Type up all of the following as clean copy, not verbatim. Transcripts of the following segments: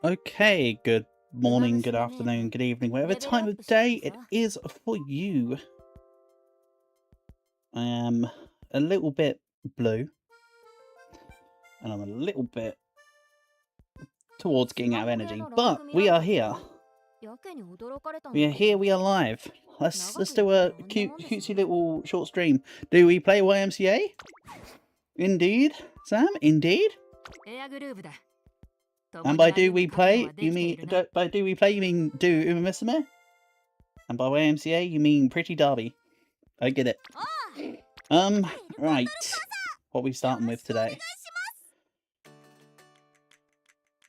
Okay, good morning, good afternoon, good evening, whatever time of day it is for you. I am a little bit blue, and I'm a little bit towards getting out of energy, but we are here. We are here, we are live. Let's do a cutesy little short stream. Do we play YMCA? Indeed, Sam, indeed. And by do we play, you mean do we play, you mean do Umamusume? And by YMCA, you mean Pretty Derby. I get it. Right. What are we starting with today?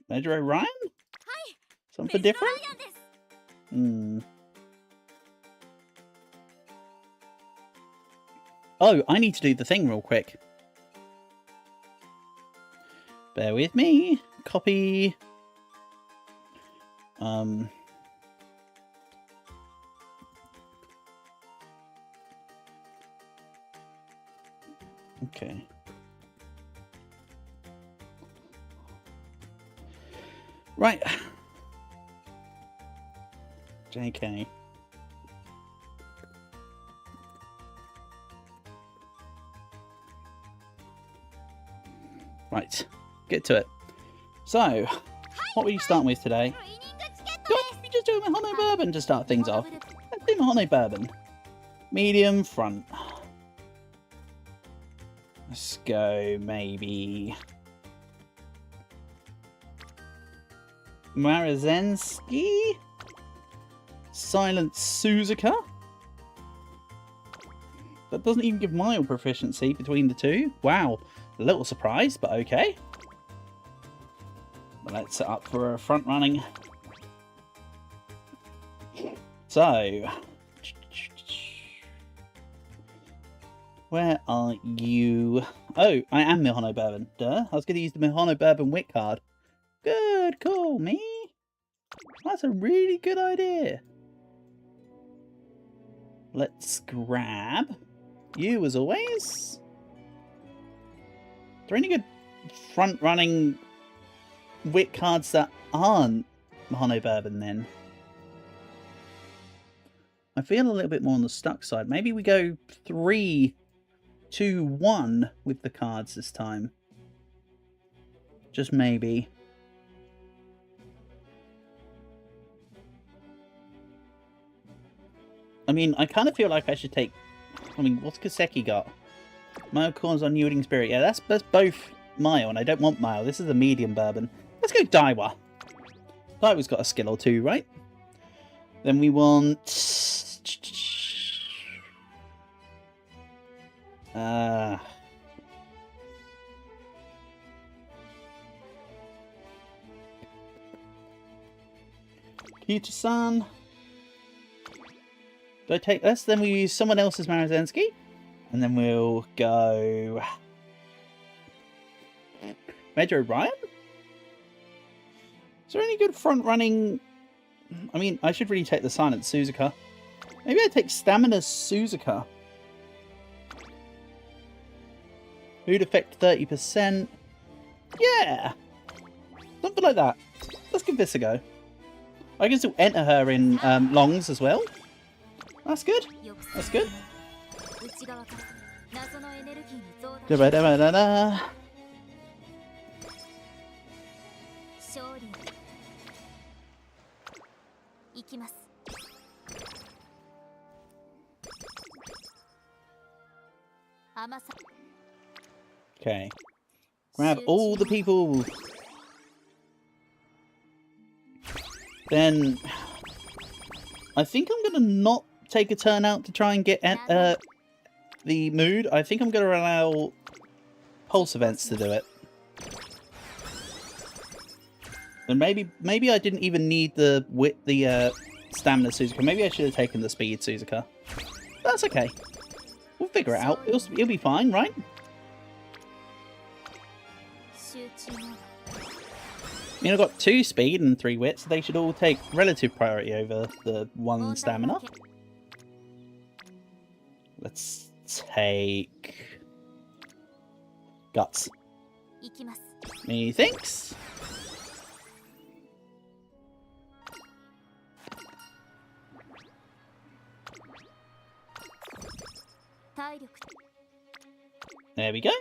Major Orion? Something different? Oh, I need to do the thing real quick. Bear with me. Copy. Okay. Right. JK. Right. Get to it. So, what are you starting with today? We just do Mahano Bourbon to start things off. Let's do Mahano Bourbon. Medium front. Let's go, maybe Marazensky? Silent Suzuka? That doesn't even give mild proficiency between the two. Wow, a little surprised, but okay. But let's set up for a front running. So, where are you? Oh, I am Mahano Bourbon. Duh. I was going to use the Mahano Bourbon wit card. Good, cool, me. That's a really good idea. Let's grab you as always. Are there any good front-running wit cards that aren't Mahano Bourbon then? I feel a little bit more on the stuck side. Maybe we go 3, 2, 1 with the cards this time. Just maybe. I mean, I kind of feel like I should take... I mean, what's Kaseki got? Mild Corn's Unyielding Spirit. Yeah, that's both mild, and I don't want mild. This is a medium bourbon. Let's go Daiwa. Daiwa's got a skill or two, right? Then we want... Kyuta-san. Do I take this? Then we use someone else's Marazensky. And then we'll go... Major Orion? Is there any good front-running... I mean, I should really take the Silent Suzuka. Maybe I take Stamina Suzuka. Food effect 30%. Yeah! Something like that. Let's give this a go. I can still enter her in longs as well. That's good. That's good. Da-ba-da-ba-da-da. Okay. Grab all the people. Then I think I'm going to not take a turn out to try and get the mood. I think I'm going to allow pulse events to do it. And maybe I didn't even need the stamina Suzuka. Maybe I should have taken the speed Suzuka. That's okay. We'll figure it out. It'll be fine, right? I mean, I've got 2 speed and 3 wit, so they should all take relative priority over the 1 stamina. Let's take guts. Methinks. There we go.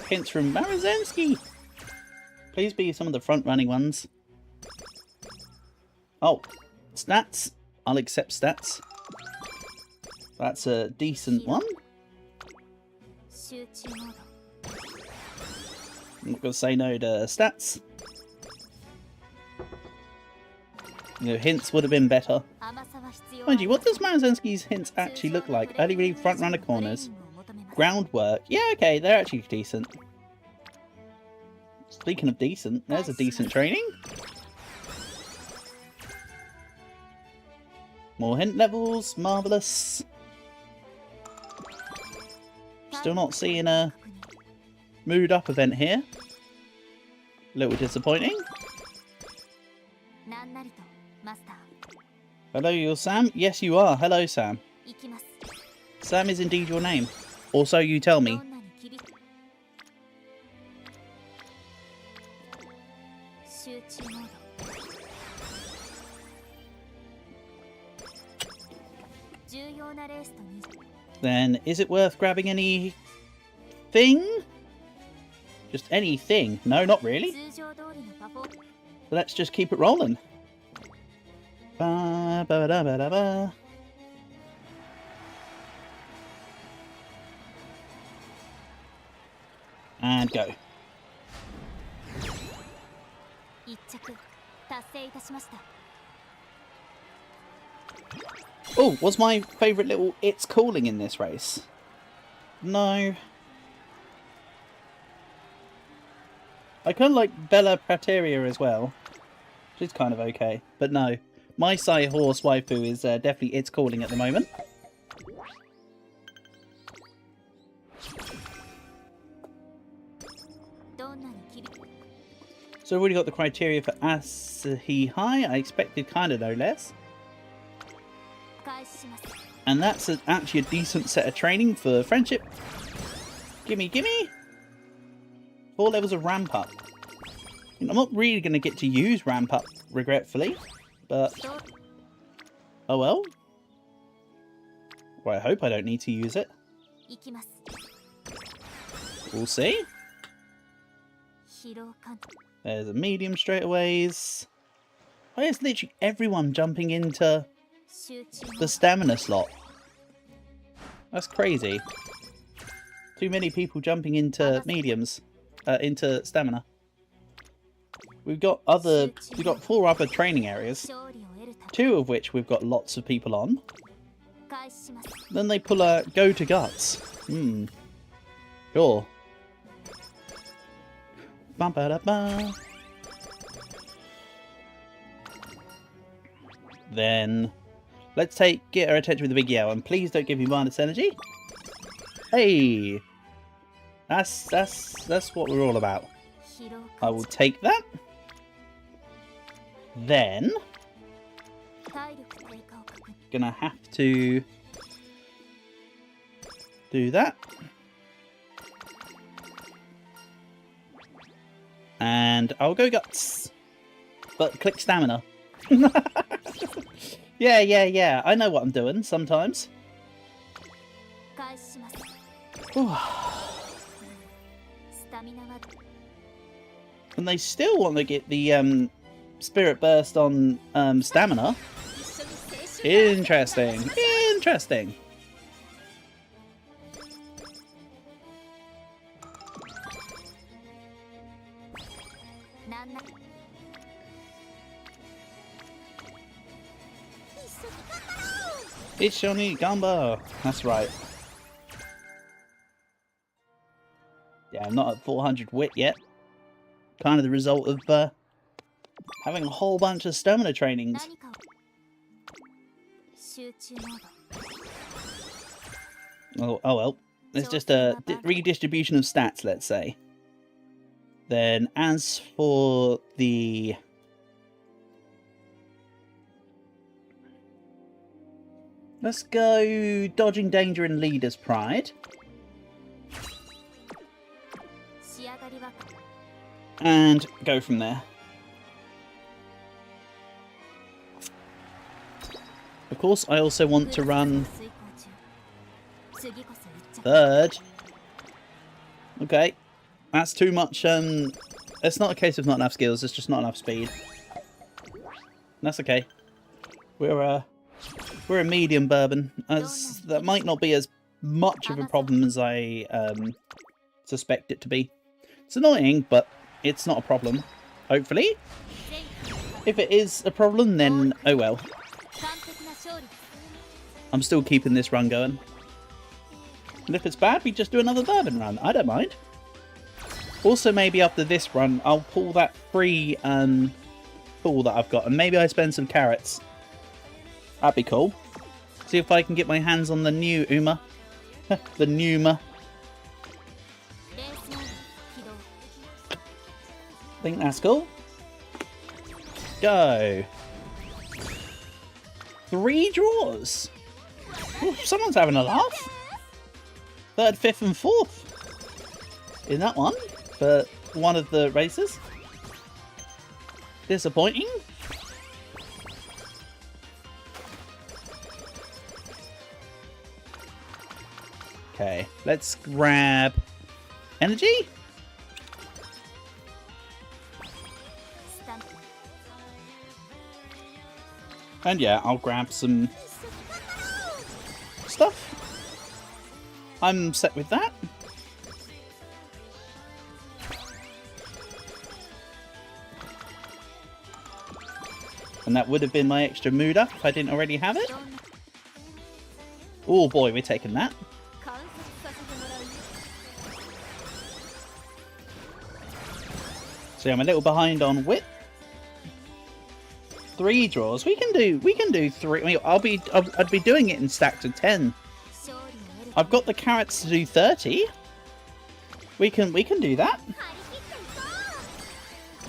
Hints from Marazensky. Please be some of the front-running ones. Oh, stats. I'll accept stats. That's a decent one. I'm not going to say no to stats. You know, hints would have been better. Mind you, what does Marazensky's hints actually look like? Early read, front-runner corners. Groundwork. Yeah, okay, they're actually decent. Speaking of decent, there's a decent training. More hint levels, marvellous. Still not seeing a mood up event here. A little disappointing. Hello, you're Sam? Yes, you are. Hello, Sam. Sam is indeed your name. Or so you tell me. Then, is it worth grabbing anything? Just anything? No, not really. Let's just keep it rolling. Ba, ba, da, ba, da, ba. And go. Oh, was my favourite little It's Calling in this race? No. I kind of like Bella Prateria as well. She's kind of okay. But no. My Sai Horse waifu is definitely It's Calling at the moment. So I've already got the criteria for Asahi High. I expected kind of no less. And that's actually a decent set of training for friendship. Gimme, gimme! 4 levels of ramp up. I'm not really going to get to use ramp up, regretfully. But, oh well. Well, I hope I don't need to use it. We'll see. There's a medium straightaways. Why is literally everyone jumping into the stamina slot? That's crazy. Too many people jumping into mediums, into stamina. We've got 4 other training areas, 2 of which we've got lots of people on. Then they pull a go to guts. Sure. Ba -ba -da -ba. Then let's get our attention with the big yell, and please don't give me minus energy. Hey, that's what we're all about. I will take that. Then gonna have to do that. And I'll go guts. But click stamina. Yeah. I know what I'm doing sometimes. And they still want to get the spirit burst on stamina. Interesting. Interesting. It's Shoni Gamba. That's right. Yeah, I'm not at 400 wit yet. Kind of the result of having a whole bunch of stamina trainings. Oh well. It's just a redistribution of stats, let's say. Then as for the... Let's go Dodging Danger and Leader's Pride. And go from there. Of course, I also want to run third. Okay. That's too much, it's not a case of not enough skills, it's just not enough speed. That's okay. We're a medium bourbon, as that might not be as much of a problem as I suspect it to be. It's annoying, but it's not a problem. Hopefully. If it is a problem, then oh well. I'm still keeping this run going. And if it's bad, we just do another bourbon run. I don't mind. Also, maybe after this run, I'll pull that free pool that I've got, and maybe I spend some carrots. That'd be cool. See if I can get my hands on the new Uma. The Numa. I think that's cool. Go. 3 draws. Ooh, someone's having a laugh. 3rd, 5th and 4th. In that one. For one of the races. Disappointing. Okay, let's grab energy. And yeah, I'll grab some stuff. I'm set with that. And that would have been my extra mood up if I didn't already have it. Oh boy, we're taking that. So I'm a little behind on wit. 3 draws. We can do 3. I mean, I'd be doing it in stacks of 10. I've got the carrots to do 30. We can do that.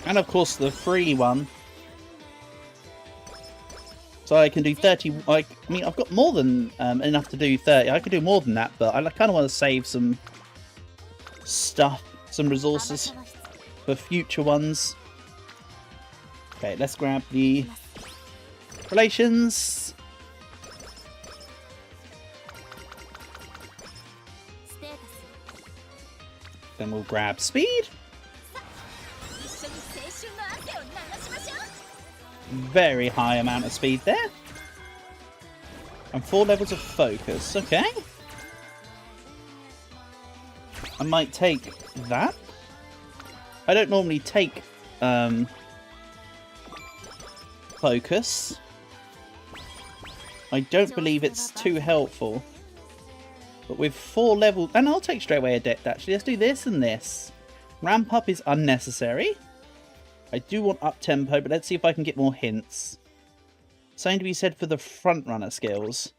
And of course the free one. So I can do 30. I mean, I've got more than enough to do 30. I could do more than that, but I kind of want to save some stuff, some resources for future ones. Okay, let's grab the relations. Then we'll grab speed. Very high amount of speed there. And 4 levels of focus. Okay. I might take that. I don't normally take focus. I don't believe it's too helpful. But with 4 levels... And I'll take straight away Adept, actually. Let's do this and this. Ramp up is unnecessary. I do want up tempo, but let's see if I can get more hints. Something to be said for the front runner skills.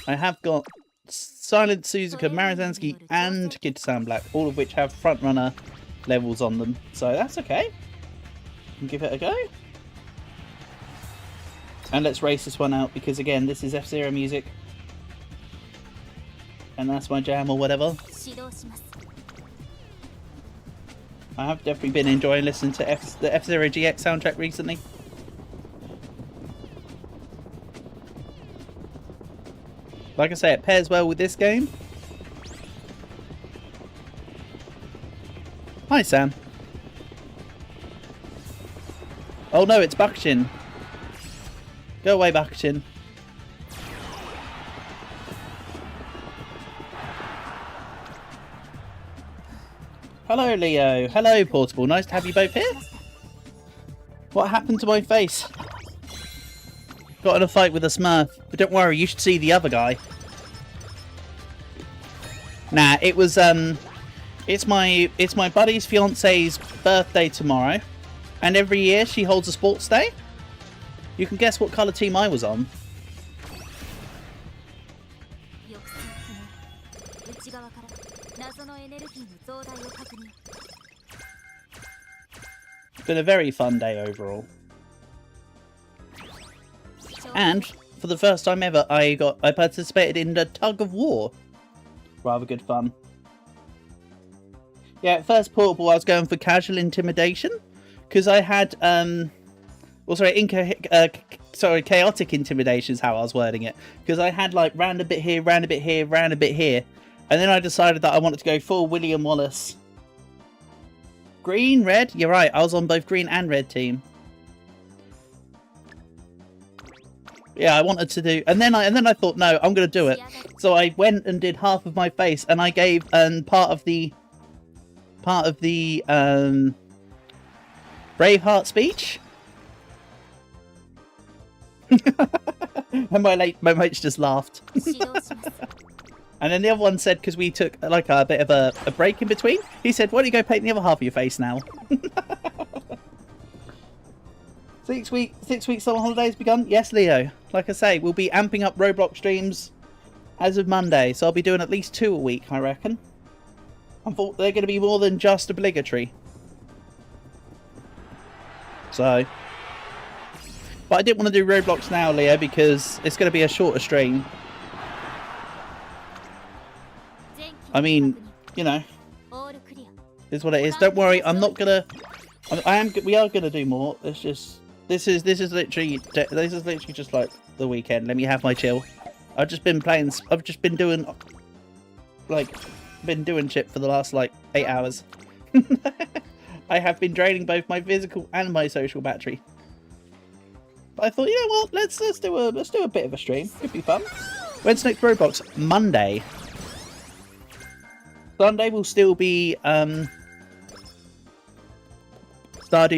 I have got Silent Suzuka, Marizansky, and Kid Sam Black, all of which have front runner levels on them. So that's okay. Can give it a go. And let's race this one out because again, this is F-Zero music. And that's my jam or whatever. I have definitely been enjoying listening to the F-Zero GX soundtrack recently. Like I say, it pairs well with this game. Hi, Sam. Oh no, it's Bakuchin. Go away, Bakuchin. Hello, Leo. Hello, Portable. Nice to have you both here. What happened to my face? Got in a fight with a Smurf. But don't worry, you should see the other guy. Nah, it was, it's my buddy's fiance's birthday tomorrow. And every year she holds a sports day. You can guess what colour team I was on. It's been a very fun day overall. And for the first time ever, I participated in the tug of war. Rather good fun. Yeah, at first portable I was going for casual intimidation because I had chaotic intimidation is how I was wording it, because I had like round a bit here, round a bit here, round a bit here, and then I decided that I wanted to go full William Wallace. Green, red, you're right, I was on both green and red team. Yeah, I wanted to do, and then I thought, no, I'm gonna do it. So I went and did half of my face, and I gave part of the Braveheart speech. And my mates just laughed. And then the other one said, because we took like a bit of a break in between, he said, why don't you go paint the other half of your face now? 6 weeks summer holidays begun? Yes, Leo. Like I say, we'll be amping up Roblox streams as of Monday, so I'll be doing at least 2 a week, I reckon. I thought they're going to be more than just obligatory. So, but I didn't want to do Roblox now, Leo, because it's going to be a shorter stream. I mean, you know, is what it is. Don't worry, I'm not gonna. We are gonna do more. It's just this is literally just like the weekend. Let me have my chill. I've just been playing. I've just been doing shit for the last like 8 hours. I have been draining both my physical and my social battery. But I thought, you know what? Let's do a bit of a stream. Could be fun. When's next Roblox? Monday. Sunday will still be Stardew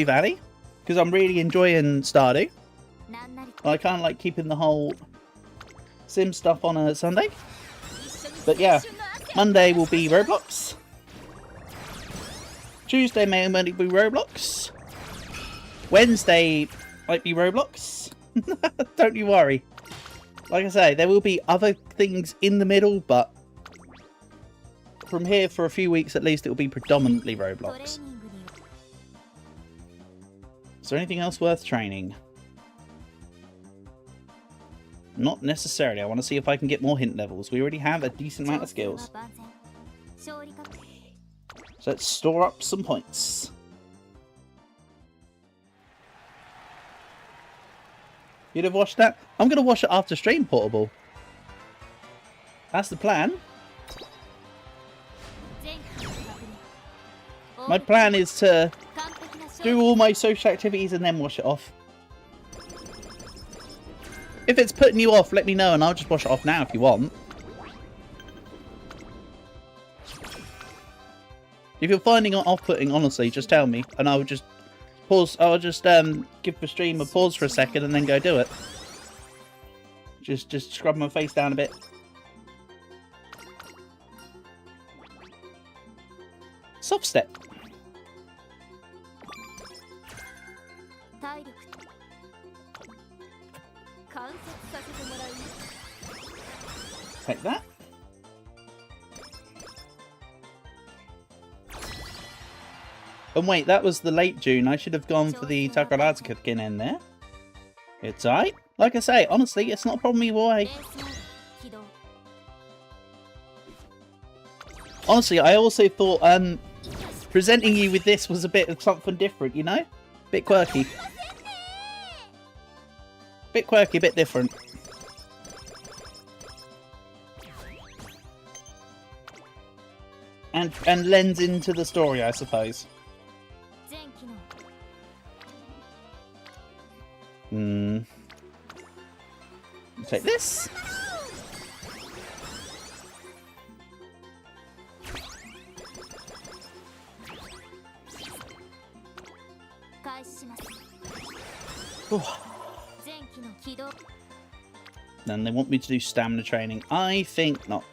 Valley, because I'm really enjoying Stardew. I kind of like keeping the whole Sim stuff on a Sunday. But yeah, Monday will be Roblox. Tuesday may only be Roblox. Wednesday might be Roblox. Don't you worry. Like I say, there will be other things in the middle, but from here for a few weeks at least, it will be predominantly Roblox. Is there anything else worth training? Not necessarily. I want to see if I can get more hint levels. We already have a decent amount of skills. So let's store up some points. You'd have watched that? I'm going to watch it after stream, Portable. That's the plan. My plan is to do all my social activities and then wash it off. If it's putting you off, let me know and I'll just wash it off now if you want. If you're finding it off-putting, honestly, just tell me and I'll just pause. I'll just give the stream a pause for a second and then go do it. Just scrub my face down a bit. Soft step. Take that. And wait, that was the late June. I should have gone for the Takarazuka skin in there. It's alright. Like I say, honestly, it's not a problem either way. Honestly, I also thought presenting you with this was a bit of something different, you know? Bit quirky. Bit quirky, bit different. And lends into the story, I suppose. Take this. Then they want me to do stamina training. I think not.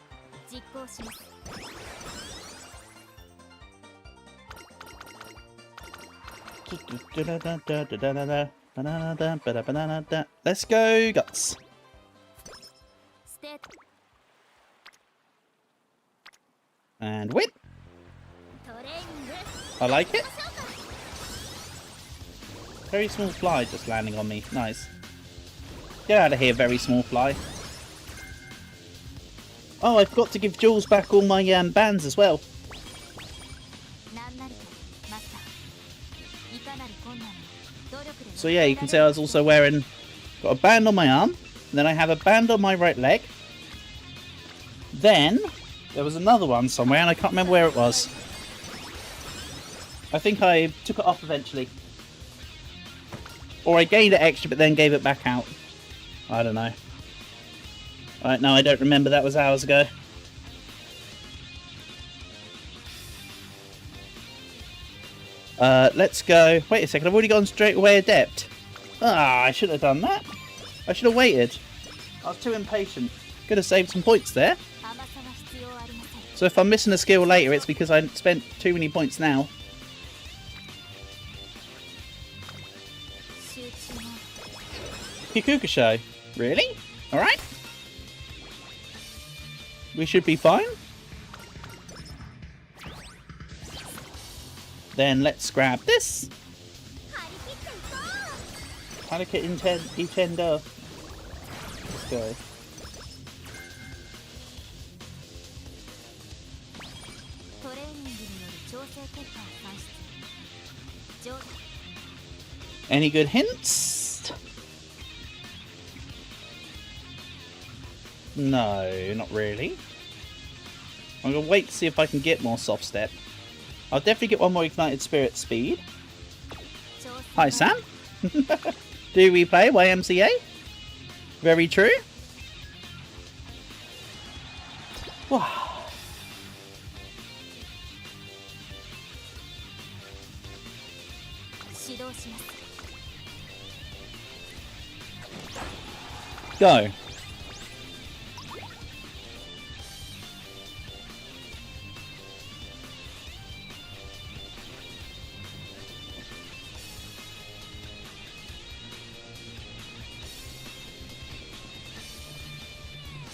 Let's go, Guts. And win. I like it. Very small fly just landing on me. Nice. Get out of here, very small fly. Oh, I've got to give Jules back all my bands as well. So yeah, you can see I was also wearing... Got a band on my arm. And then I have a band on my right leg. Then, there was another one somewhere and I can't remember where it was. I think I took it off eventually. Or I gained it extra but then gave it back out. I don't know. Alright, no, I don't remember. That was hours ago. Let's go... Wait a second, I've already gone straight away adept. Ah, I should have done that. I should have waited. I was too impatient. Could have saved some points there. So if I'm missing a skill later, it's because I spent too many points now. Kikukusho. Really? Alright. We should be fine. Then let's grab this. Harika Intendo. Let's go. Any good hints? No, not really. I'm going to wait to see if I can get more soft step. I'll definitely get one more Ignited Spirit speed. Hi, Sam. Do we play YMCA? Very true. Wow. Go.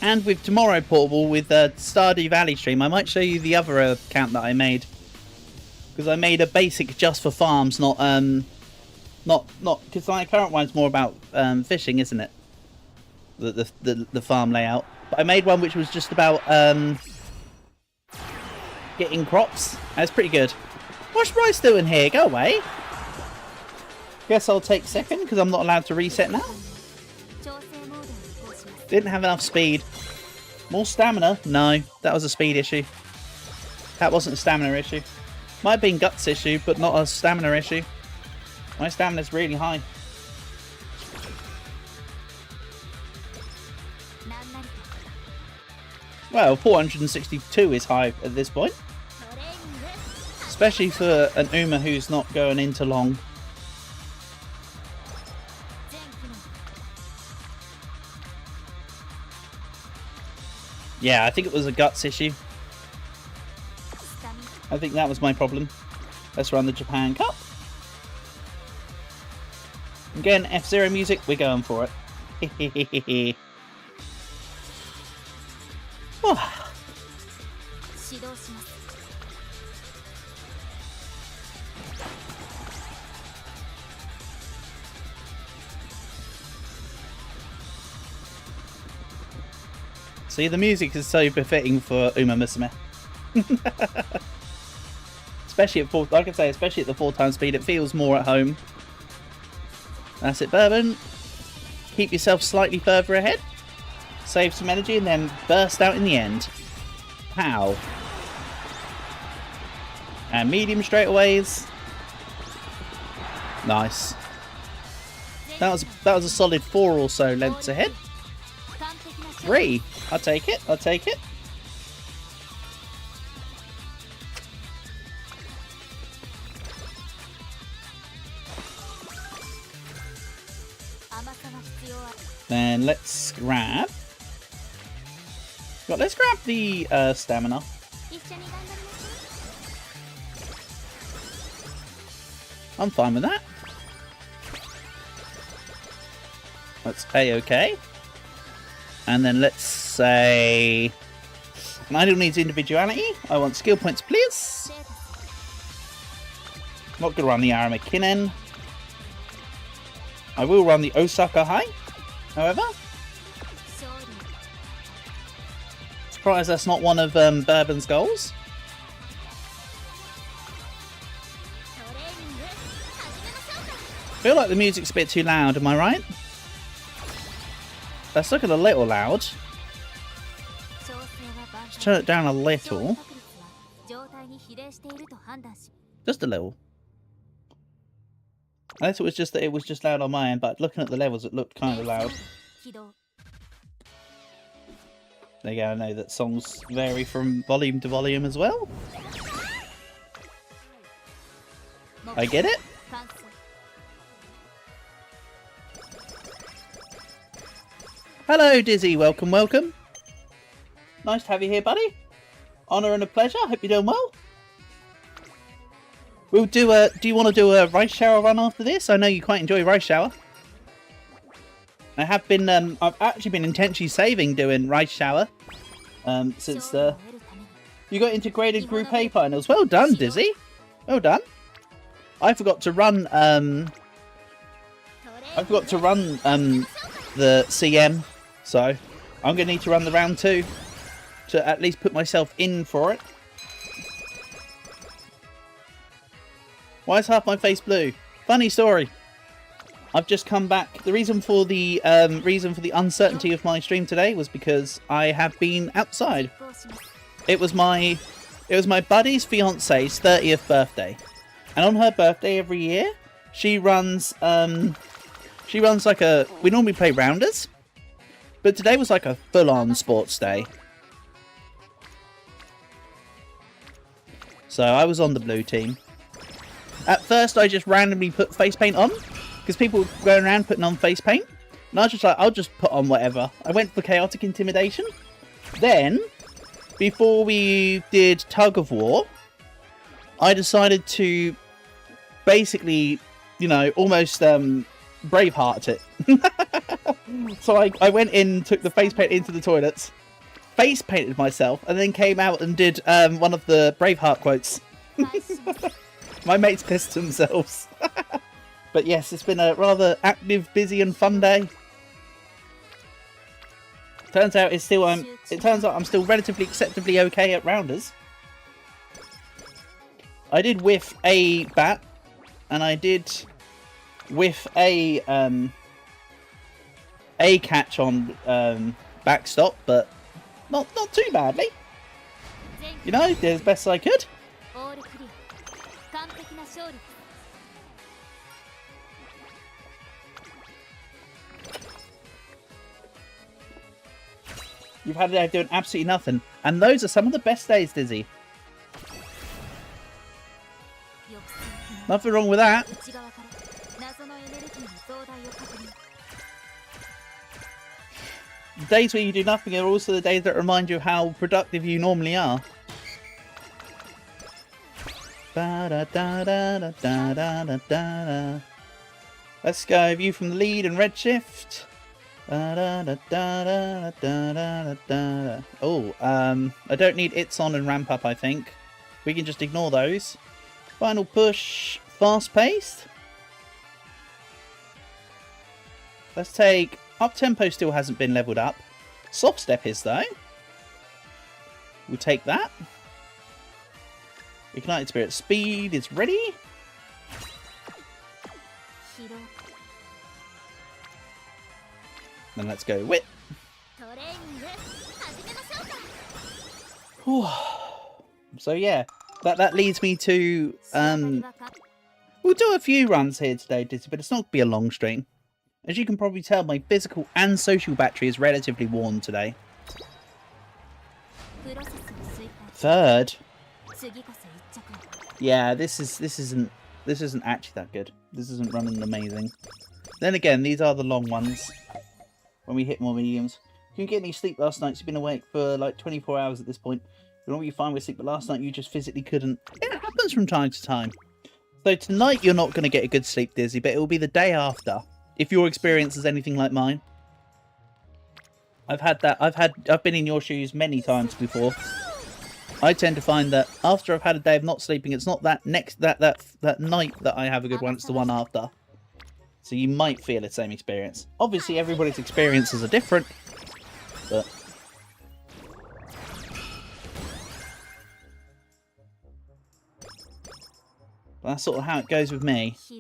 And with tomorrow portable with Stardew Valley stream, I might show you the other account that I made, because I made a basic just for farms, not because my current one's more about fishing, isn't it? The farm layout. But I made one which was just about getting crops. That's pretty good. What's Bryce doing here? Go away. Guess I'll take second because I'm not allowed to reset now. Didn't have enough speed. More stamina? No, that was a speed issue. That wasn't a stamina issue. Might have been guts issue, but not a stamina issue. My stamina's really high. Well, 462 is high at this point. Especially for an Uma who's not going into long. Yeah, I think it was a guts issue. I think that was my problem. Let's run the Japan Cup. Again, F-Zero music, we're going for it. See, the music is so befitting for Umamusume. Especially at like I say, especially at the 4x speed, it feels more at home. That's it, Bourbon. Keep yourself slightly further ahead. Save some energy and then burst out in the end. Pow. And medium straightaways. Nice. That was a solid 4 or so lengths ahead. 3. I'll take it. I'll take it. Then let's grab... Let's grab the stamina. I'm fine with that. That's A-okay. And then let's say... An idol needs individuality. I want skill points, please. Not going to run the Ara McKinnon. I will run the Osaka High, however. Surprised that's not one of Bourbon's goals. I feel like the music's a bit too loud, am I right? Let's look at a little loud. Let's turn it down a little. Just a little. I thought it was just that it was just loud on my end, but looking at the levels it looked kind of loud. There you go, I know that songs vary from volume to volume as well. I get it. Hello Dizzy, welcome, welcome. Nice to have you here, buddy. Honour and a pleasure, hope you're doing well. We'll do a, do you want to do a rice shower run after this? I know you quite enjoy rice shower. I have been, I've actually been intentionally saving doing rice shower. Since you got integrated Group A finals. Well done, Dizzy. Well done. I forgot to run, the CM. So, I'm going to need to run the round 2 to at least put myself in for it. Why is half my face blue? Funny story. I've just come back. The reason for the uncertainty of my stream today was because I have been outside. It was my buddy's fiance's 30th birthday, and on her birthday every year, she runs like a. We normally play rounders, but today was like a full-on sports day. So I was on the blue team. At first, I just randomly put face paint on, because people were going around putting on face paint. And I was just like, I'll just put on whatever. I went for Chaotic Intimidation. Then, before we did Tug of War, I decided to basically, you know, almost Braveheart it. So I went in, took the face paint into the toilets, face painted myself, and then came out and did one of the Braveheart quotes. My mates pissed themselves. But yes, it's been a rather active, busy and fun day. Turns out it's still it turns out I'm still relatively acceptably okay at rounders. I did whiff a bat, and I did whiff a catch on backstop, but not too badly. You know, did as best I could. You've had a day doing absolutely nothing. And those are some of the best days, Dizzy. Nothing wrong with that. The days where you do nothing are also the days that remind you of how productive you normally are. Let's go. View from the lead and redshift. Oh, I don't need It's On and Ramp Up, I think. We can just ignore those. Final push, fast paced. Let's take up tempo, still hasn't been leveled up. Soft step is though. We'll take that. Ignited Spirit Speed is ready. Then let's go Whip. So yeah, that leads me to we'll do a few runs here today, Dizzy, but it's not going to be a long stream. As you can probably tell, my physical and social battery is relatively worn today. Third. Yeah, this isn't actually that good. This isn't running amazing. Then again, these are the long ones. When we hit more mediums. You didn't get any sleep last night, so you've been awake for like 24 hours at this point. You know, you're fine with sleep, but last night you just physically couldn't. It happens from time to time. So tonight you're not going to get a good sleep, Dizzy, but it will be the day after. If your experience is anything like mine. I've had that. I've been in your shoes many times before. I tend to find that after I've had a day of not sleeping, it's not that night that I have a good one, it's the one after. So you might feel the same experience. Obviously, everybody's experiences are different, but... that's sort of how it goes with me. So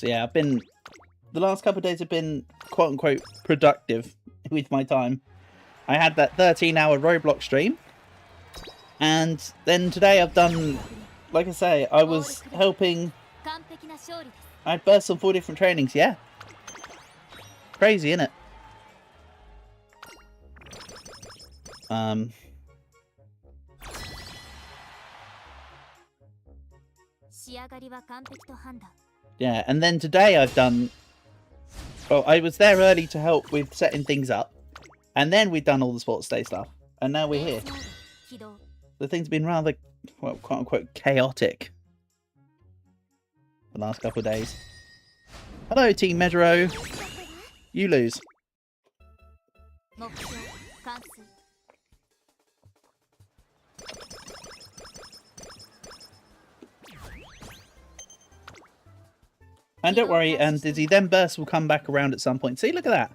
yeah, the last couple of days have been quote-unquote productive with my time. I had that 13-hour Roblox stream, and then today I've done, like I say, I was helping. I burst on 4 different trainings, yeah. Crazy, innit? Yeah, and then today I've done... well, I was there early to help with setting things up, and then we've done all the sports day stuff, and now we're here. The thing's been rather, well, quote-unquote chaotic the last couple of days. Hello, Team Medro. You lose. And don't worry, and Dizzy, then Burst will come back around at some point. See, look at that.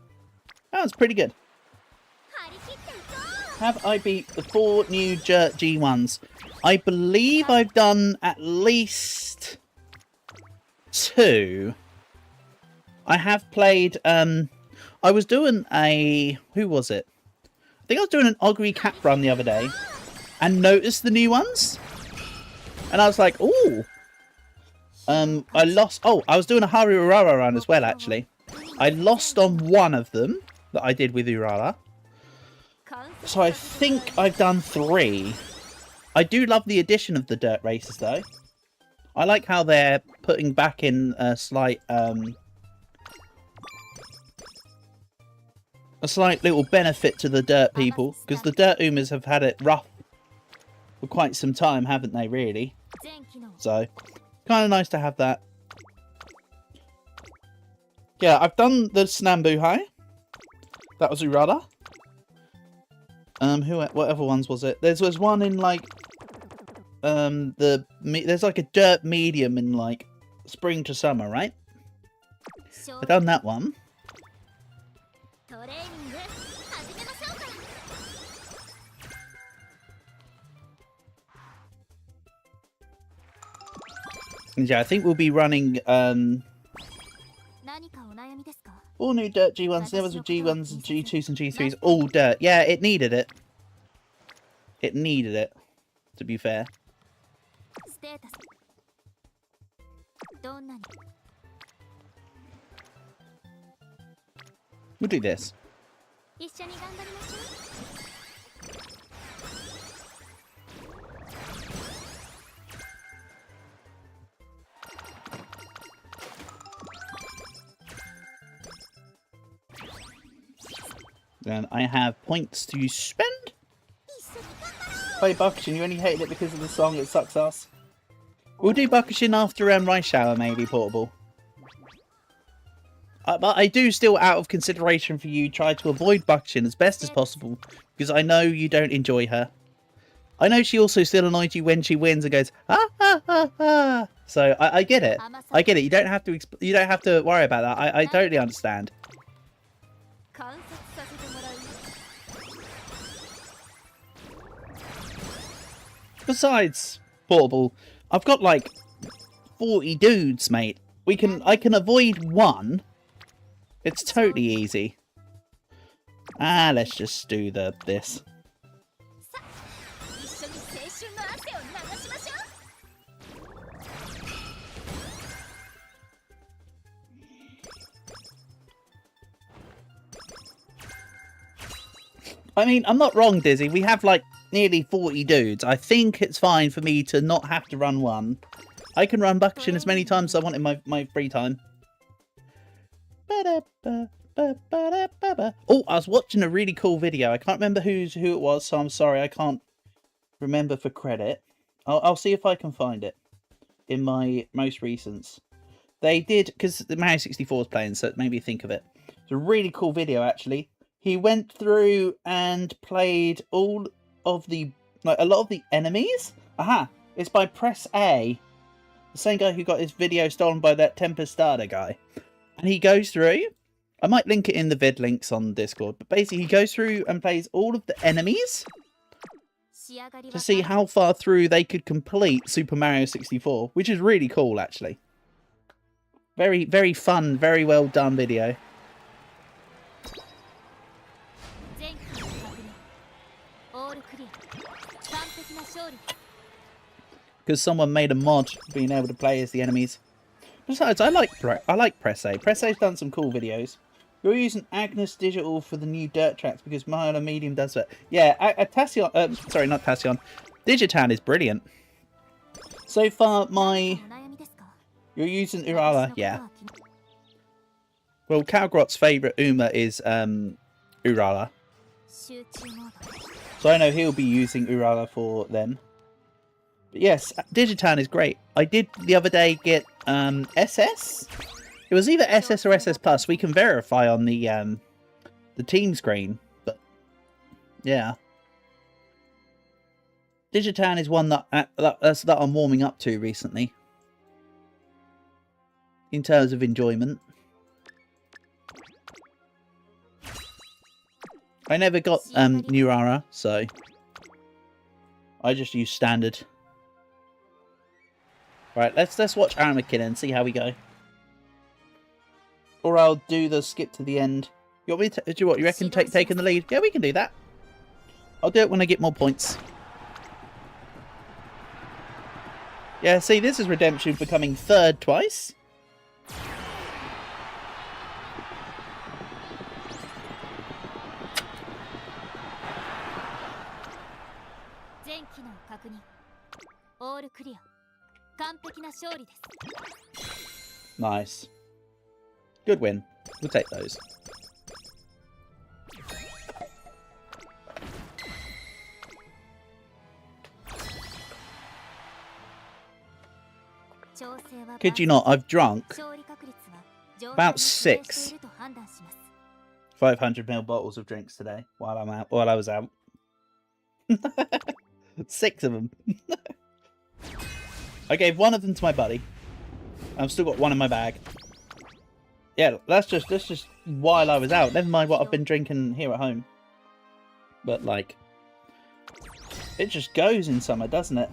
That was pretty good. Have I beat the 4 new Jert G1s? I believe I've done at least 2. I have played, I was doing a, who was it? I think I was doing an Ogre Cap run the other day and noticed the new ones. And I was like, ooh. I lost, oh, I was doing a Haru Urara run as well, actually. I lost on one of them that I did with Urara. So I think I've done 3. I do love the addition of the dirt races, though. I like how they're putting back in a slight little benefit to the dirt people, because the dirt Umas have had it rough for quite some time, haven't they, really? So, kind of nice to have that. Yeah, I've done the Snambu High. That was Urara. What other ones was it? There was one in, like, there's like a dirt medium in, like, spring to summer, right? I've done that one. Yeah, I think we'll be running, all new dirt G1s, there was G1s, G2s and G3s, all dirt. Yeah, it needed it. It needed it, to be fair. We'll do this. Then I have points to spend. Play Bakushin, you only hated it because of the song, it sucks ass. We'll do Bakushin after Rice Shower, maybe, Portable. But I do still, out of consideration for you, try to avoid Bakushin as best as possible, because I know you don't enjoy her. I know she also still annoys you when she wins and goes, ah, ah, ah, ah. So, I get it. I get it. You don't have to worry about that. I totally understand. Besides, Portable, I've got like 40 dudes, mate. I can avoid one. It's totally easy. Let's just do this. I mean, I'm not wrong, Dizzy. We have like nearly 40 dudes. I think it's fine for me to not have to run one. I can run Bakushin as many times as I want in my free time. Oh, I was watching a really cool video. I can't remember who it was, so I'm sorry. I can't remember for credit. I'll see if I can find it in my most recents. They did, because the Mario 64 is playing, so it made me think of it. It's a really cool video, actually. he went through and played all of the, like, a lot of the enemies. Aha! It's by Press A. The same guy who got his video stolen by that Tempestada guy. And he goes through, I might link it in the vid links on Discord, but basically he goes through and plays all of the enemies to see how far through they could complete Super Mario 64, which is really cool, actually. Very, very fun, very well done video. Because someone made a mod being able to play as the enemies. Besides, I like Press A. Press A's done some cool videos. You're using Agnes Digital for the new dirt tracks because Milo Medium does that. Yeah, Tassion, sorry, not Tassion. Digitan is brilliant. So far, you're using Urala, yeah. Well, Calgrot's favourite Uma is Urala. So I know he'll be using Urala for them. But yes, Digitan is great. I did the other day get SS. It was either SS or SS Plus. We can verify on the team screen. But yeah, Digitan is one that I'm warming up to recently in terms of enjoyment. I never got Nurara, so I just use standard. Right, let's watch Aramakin and see how we go. Or I'll do the skip to the end. You want me to do what? You reckon taking the lead? Yeah, we can do that. I'll do it when I get more points. Yeah, see, this is Redemption becoming third twice. Nice. Good win. We'll take those. Kid you not, I've drunk about 6 500ml bottles of drinks today while I was out. 6 of them. I gave one of them to my buddy. I've still got one in my bag. Yeah, that's just while I was out. Never mind what I've been drinking here at home. But like, it just goes in summer, doesn't it?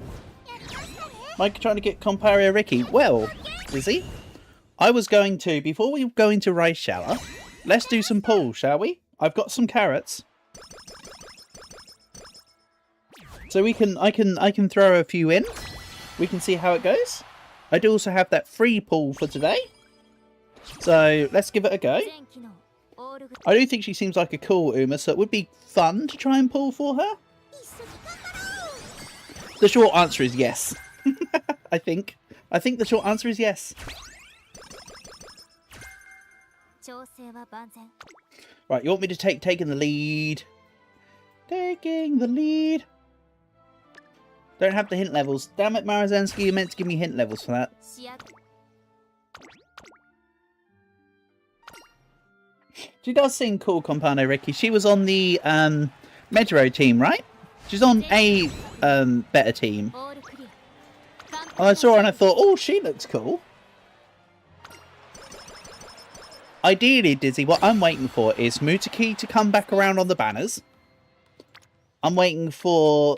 Mike trying to get Compario Ricky. Well, is he? I was going to, before we go into Rice Shower, let's do some pool, shall we? I've got some carrots. So I can throw a few in. We can see how it goes. I do also have that free pool for today. So let's give it a go. I do think she seems like a cool Uma, so it would be fun to try and pull for her. The short answer is yes. I think the short answer is yes. Right, you want me to taking the lead? Taking the lead. Don't have the hint levels. Damn it, Marazensky, you meant to give me hint levels for that. She does seem cool, Compano Ricky. She was on the Medro team, right? She's on a better team. And I saw her and I thought, oh, she looks cool. Ideally, Dizzy, what I'm waiting for is Mutaki to come back around on the banners. I'm waiting for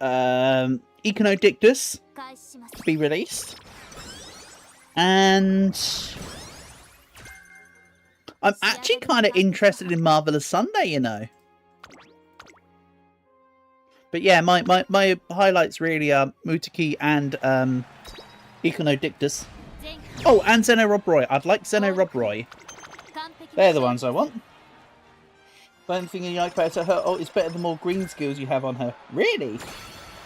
Econodictus to be released. And I'm actually kind of interested in Marvelous Sunday, you know. But yeah, my highlights really are Mutaki and Econodictus. Oh, and Zeno Rob Roy. I'd like Zeno Rob Roy. They're the ones I want. But anything you like better her? Oh, it's better the more green skills you have on her. Really?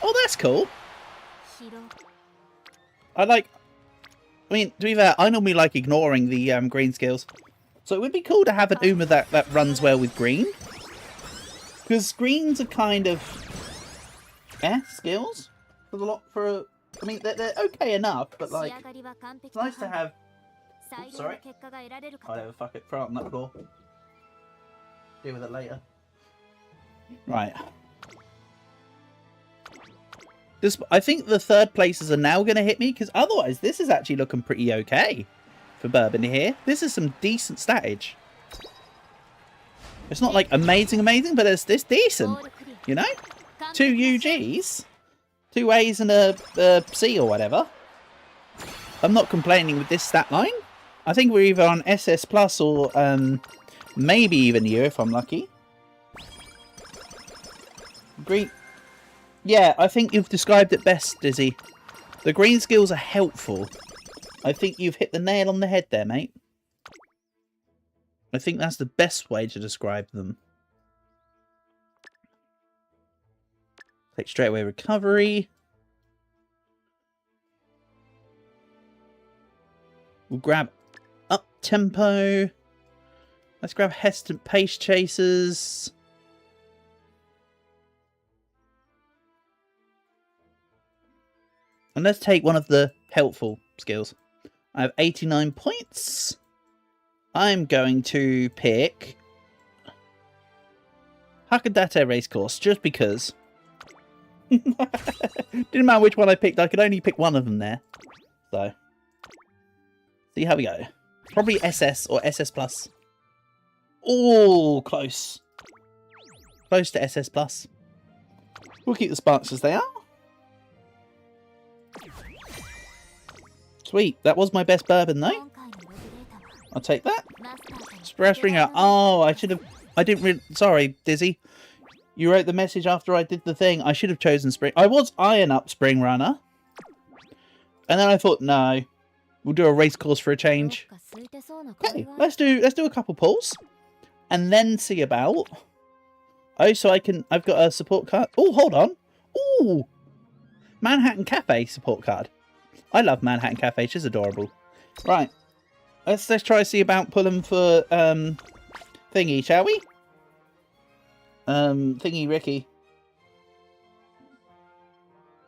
Oh, that's cool. I mean, to be fair, I normally like ignoring the green skills. So it would be cool to have an Uma that runs well with green. Because greens are kind of skills I mean, they're okay enough, but like, it's nice to have. Oh, sorry. Whatever, fuck it, throw it on that floor. Deal with it later. Right. I think the third places are now going to hit me, because otherwise this is actually looking pretty okay for Bourbon here. This is some decent statage. It's not like amazing, but it's decent, you know? 2 UGs, 2 A's and a C or whatever. I'm not complaining with this stat line. I think we're either on SS Plus or maybe even U if I'm lucky. Green. Yeah, I think you've described it best, Dizzy. The green skills are helpful. I think you've hit the nail on the head there, mate. I think that's the best way to describe them. Take straight away recovery. We'll grab up tempo. Let's grab hesitant pace chasers. And let's take one of the helpful skills. I have 89 points. I'm going to pick Hakodate Racecourse, just because. Didn't matter which one I picked, I could only pick one of them there. So, see how we go. Probably SS or SS Plus. Oh, close. Close to SS Plus. We'll keep the sparks as they are. Sweet, that was my best bourbon though. I'll take that. Express ringer. Oh, I didn't really, sorry, Dizzy. You wrote the message after I did the thing. I should have chosen Spring. I was eyeing up Spring Runner. And then I thought, no. We'll do a race course for a change. Okay, let's do a couple pulls. And then see about. Oh, so I've got a support card. Oh, hold on. Oh, Manhattan Cafe support card. I love Manhattan Cafe. She's adorable. Right. Let's try to see about pulling for thingy, shall we? Thingy Ricky.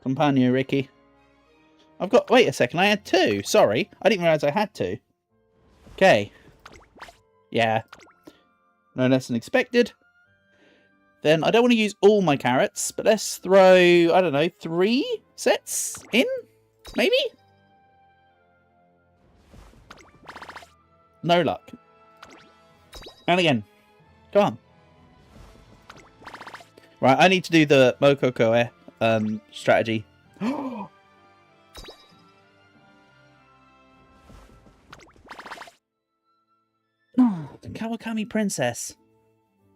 Companion Ricky. I've got... Wait a second, I had 2. Sorry. I didn't realise I had 2. Okay. Yeah. No less than expected. Then I don't want to use all my carrots, but let's throw, I don't know, 3 sets in? Maybe? No luck. And again. Come on. Right, I need to do the Mokokoe strategy. The Kawakami Princess.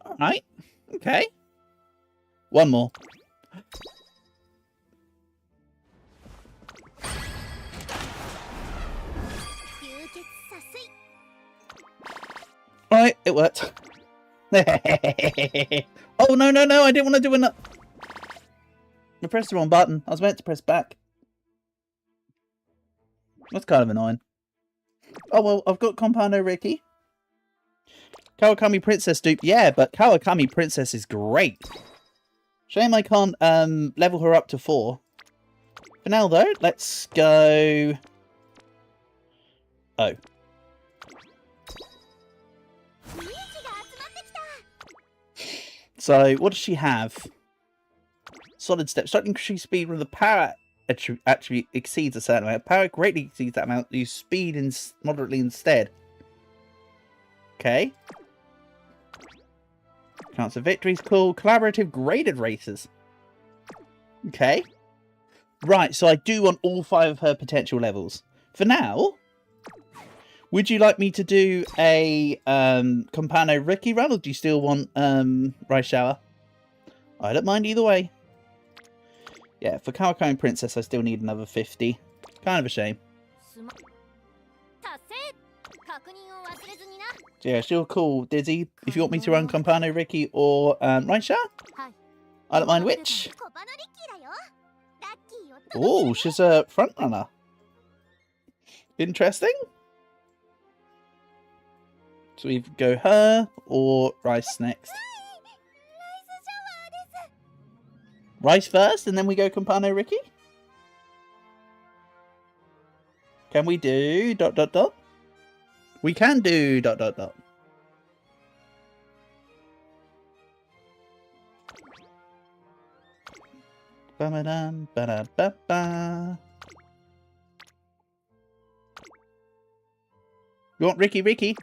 Alright. Okay. One more. Alright, it worked. Oh, no, no, no, I didn't want to do another. I pressed the wrong button. I was meant to press back. That's kind of annoying. Oh, well, I've got Compano Ricky. Kawakami Princess dupe. Yeah, but Kawakami Princess is great. Shame I can't level her up to 4. For now, though, let's go... Oh. So, what does she have? Solid step. Starting increase speed with the power actually exceeds a certain amount. Power greatly exceeds that amount. Use speed moderately instead. Okay. Chance of victory is cool. Collaborative graded races. Okay. Right, so I do want all 5 of her potential levels. For now, would you like me to do a Compano Ricky run, or do you still want Rice Shower? I don't mind either way. Yeah, for Kawakami Princess, I still need another 50. Kind of a shame. So yeah, still cool, Dizzy. If you want me to run Compano Ricky or Rice Shower, I don't mind which. Oh, she's a front runner. Interesting. So we go her or Rice next. Rice first, and then we go Compano Ricky. Can we do ... We can do ... Ba-ba-dum, ba-da-ba-ba. You want Ricky? Ricky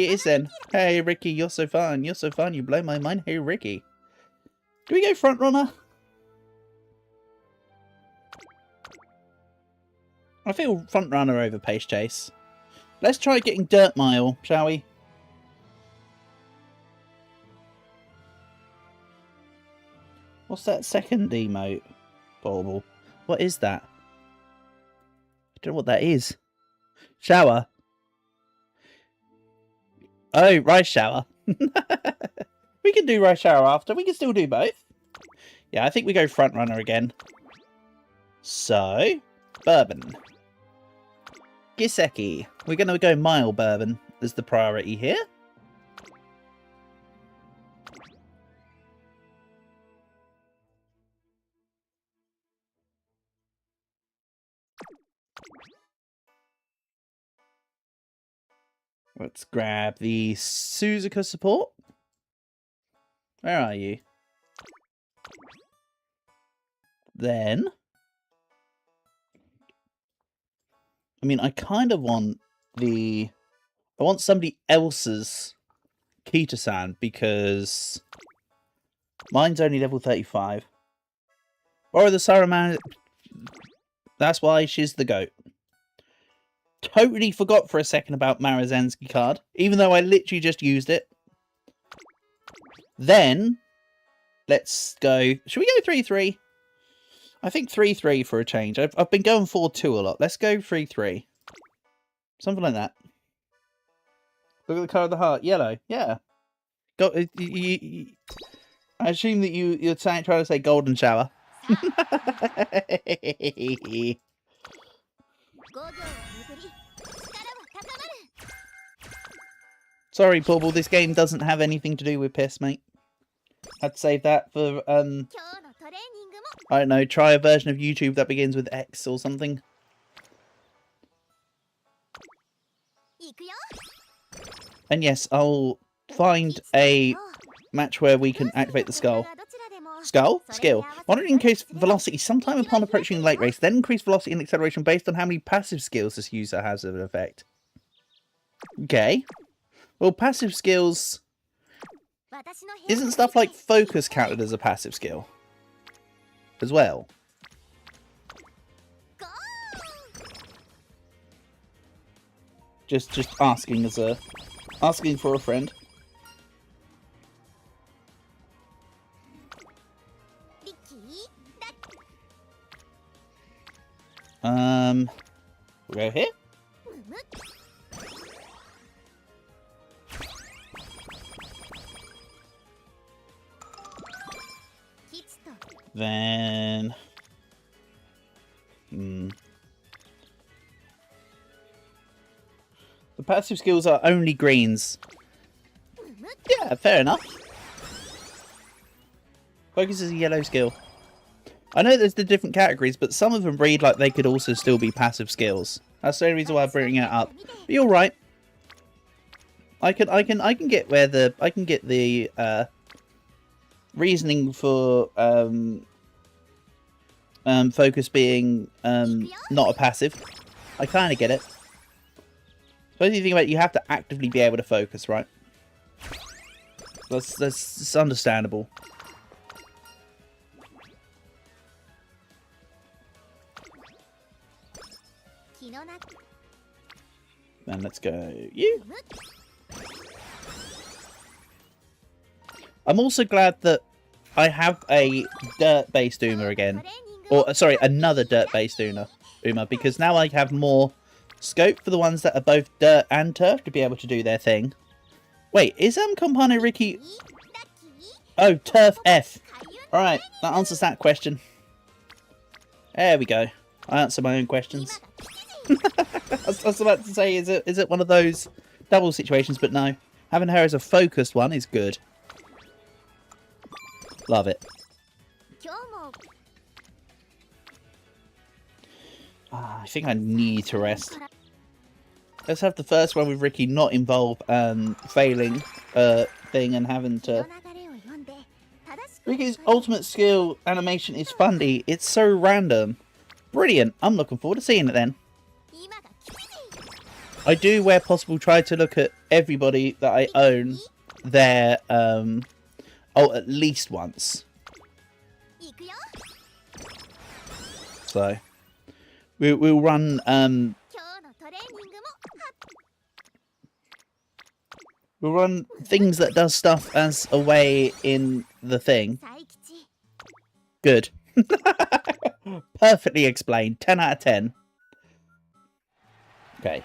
it is then. Hey Ricky, you're so fun. You're so fun. You blow my mind. Hey Ricky. Do we go front runner? I feel front runner over pace chase. Let's try getting dirt mile, shall we? What's that second emote? Bauble. What is that? I don't know what that is. Shower. Oh, rice shower. We can do rice shower after. We can still do both. Yeah, I think we go front runner again. So, bourbon. Giseki. We're going to go mile bourbon as the priority here. Let's grab the Suzuka support. Where are you? Then, I mean, I kind of want I want somebody else's Kita-san because mine's only level 35. Or the Saruman. That's why she's the GOAT. Totally forgot for a second about Marazensky card, even though I literally just used it. Then, let's go. Should we go 3-3? I think 3-3 for a change. I've been going 4-2 a lot. Let's go 3-3. Something like that. Look at the card of the heart. Yellow. Yeah. I assume that you're trying to say golden shower. Sorry, Bauble, this game doesn't have anything to do with piss, mate. Had to save that for, I don't know, try a version of YouTube that begins with X or something. And yes, I'll find a match where we can activate the skull. Skull? Skill. Moderate increase velocity sometime upon approaching late race, then increase velocity and acceleration based on how many passive skills this user has of an effect. Okay. Well, passive skills... Isn't stuff like focus counted as a passive skill? As well? Just asking as a... Asking for a friend. We'll go here. Then... The passive skills are only greens. Yeah, fair enough. Focus is a yellow skill. I know there's the different categories, but some of them read like they could also still be passive skills. That's the only reason why I'm bringing it up. But you're right. I can get where the reasoning for focus being not a passive. I kind of get it. Suppose you think about it, you have to actively be able to focus, right? That's understandable. Then let's go you. I'm also glad that I have a dirt-based Uma again. Or, sorry, another dirt-based Uma, because now I have more scope for the ones that are both dirt and turf to be able to do their thing. Wait, is Compano Ricky... Oh, turf F. Alright, that answers that question. There we go. I answer my own questions. I was about to say, is it one of those double situations, but no. Having her as a focused one is good. Love it. I think I need to rest. Let's have the first one with Ricky not involve failing thing and having to Ricky's ultimate skill animation is funny. It's so random. Brilliant. I'm looking forward to seeing it then. I do, where possible, try to look at everybody that I own there, at least once. So, we'll run, we'll run things that does stuff as a way in the thing. Good. Perfectly explained. 10 out of 10. Okay.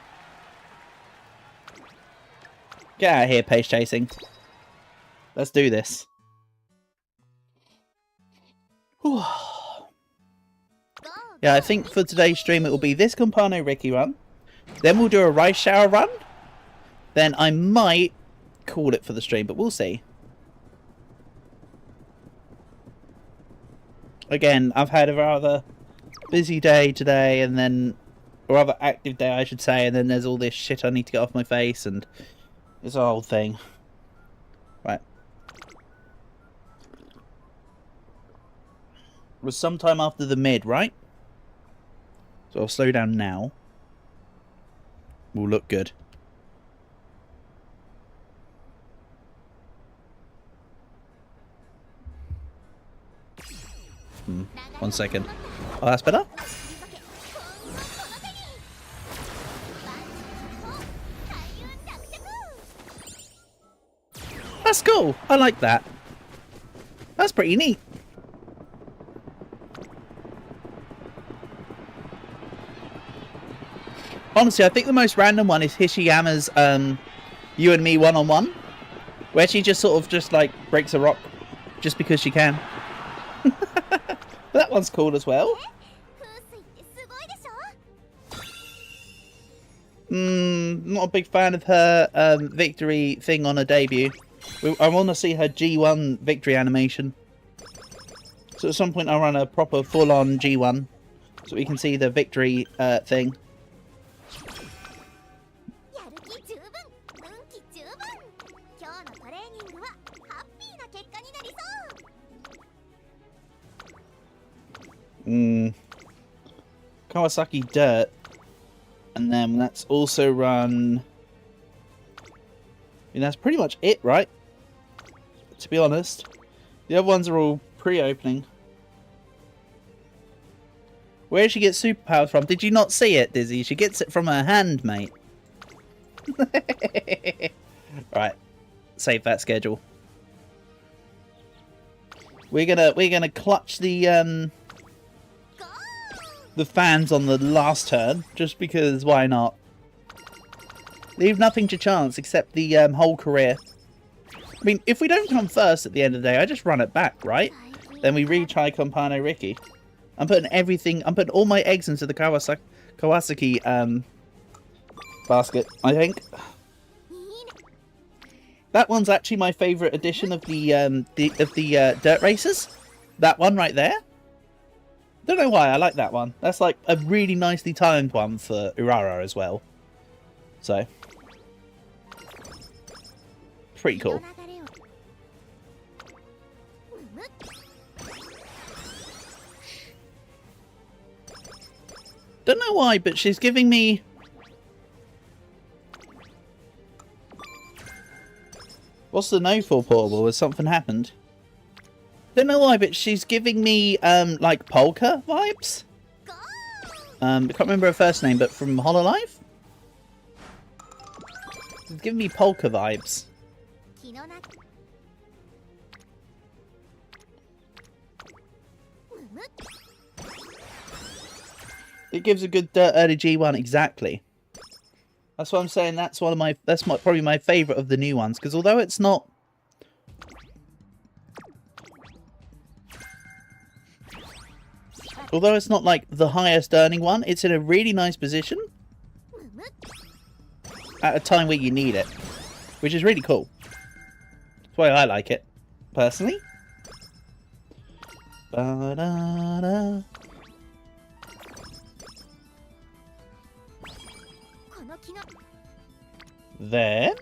Get out of here, pace chasing. Let's do this. Whew. Yeah, I think for today's stream it will be this Compano Ricky run. Then we'll do a rice shower run. Then I might call it for the stream, but we'll see. Again, I've had a rather busy day today, and then a rather active day, I should say, and then there's all this shit I need to get off my face, and it's a whole thing. Right. It was sometime after the mid, right? So I'll slow down now. Will look good. One second. Oh, that's better? That's cool. I like that. That's pretty neat. Honestly, I think the most random one is Hishiyama's You and Me one-on-one, where she just sort of just like breaks a rock just because she can. That one's cool as well. Not a big fan of her victory thing on her debut. I want to see her G1 victory animation. So at some point I'll run a proper full-on G1 so we can see the victory thing. Kawasaki Dirt, and then that's also run. I mean, that's pretty much it, right? To be honest, the other ones are all pre-opening. Where did she get superpowers from? Did you not see it, Dizzy? She gets it from her hand, mate. Right, save that schedule. We're gonna clutch the fans on the last turn, just because why not? Leave nothing to chance except the whole career. I mean, if we don't come first at the end of the day, I just run it back, right? Then we retry Compano Ricky. I'm putting everything, I'm putting all my eggs into the Kawasaki basket, I think. That one's actually my favourite edition of the dirt races. That one right there. Don't know why, I like that one. That's like a really nicely timed one for Urara as well. So, pretty cool. Don't know why, but she's giving me... What's the no for portable? Has something happened? Don't know why, but she's giving me, like, Polka vibes? I can't remember her first name, but from Hololive? She's giving me Polka vibes. It gives a good early G1, exactly. That's what I'm saying, that's one of my, probably my favourite of the new ones, because although it's not... Although it's not like the highest earning one, it's in a really nice position at a time where you need it, which is really cool. That's why I like it, personally. Ba-da-da. Then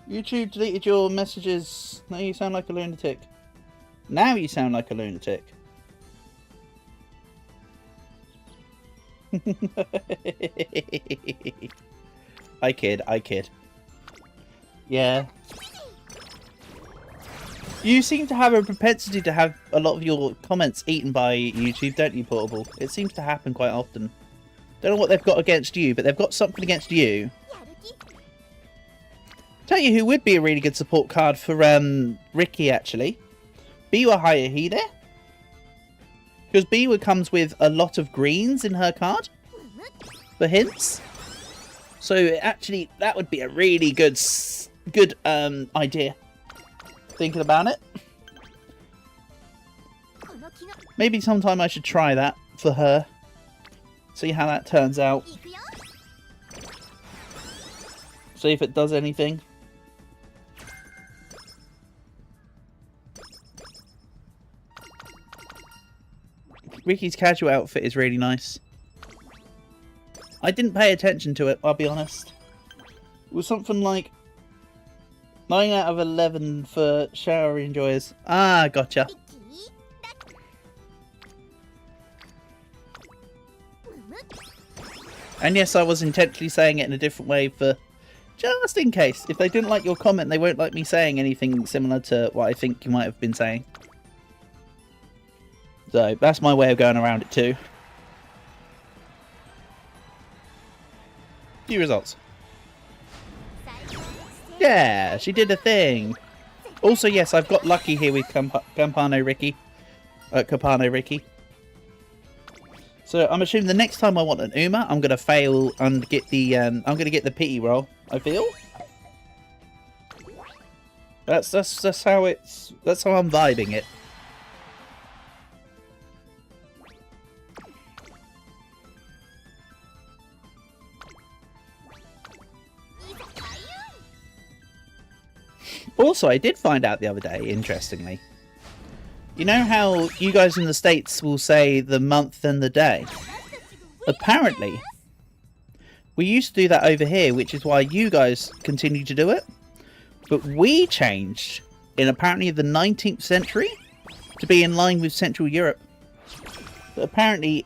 YouTube deleted your messages. Now you sound like a lunatic. Now you sound like a lunatic. I kid, I kid. Yeah. You seem to have a propensity to have a lot of your comments eaten by YouTube, don't you, Portable? It seems to happen quite often. Don't know what they've got against you, but they've got something against you. Tell you who would be a really good support card for Ricky, actually. Biwa Hayahi there. Because Biwa comes with a lot of greens in her card for hints. So actually, that would be a really good idea. Thinking about it. Maybe sometime I should try that for her. See how that turns out. See if it does anything. Ricky's casual outfit is really nice. I didn't pay attention to it, I'll be honest. It was something like 9 out of 11 for shower enjoyers. Ah, gotcha. And yes, I was intentionally saying it in a different way for just in case. If they didn't like your comment, they won't like me saying anything similar to what I think you might have been saying. So, that's my way of going around it too. Few results. Yeah, she did a thing. Also, yes, I've got lucky here with Campano Ricky. Capano Ricky. So I'm assuming the next time I want an Uma, I'm gonna fail and get the I'm gonna get the pity roll. I feel. That's how it's. That's how I'm vibing it. Also, I did find out the other day, interestingly. You know how you guys in the States will say the month and the day? Apparently, we used to do that over here, which is why you guys continue to do it. But we changed in apparently the 19th century to be in line with Central Europe. But apparently,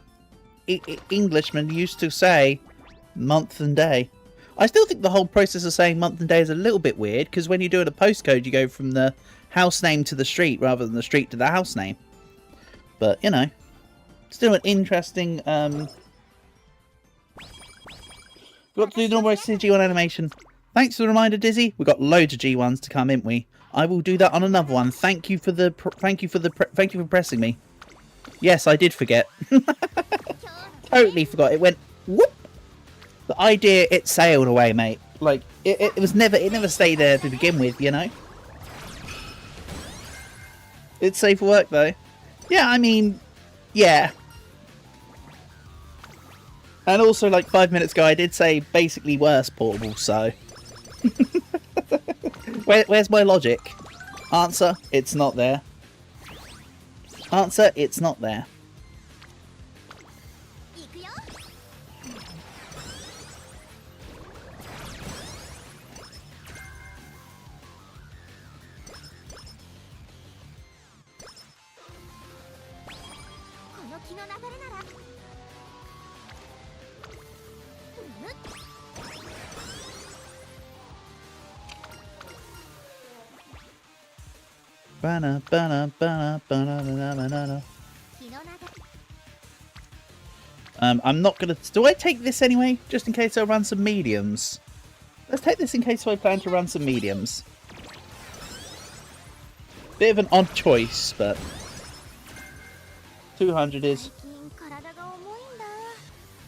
Englishmen used to say month and day. I still think the whole process of saying month and day is a little bit weird, because when you're doing a postcode, you go from the house name to the street rather than the street to the house name. But, you know, still an interesting... Got to do the normal G1 animation. Thanks for the reminder, Dizzy. We've got loads of G1s to come, haven't we? I will do that on another one. Thank you for pressing me. Yes, I did forget. Totally forgot. It went whoop. The idea, it sailed away, mate. Like it never stayed there to begin with, you know. It's safe for work though. Yeah, I mean, yeah. And also, like 5 minutes ago, I did say basically worse, Portable. So, where's my logic? Answer: it's not there. Answer: it's not there. I'm not gonna... Do I take this anyway? Just in case I run some mediums. Let's take this in case I plan to run some mediums. Bit of an odd choice, but... 200 is...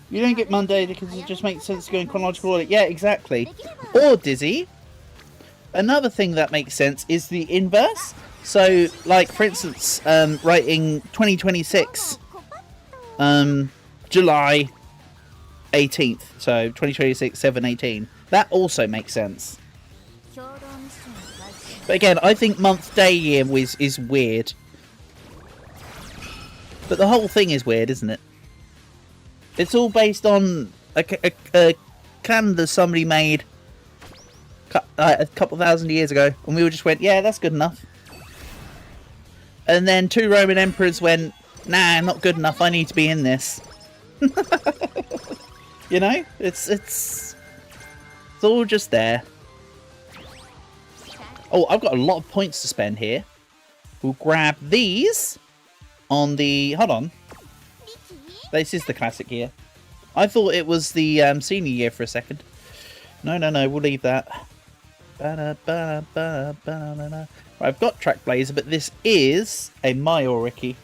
You don't get Monday because it just makes sense to go in chronological order. Yeah, exactly. Or, Dizzy, another thing that makes sense is the inverse. So, like, for instance, writing 2026, July 18th, so 2026, 7/18. That also makes sense. But again, I think month, day, year is weird. But the whole thing is weird, isn't it? It's all based on a calendar somebody made a couple thousand years ago, and we all just went, yeah, that's good enough. And then 2 Roman emperors went, nah, not good enough, I need to be in this. You know, it's all just there. Oh, I've got a lot of points to spend here. We'll grab these on the... Hold on. This is the classic year. I thought it was the senior year for a second. No, we'll leave that. Right, I've got Track Blazer, but this is a Mayoriki.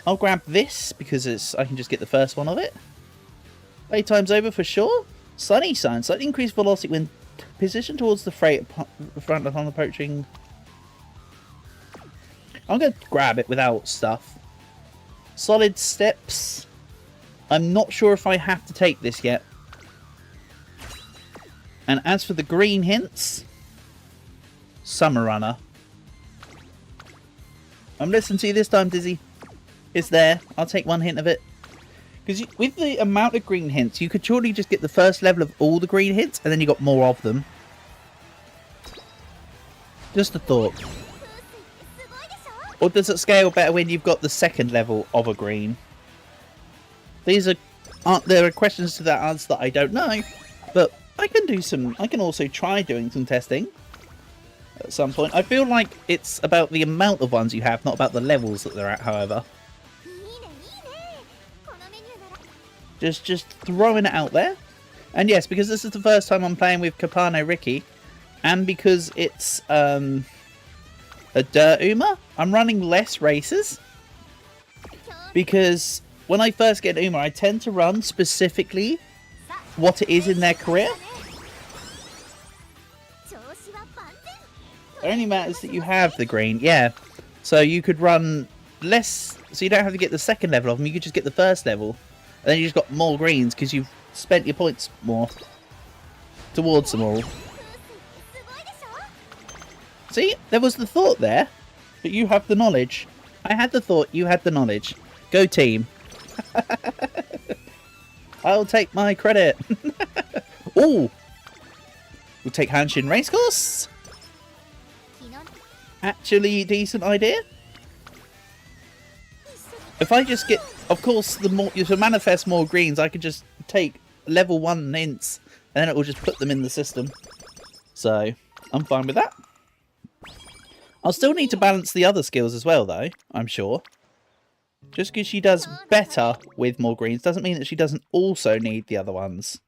I'll grab this because I can just get the first one of it. Playtime's over for sure. Sunny Sign. Slightly increased velocity when positioned towards the freight front upon approaching. I'm going to grab it without stuff. Solid Steps. I'm not sure if I have to take this yet. And as for the green hints, Summer Runner. I'm listening to you this time, Dizzy. It's there. I'll take one hint of it. Because with the amount of green hints, you could surely just get the first level of all the green hints, and then you got more of them. Just a thought. Or does it scale better when you've got the second level of a green? There are questions to that answer that I don't know, but I can also try doing some testing at some point. I feel like it's about the amount of ones you have, not about the levels that they're at, however. Just throwing it out there. And yes, because this is the first time I'm playing with Capano Ricky, and because it's a dirt Uma, I'm running less races. Because when I first get Uma, I tend to run specifically what it is in their career. It only matters that you have the green, yeah. So you could run less, so you don't have to get the second level of them, you could just get the first level. And then you just got more greens because you've spent your points more towards them all. See, there was the thought there, but you have the knowledge. I had the thought, you had the knowledge. Go team. I'll take my credit. Ooh! We'll take Hanshin Racecourse. Actually, decent idea. If I just get, of course, the more you manifest more greens, I could just take level 1 hints, and then it will just put them in the system. So, I'm fine with that. I'll still need to balance the other skills as well, though, I'm sure. Just because she does better with more greens doesn't mean that she doesn't also need the other ones.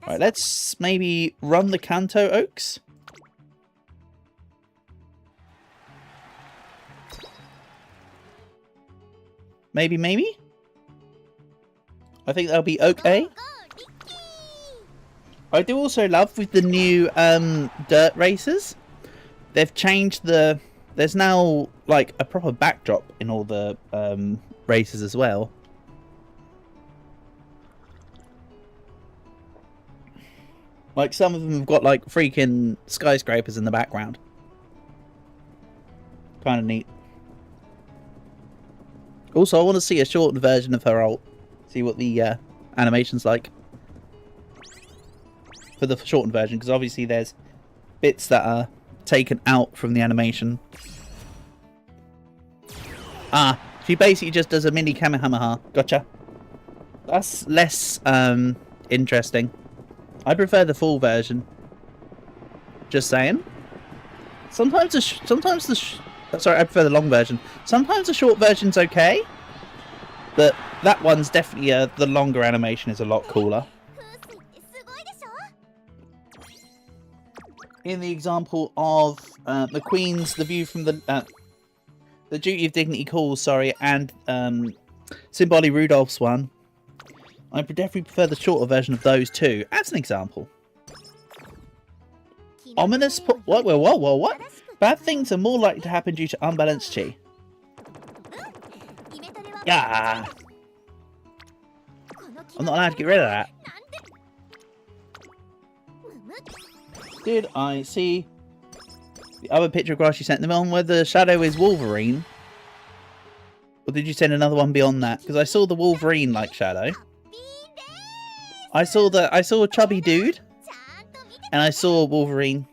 Right, let's maybe run the Kanto Oaks. Maybe? I think that'll be okay. I do also love with the new dirt races. They've changed the... There's now like a proper backdrop in all the races as well. Like some of them have got like freaking skyscrapers in the background. Kind of neat. Also, I want to see a shortened version of her ult. See what the animation's like. For the shortened version, because obviously there's bits that are taken out from the animation. Ah, she basically just does a mini Kamehameha. Gotcha. That's less interesting. I prefer the full version. Just saying. Sometimes sorry, I prefer the long version. Sometimes the short version's okay, but that one's definitely the longer animation is a lot cooler. In the example of the Queen's, the view from the Duty of Dignity calls, sorry, and Symboli Rudolph's one, I definitely prefer the shorter version of those two. As an example, ominous. What? Bad things are more likely to happen due to unbalanced chi. Yeah. I'm not allowed to get rid of that. Did I see the other picture of grass you sent them on where the shadow is Wolverine? Or did you send another one beyond that? Because I saw the Wolverine-like shadow. I saw a chubby dude. And I saw Wolverine.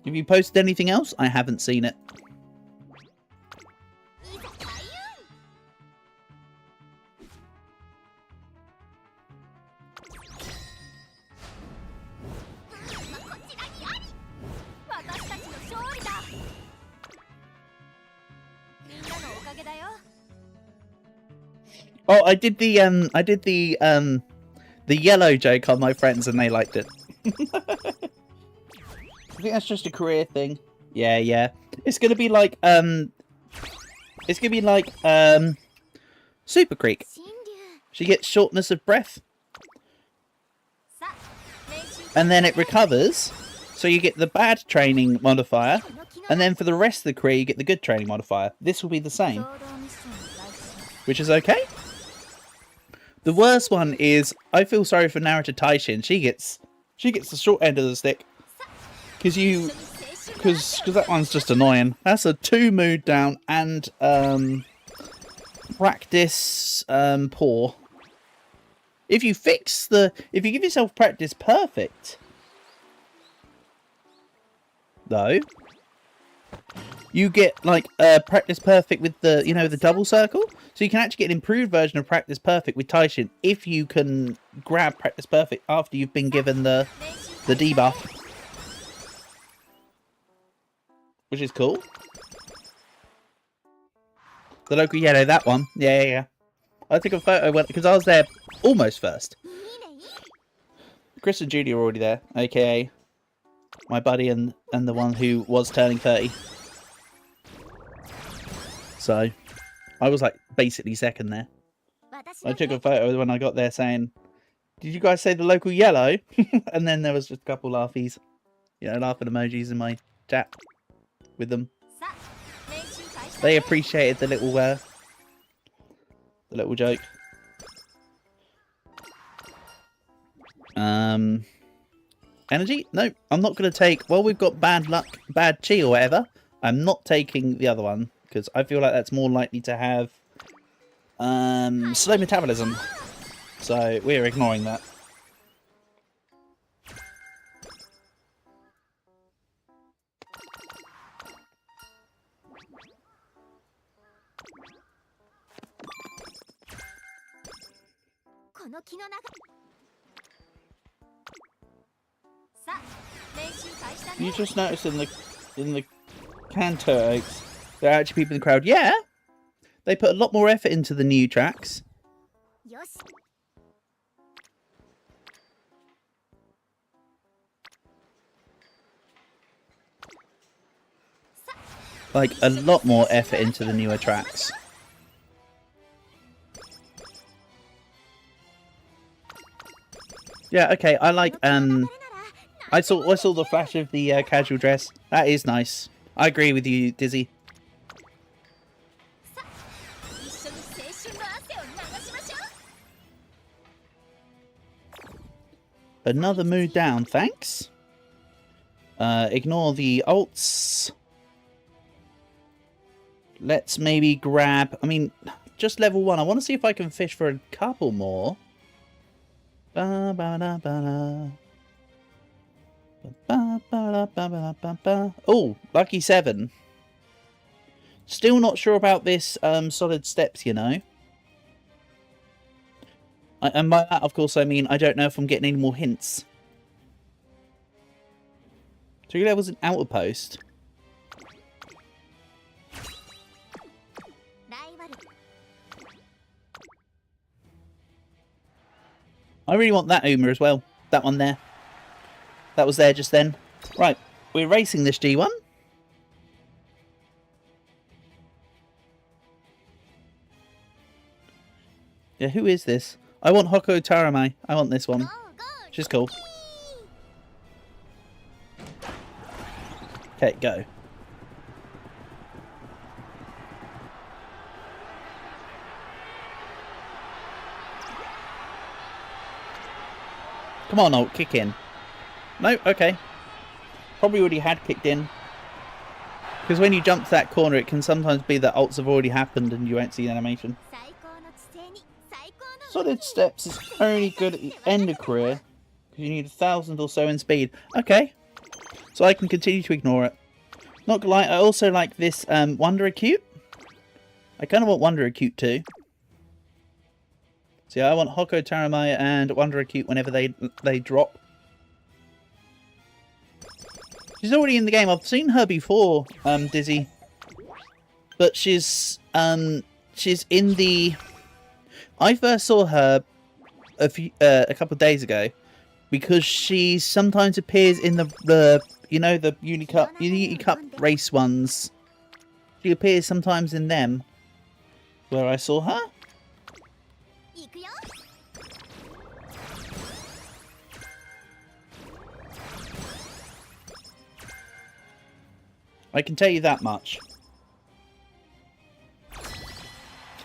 Have you posted anything else? I haven't seen it. Oh, I did the yellow joke on my friends and they liked it. I think that's just a career thing. Yeah, yeah. It's gonna be like Super Creek. She gets shortness of breath. And then it recovers. So you get the bad training modifier. And then for the rest of the career you get the good training modifier. This will be the same. Which is okay. The worst one is I feel sorry for Naruto Taishin. She gets the short end of the stick. Because that one's just annoying. That's a 2 mood down and practice poor. If you give yourself practice perfect, though, you get like practice perfect with the the double circle. So you can actually get an improved version of practice perfect with Taishin if you can grab practice perfect after you've been given the debuff. Which is cool. The local yellow, that one. Yeah. I took a photo because I was there almost first. Chris and Judy are already there, aka my buddy and the one who was turning 30. So, I was like basically second there. I took a photo when I got there saying, "Did you guys say the local yellow?" And then there was just a couple laughies, laughing emojis in my chat with them. They appreciated the little joke. Energy? No, I'm not going to take... Well, we've got bad luck, bad chi or whatever. I'm not taking the other one because I feel like that's more likely to have slow metabolism. So we're ignoring that. You just noticed in the Kanto Oaks, there are actually people in the crowd. Yeah, they put a lot more effort into the new tracks. Like a lot more effort into the newer tracks. Yeah, okay, I like, I saw the flash of the casual dress. That is nice. I agree with you, Dizzy. Another mood down, thanks. Ignore the ults. Let's maybe grab, just level 1. I want to see if I can fish for a couple more. Oh, lucky 7. Still not sure about this solid steps, And by that, of course, I mean I don't know if I'm getting any more hints. 3 levels in outer post. I really want that Uma as well. That one there. That was there just then. Right, we're racing this G1. Yeah, who is this? I want Hoko Tarame. I want this one. She's cool. Okay, go. Come on, Ult, kick in. No, okay. Probably already had kicked in. Because when you jump to that corner, it can sometimes be that ults have already happened and you won't see the animation. Solid steps is only good at the end of career. You need 1,000 or so in speed. Okay. So I can continue to ignore it. Not gonna lie, I also like this Wonder Acute. I kind of want Wonder Acute too. So yeah, I want Hoko Taramaya and Wonder Acute whenever they drop. She's already in the game. I've seen her before, Dizzy. But she's in the... I first saw her a couple of days ago because she sometimes appears in the you know, the Unity Cup race ones. She appears sometimes in them where I saw her. I can tell you that much.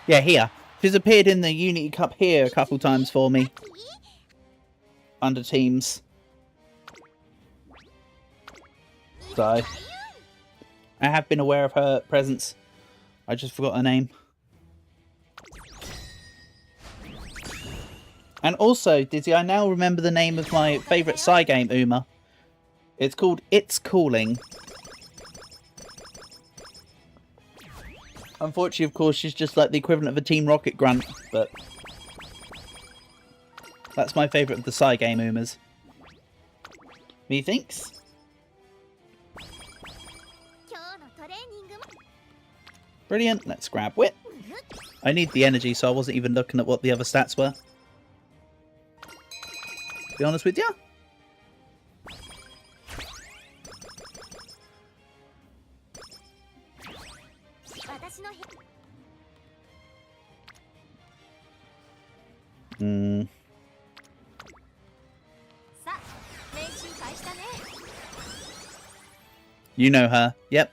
Yeah, here. She's appeared in the Unity Cup here a couple times for me. Under teams. So, I have been aware of her presence. I just forgot her name. And also, Dizzy, I now remember the name of my favourite Psy game, Uma. It's called It's Calling. Unfortunately, of course, she's just like the equivalent of a Team Rocket grunt, but that's my favourite of the Psy game Umas. Methinks? Brilliant, let's grab Whip. I need the energy, so I wasn't even looking at what the other stats were. To be honest with you. You know her. Yep.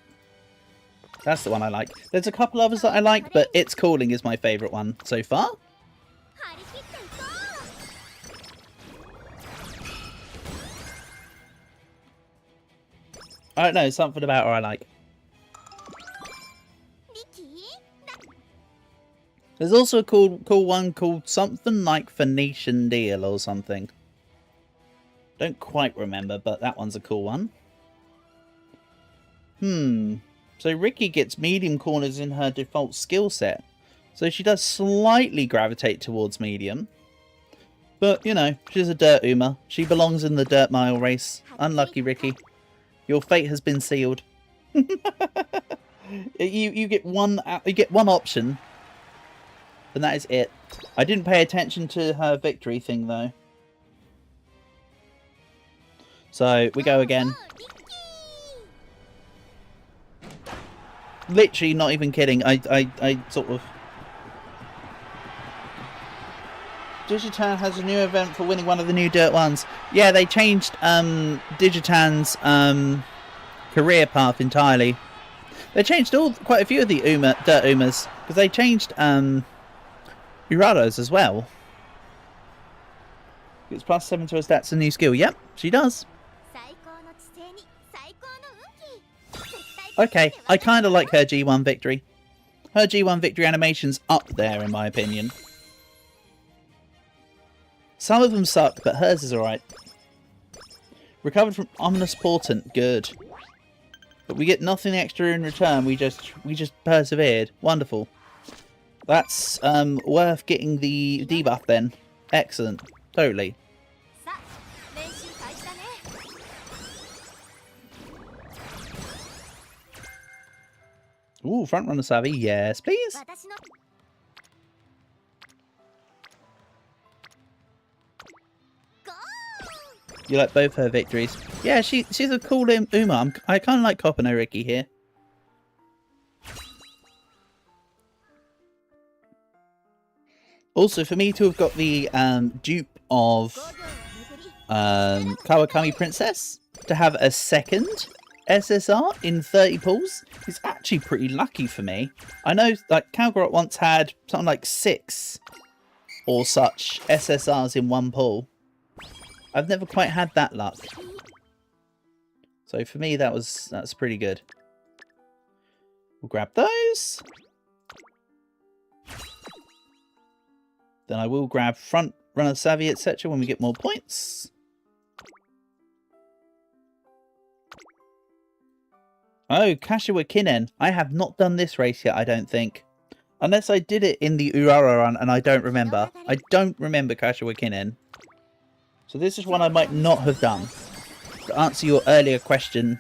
That's the one I like. There's a couple others that I like, but It's Calling is my favourite one so far. I don't know, something about her I like. There's also a cool one called something like Phoenician Deal or something. Don't quite remember, but that one's a cool one. So Ricky gets medium corners in her default skill set. So she does slightly gravitate towards medium. But, you know, she's a dirt Uma. She belongs in the dirt mile race. Unlucky, Ricky. Your fate has been sealed. You get one option. And that is it. I didn't pay attention to her victory thing, though. So, we go again. Literally, not even kidding. I sort of... Digitan has a new event for winning one of the new Dirt ones. Yeah, they changed Digitan's career path entirely. They changed quite a few of the Dirt Umas. Because they changed Urado's as well. It's +7 to her stats, a new skill. Yep, she does. Okay, I kind of like her G1 victory. Her G1 victory animation's up there, in my opinion. Some of them suck, but hers is alright. Recovered from Ominous Portent, good. But we get nothing extra in return, we just persevered. Wonderful. That's worth getting the debuff then. Excellent. Totally. Ooh, front runner savvy. Yes, please. You like both her victories. Yeah, she's a cool Uma. I kind of like Cop and Oriki here. Also, for me to have got the dupe of Kawakami Princess, to have a second SSR in 30 pulls is actually pretty lucky for me. I know like Calgarot once had something like 6 or such SSRs in one pull. I've never quite had that luck. So for me that's pretty good. We'll grab those. Then I will grab front runner savvy etc. when we get more points. Oh, Kashiwa Kinen. I have not done this race yet, I don't think. Unless I did it in the Urara run and I don't remember. I don't remember Kashiwa Kinen. So this is one I might not have done. To answer your earlier question,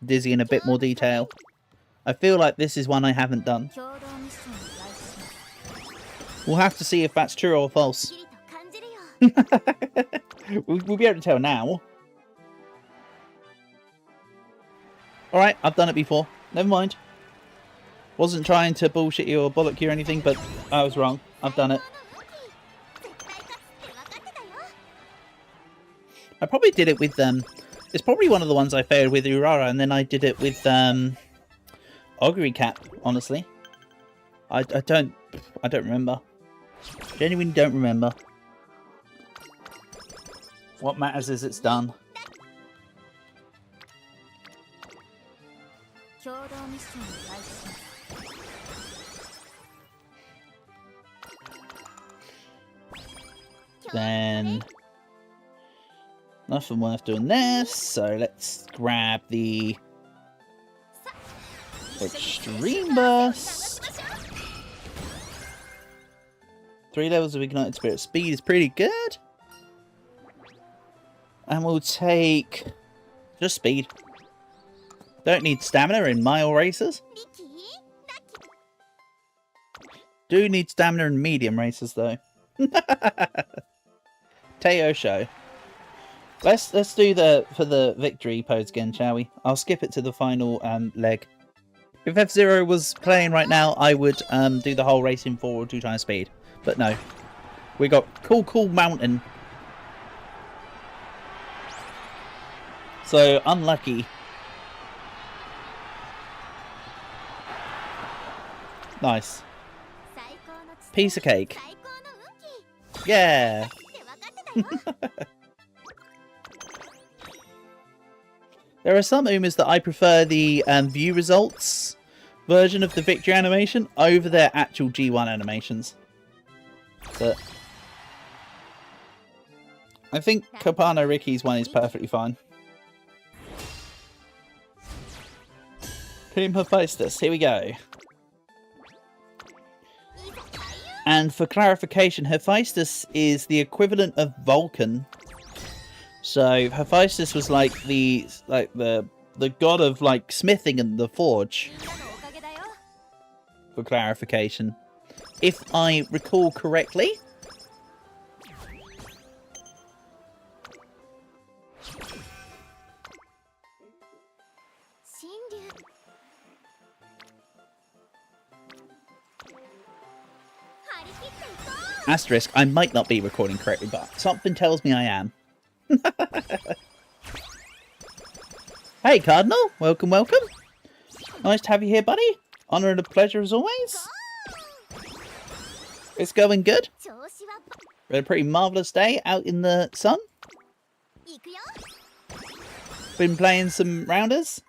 Dizzy, in a bit more detail, I feel like this is one I haven't done. We'll have to see if that's true or false. We'll be able to tell now. Alright, I've done it before. Never mind. Wasn't trying to bullshit you or bollock you or anything, but I was wrong. I've done it. I probably did it with it's probably one of the ones I failed with Urara, and then I did it with Augury Cap, honestly. I don't remember. Genuinely don't remember. What matters is it's done. Then nothing worth doing this, so let's grab the Extreme Burst. 3 levels of Ignited Spirit. Speed is pretty good. And we'll take just speed. Don't need stamina in mile races. Do need stamina in medium races though. Teo show. Let's do for the victory pose again, shall we? I'll skip it to the final leg. If F-Zero was playing right now, I would do the whole race in 4 or 2 times speed. But no. We got Cool Mountain. So unlucky. Nice. Piece of cake. Yeah. There are some Umas that I prefer the view results version of the victory animation over their actual G1 animations. But I think Kopano Ricky's one is perfectly fine. Team Hephaestus, here we go. And for clarification, Hephaestus is the equivalent of Vulcan. So Hephaestus was like the god of like smithing and the forge. For clarification, if I recall correctly. Asterisk, I might not be recording correctly, but something tells me I am. Hey, Cardinal. Welcome, welcome. Nice to have you here, buddy. Honour and a pleasure as always. It's going good. We had a pretty marvellous day out in the sun. Been playing some rounders.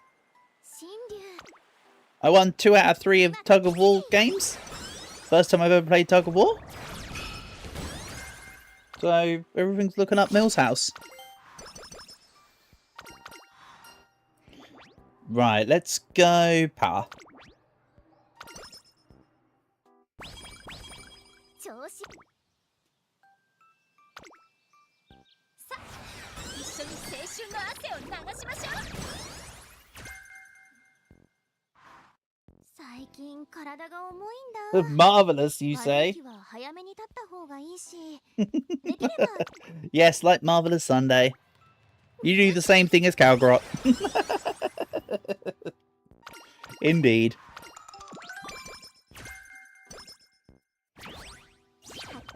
I won 2 out of 3 of Tug of War games. First time I've ever played Tug of War. So everything's looking up Mill's house. Right, let's go power. Marvellous, you say? Yes, like Marvellous Sunday. You do the same thing as Calgrot. Indeed.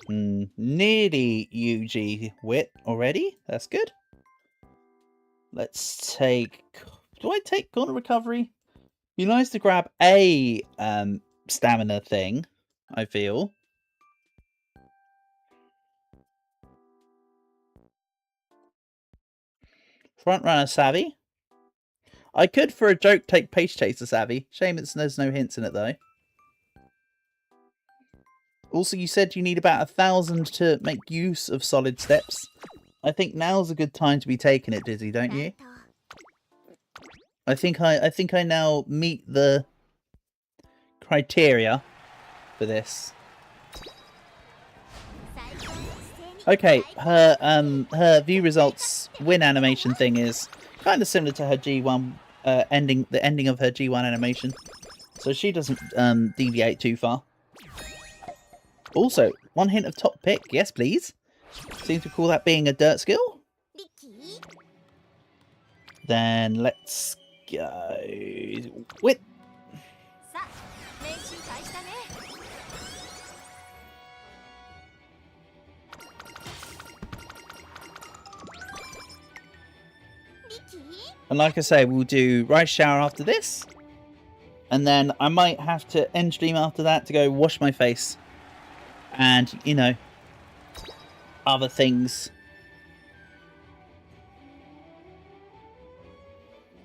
Nearly UG wit already. That's good. Let's take... Do I take Corner Recovery? Be nice to grab a stamina thing, I feel. Front Runner Savvy. I could, for a joke, take Pace Chaser Savvy. Shame there's no hints in it, though. Also, you said you need about 1,000 to make use of solid steps. I think now's a good time to be taking it, Dizzy, don't you? I think I now meet the criteria for this. Okay, her view results win animation thing is kind of similar to her G1 the ending of her G1 animation, so she doesn't deviate too far. Also, one hint of top pick, yes please. Seems to call that being a dirt skill. Then let's go with. And like I say, we'll do rice shower after this. And then I might have to end stream after that to go wash my face. And, you know, other things.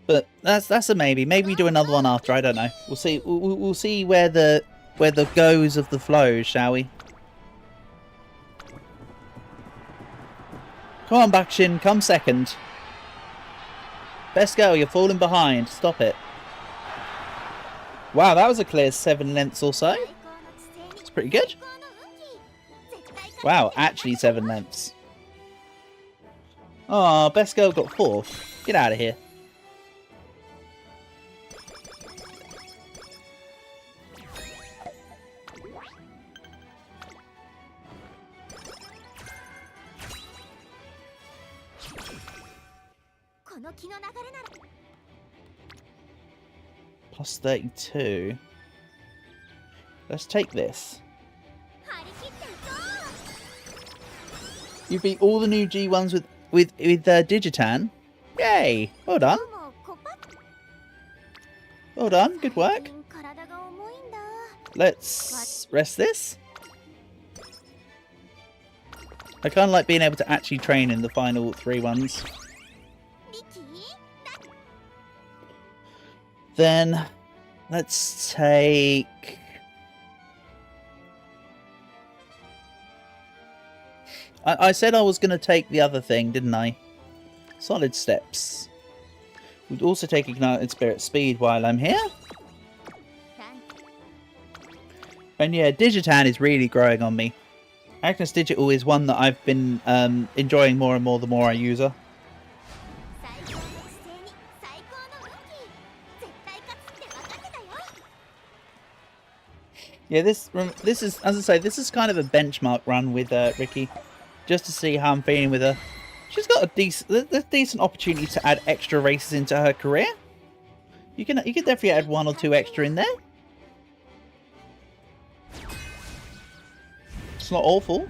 But that's a maybe. Maybe we do another one after, I don't know. We'll see. We'll see where the goes of the flows, shall we? Come on, Bakshin, come second. Best girl, you're falling behind. Stop it. Wow, that was a clear 7 lengths or so. It's pretty good. Wow, actually 7 lengths. Oh, best girl got 4th. Get out of here. Plus 32. Let's take this. You beat all the new G1s with Digitan. Yay! Well done. Well done. Good work. Let's rest this. I kind of like being able to actually train in the final 3 ones. Then let's take. I said I was going to take the other thing, didn't I? Solid steps. We'd also take Ignited Spirit Speed while I'm here. And yeah, Digitan is really growing on me. Agnes Digital is one that I've been enjoying more and more the more I use her. Yeah, this is, as I say, this is kind of a benchmark run with Ricky, just to see how I'm feeling with her. She's got a decent opportunity to add extra races into her career. You can definitely add 1 or 2 extra in there. It's not awful.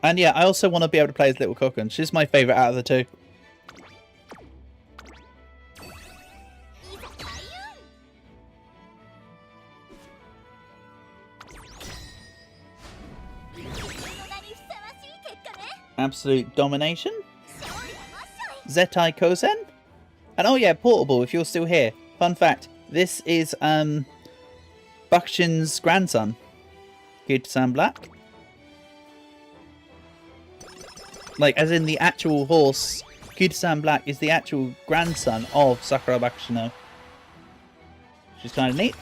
And yeah, I also want to be able to play as Little Cocken. She's my favourite out of the 2. Absolute domination. Zetai Kosen. And oh yeah, Portable, if you're still here. Fun fact, this is Bakshin's grandson. Kid-san Black. Like, as in the actual horse, Kid-san Black is the actual grandson of Sakura Bakshino. Which is kind of neat.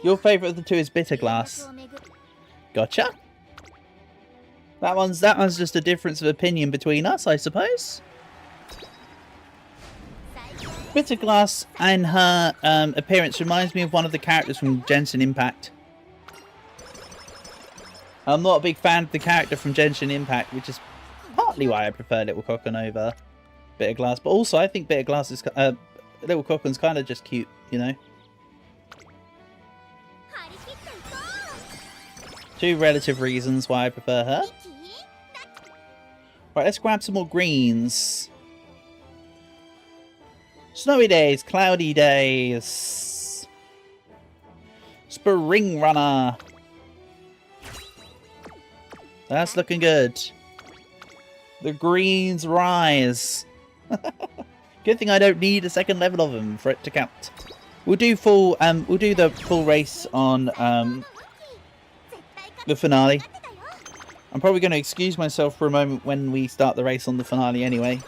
Your favourite of the 2 is Bitter Glass. Gotcha. That one's just a difference of opinion between us, I suppose. Bitter Glass and her appearance reminds me of one of the characters from Genshin Impact. I'm not a big fan of the character from Genshin Impact, which is partly why I prefer Little Cocken over Bitter Glass. But also, I think Bitter Glass is Little Cocken's kind of just cute, you know. 2 relative reasons why I prefer her. Right, let's grab some more greens. Snowy days, cloudy days. Spring runner. That's looking good. The greens rise. Good thing I don't need a second level of them for it to count. We'll do the full race on the finale. I'm probably going to excuse myself for a moment when we start the race on the finale anyway.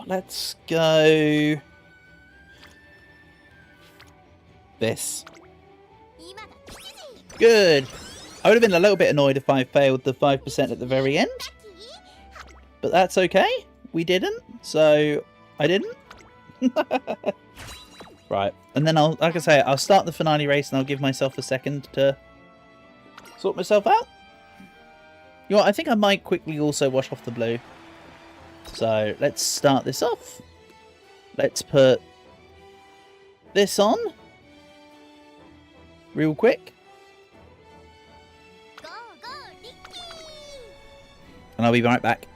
Let's go this. Good. I would have been a little bit annoyed if I failed the 5% at the very end. But that's okay. We didn't. So, I didn't. Right. And then like I say, I'll start the finale race and I'll give myself a second to sort myself out. You know what? I think I might quickly also wash off the blue. So, let's start this off. Let's put this on. Real quick. And I'll be right back.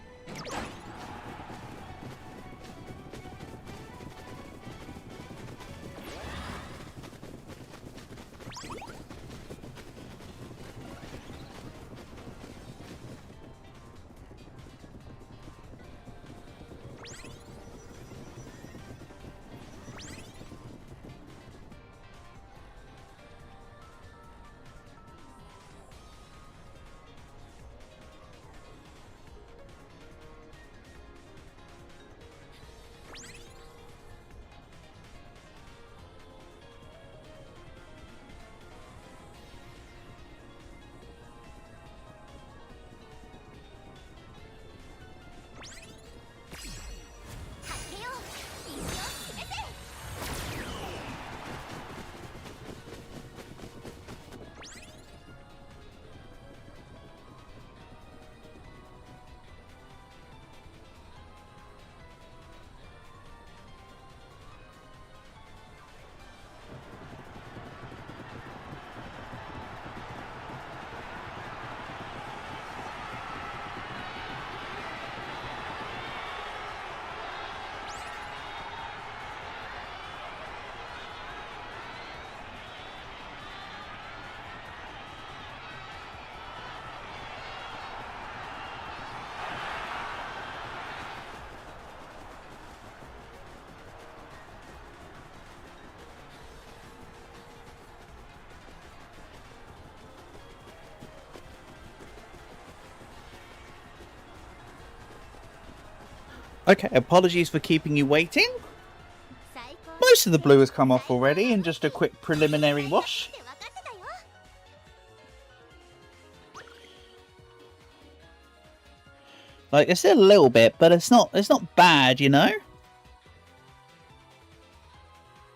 Okay, apologies for keeping you waiting. Most of the blue has come off already in just a quick preliminary wash. Like, it's still a little bit, but it's not bad, you know?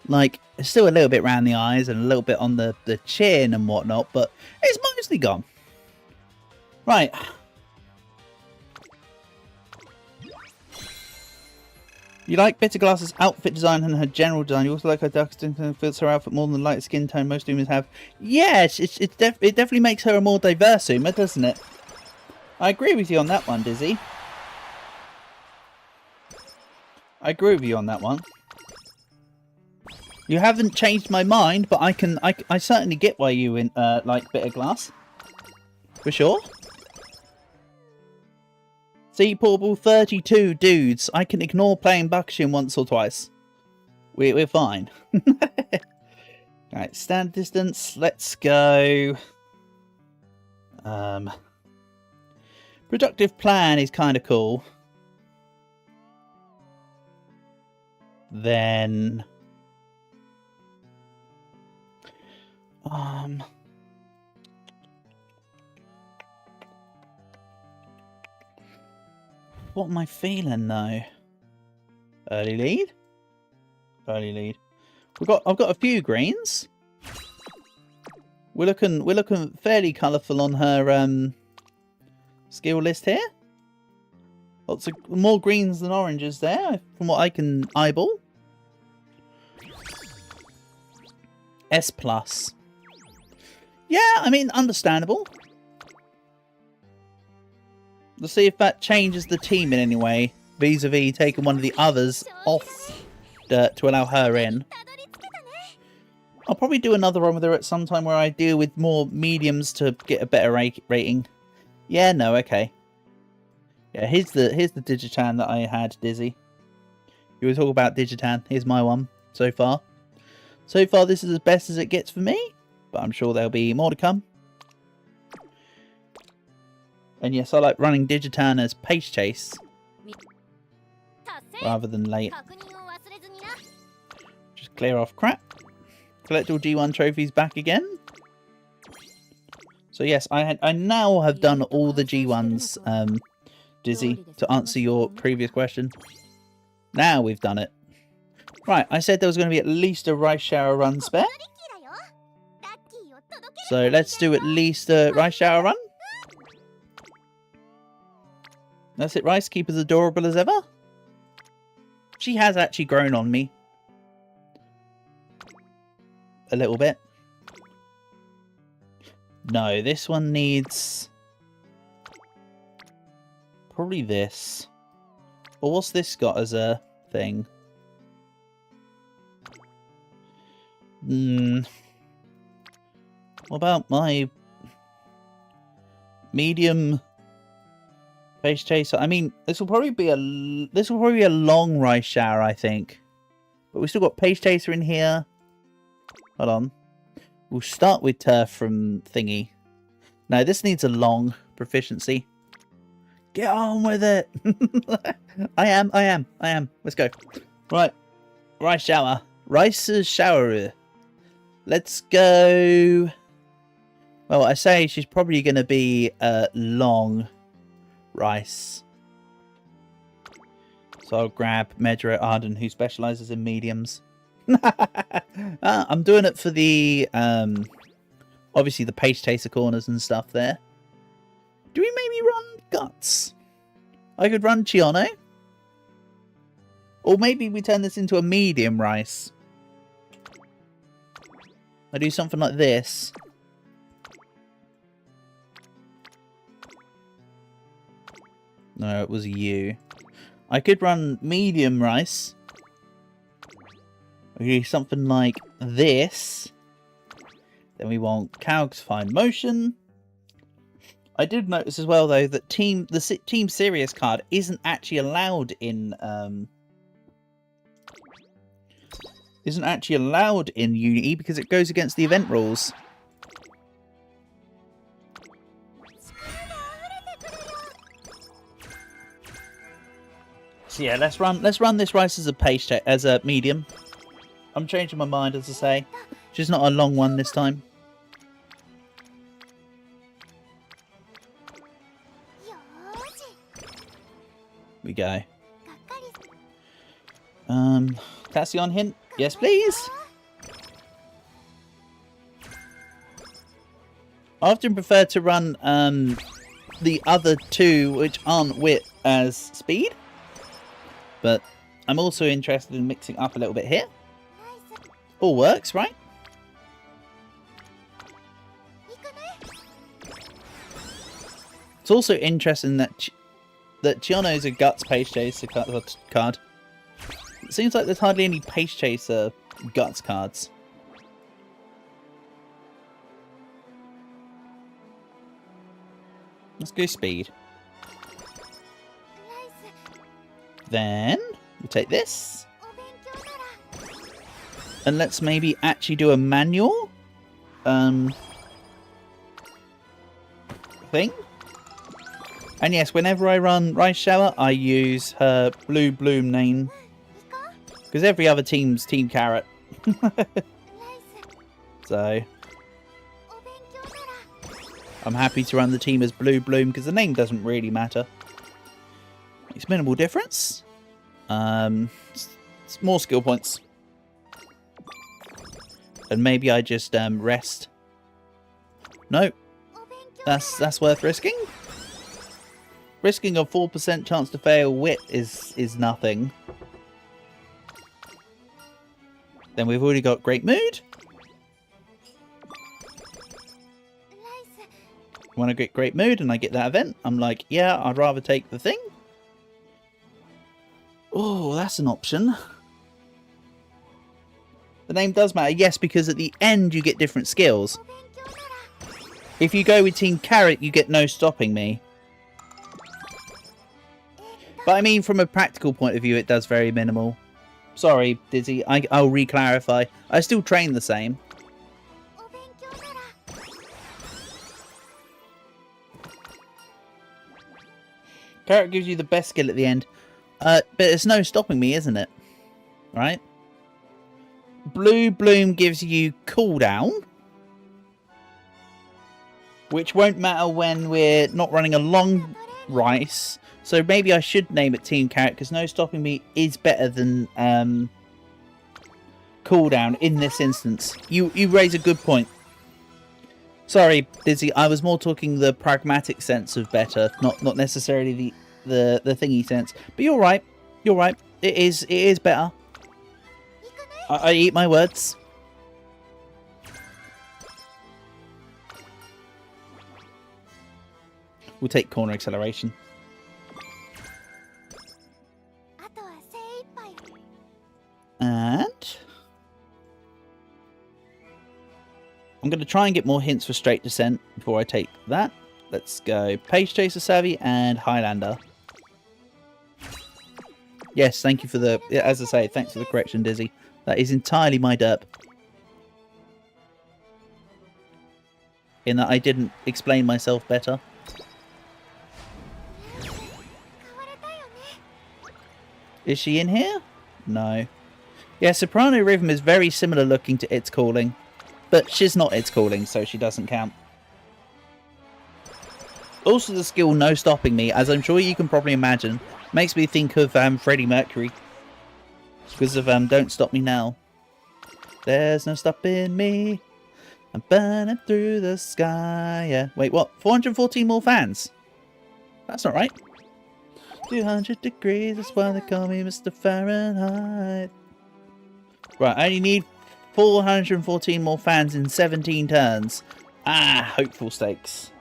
Like, it's still a little bit around the eyes and a little bit on the chin and whatnot, but it's mostly gone. Right. You like Bitterglass's outfit design and her general design. You also like her dark skin tone, fits her outfit more than the light skin tone most humans have. Yes, it definitely makes her a more diverse Uma, doesn't it? I agree with you on that one, Dizzy. I agree with you on that one. You haven't changed my mind, but I certainly get why you like Bitterglass. For sure. See, Portable 32 dudes. I can ignore playing Bakushin once or twice. We're fine. Right, standard distance. Let's go. Productive plan is kind of cool. Then what am I feeling though? Early lead? Early lead. I've got a few greens. We're looking fairly colourful on her skill list here. Lots of more greens than oranges there, from what I can eyeball. S+. Yeah, I mean, understandable. Let's see if that changes the team in any way, vis-a-vis taking one of the others off to allow her in. I'll probably do another one with her at some time where I deal with more mediums to get a better rating. Yeah, no, okay. Yeah, here's the Digitan that I had, Dizzy. You were talking about Digitan. Here's my one so far. So far, this is as best as it gets for me, but I'm sure there'll be more to come. And yes, I like running Digitan as pace chase rather than late. Just clear off crap. Collect all G1 trophies back again. So yes, I now have done all the G1s, Dizzy, to answer your previous question. Now we've done it. Right, I said there was going to be at least a rice shower run spare. So let's do at least a rice shower run. That's it, Rice. Keep as adorable as ever. She has actually grown on me. A little bit. No, this one needs... probably this. Well, what's this got as a thing? What about my... medium... pace chaser? I mean, this will probably be a long rice shower, I think. But we've still got pace chaser in here. Hold on. We'll start with turf from thingy. No, this needs a long proficiency. Get on with it. I am. Let's go. Right. Rice shower. Rice's shower. Let's go. Well, I say she's probably going to be long rice. So I'll grab Medra Arden, who specialises in mediums. I'm doing it for the obviously the pace chaser corners and stuff there. Do we maybe run guts? I could run Chiono. Or maybe we turn this into a medium rice. I do something like this. No, it was you. I could run medium rice. We do something like this. Then we want Calg's Fine Motion. I did notice as well, though, that the Team Serious card isn't actually allowed in Unity because it goes against the event rules. So yeah, let's run this rice as a pace check, as a medium. I'm changing my mind, as I say. Just not a long one this time. We go. Tassion hint. Yes, please. I often prefer to run the other two, which aren't wit, as speed. But I'm also interested in mixing up a little bit here. All works, right? It's also interesting that Chiono's a Guts Pace Chaser card. It seems like there's hardly any Pace Chaser Guts cards. Let's go speed. Then we'll take this. And let's maybe actually do a manual thing. And yes, whenever I run Rice Shower, I use her Blue Bloom name. Because every other team's Team Carrot. So I'm happy to run the team as Blue Bloom because the name doesn't really matter. It's minimal difference. It's more skill points. And maybe I just rest. No. That's worth risking. Risking a 4% chance to fail wit is nothing. Then we've already got Great Mood. When I get Great Mood and I get that event, I'm like, yeah, I'd rather take the thing. Oh, that's an option. The name does matter, yes, because at the end you get different skills. If you go with Team Carrot, you get no stopping me. But I mean, from a practical point of view, it does very minimal. Sorry, Dizzy. I'll re-clarify. I still train the same. Carrot gives you the best skill at the end. But it's no stopping me, isn't it? Right? Blue Bloom gives you cooldown. Which won't matter when we're not running a long race. So maybe I should name it Team Carrot, because no stopping me is better than cooldown in this instance. You raise a good point. Sorry, Dizzy, I was more talking the pragmatic sense of better, not necessarily the thingy sense. But you're right. You're right. It is better. I eat my words. We'll take corner acceleration. And I'm going to try and get more hints for straight descent before I take that. Let's go Page Chaser Savvy and Highlander. Yes, thank you for the... As I say, thanks for the correction, Dizzy. That is entirely my derp. In that I didn't explain myself better. Is she in here? No. Yeah, Soprano Rhythm is very similar looking to It's Calling. But she's not It's Calling, so she doesn't count. Also the skill No Stopping Me, as I'm sure you can probably imagine, makes me think of Freddie Mercury. Because of Don't Stop Me Now. There's no stopping me. I'm burning through the sky. Yeah. Wait, what? 414 more fans? That's not right. 200 degrees, that's why they call me Mr. Fahrenheit. Right, I only need 414 more fans in 17 turns. Ah, hopeful stakes.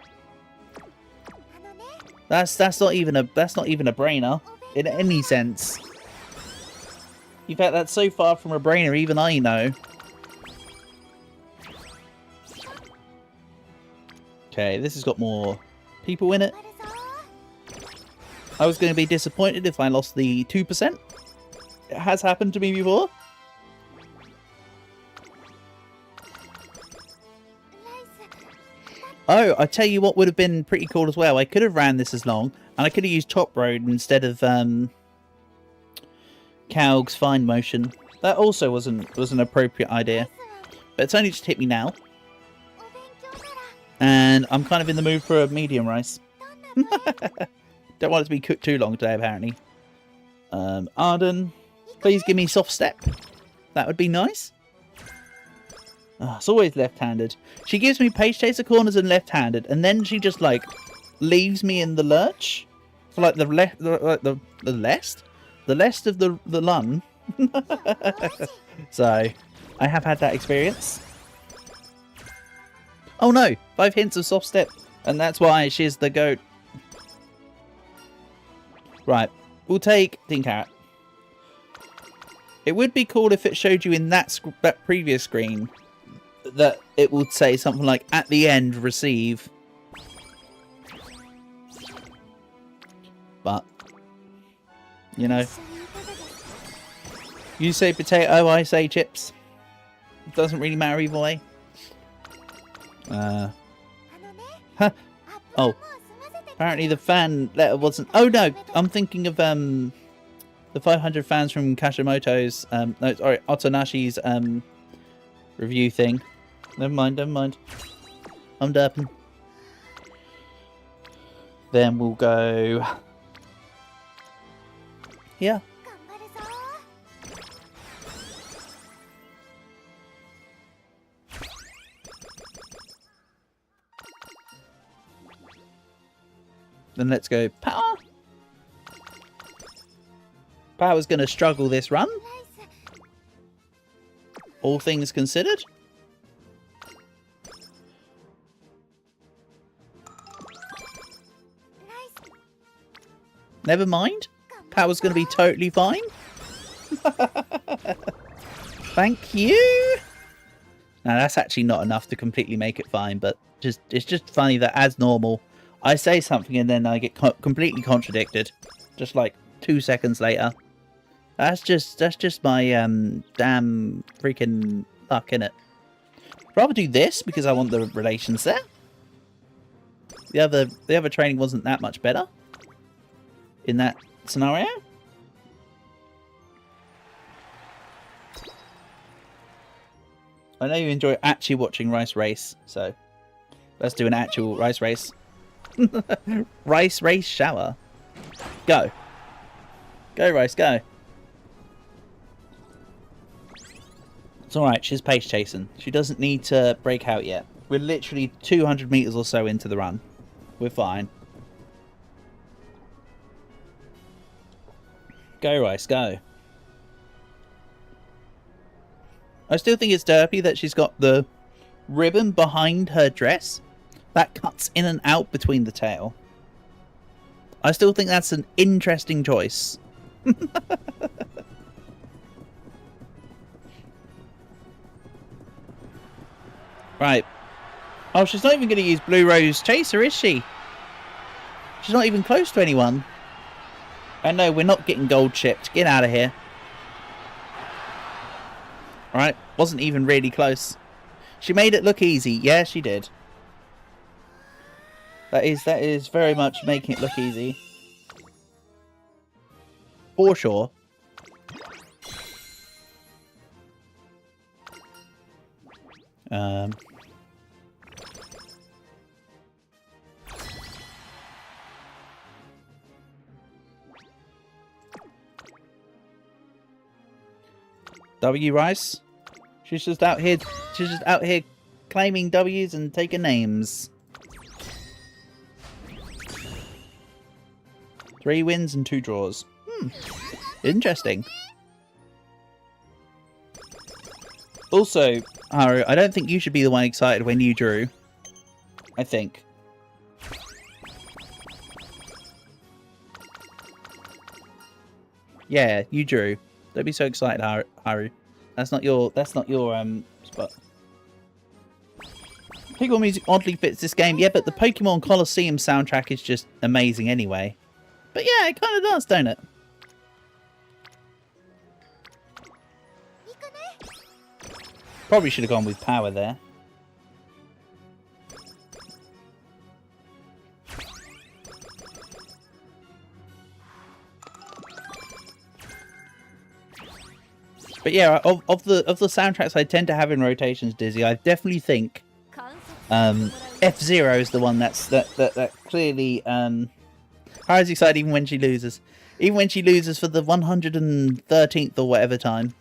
That's not even a brainer in any sense. In fact, that's so far from a brainer, even I know. Okay, this has got more people in it. I was going to be disappointed if I lost the 2%. It has happened to me before. Oh, I tell you what would have been pretty cool as well. I could have ran this as long, and I could have used Top Road instead of Calg's Fine Motion. That also was an appropriate idea. But it's only just hit me now. And I'm kind of in the mood for a medium rice. Don't want it to be cooked too long today, apparently. Arden, please give me soft step. That would be nice. Oh, it's always left-handed. She gives me Page Chaser corners and left-handed, and then she just like leaves me in the lurch for like the lest of the lung. So I have had that experience. Oh no, 5 hints of soft step, and that's why she's the goat. Right, we'll take Team Carrot. It would be cool if it showed you in that previous screen that it would say something like, at the end, receive. But, you know, you say potato, I say chips. It doesn't really matter either way. Huh. Oh. Apparently the fan letter wasn't... Oh no, I'm thinking of the 500 fans from Kashimoto's... no, sorry, Otonashi's review thing. Never mind, never mind. I'm derping. Then we'll go... here. Then let's go Power. Power's going to struggle this run. All things considered. Never mind. Power's going to be totally fine. Thank you. Now that's actually not enough to completely make it fine, but it's just funny that as normal, I say something and then I get completely contradicted. Just like 2 seconds later. That's just my damn freaking luck, innit? Rather do this because I want the relations there. The other training wasn't that much better in that scenario. I know you enjoy actually watching Rice Race, so let's do an actual Rice Race. Rice Race shower. Go. Go, Rice, go. It's alright, she's pace chasing. She doesn't need to break out yet. We're literally 200 meters or so into the run. We're fine. Go, Rice, go. I still think it's derpy that she's got the ribbon behind her dress that cuts in and out between the tail. I still think that's an interesting choice. Right. Oh, she's not even going to use Blue Rose Chaser, is she? She's not even close to anyone. I know, we're not getting gold chipped. Get out of here. Right, wasn't even really close. She made it look easy. Yeah, she did. That is very much making it look easy. For sure. W Rice. She's just out here claiming W's and taking names. 3 wins and 2 draws. Interesting. Also, Haru, I don't think you should be the one excited when you drew. I think. Yeah, you drew. Don't be so excited, Haru. That's not your spot. Pokemon music oddly fits this game. Yeah, but the Pokemon Colosseum soundtrack is just amazing anyway. But yeah, it kind of does, don't it? Probably should have gone with power there. But yeah, of the soundtracks I tend to have in rotations, Dizzy, I definitely think F-Zero is the one that clearly Haru's excited even when she loses. Even when she loses for the 113th or whatever time.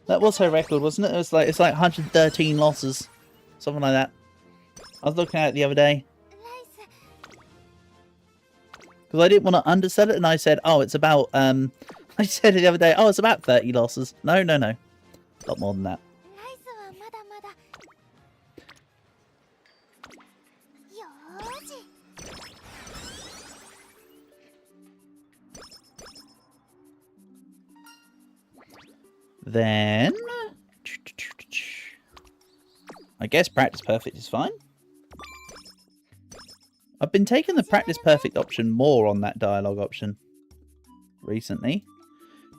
That was her record, wasn't it? It's like 113 losses. Something like that. I was looking at it the other day. Because I didn't want to undersell it and I said, oh, it's about I said it the other day, oh, it's about 30 losses. No. A lot more than that. Then I guess practice perfect is fine. I've been taking the practice perfect option more on that dialogue option recently.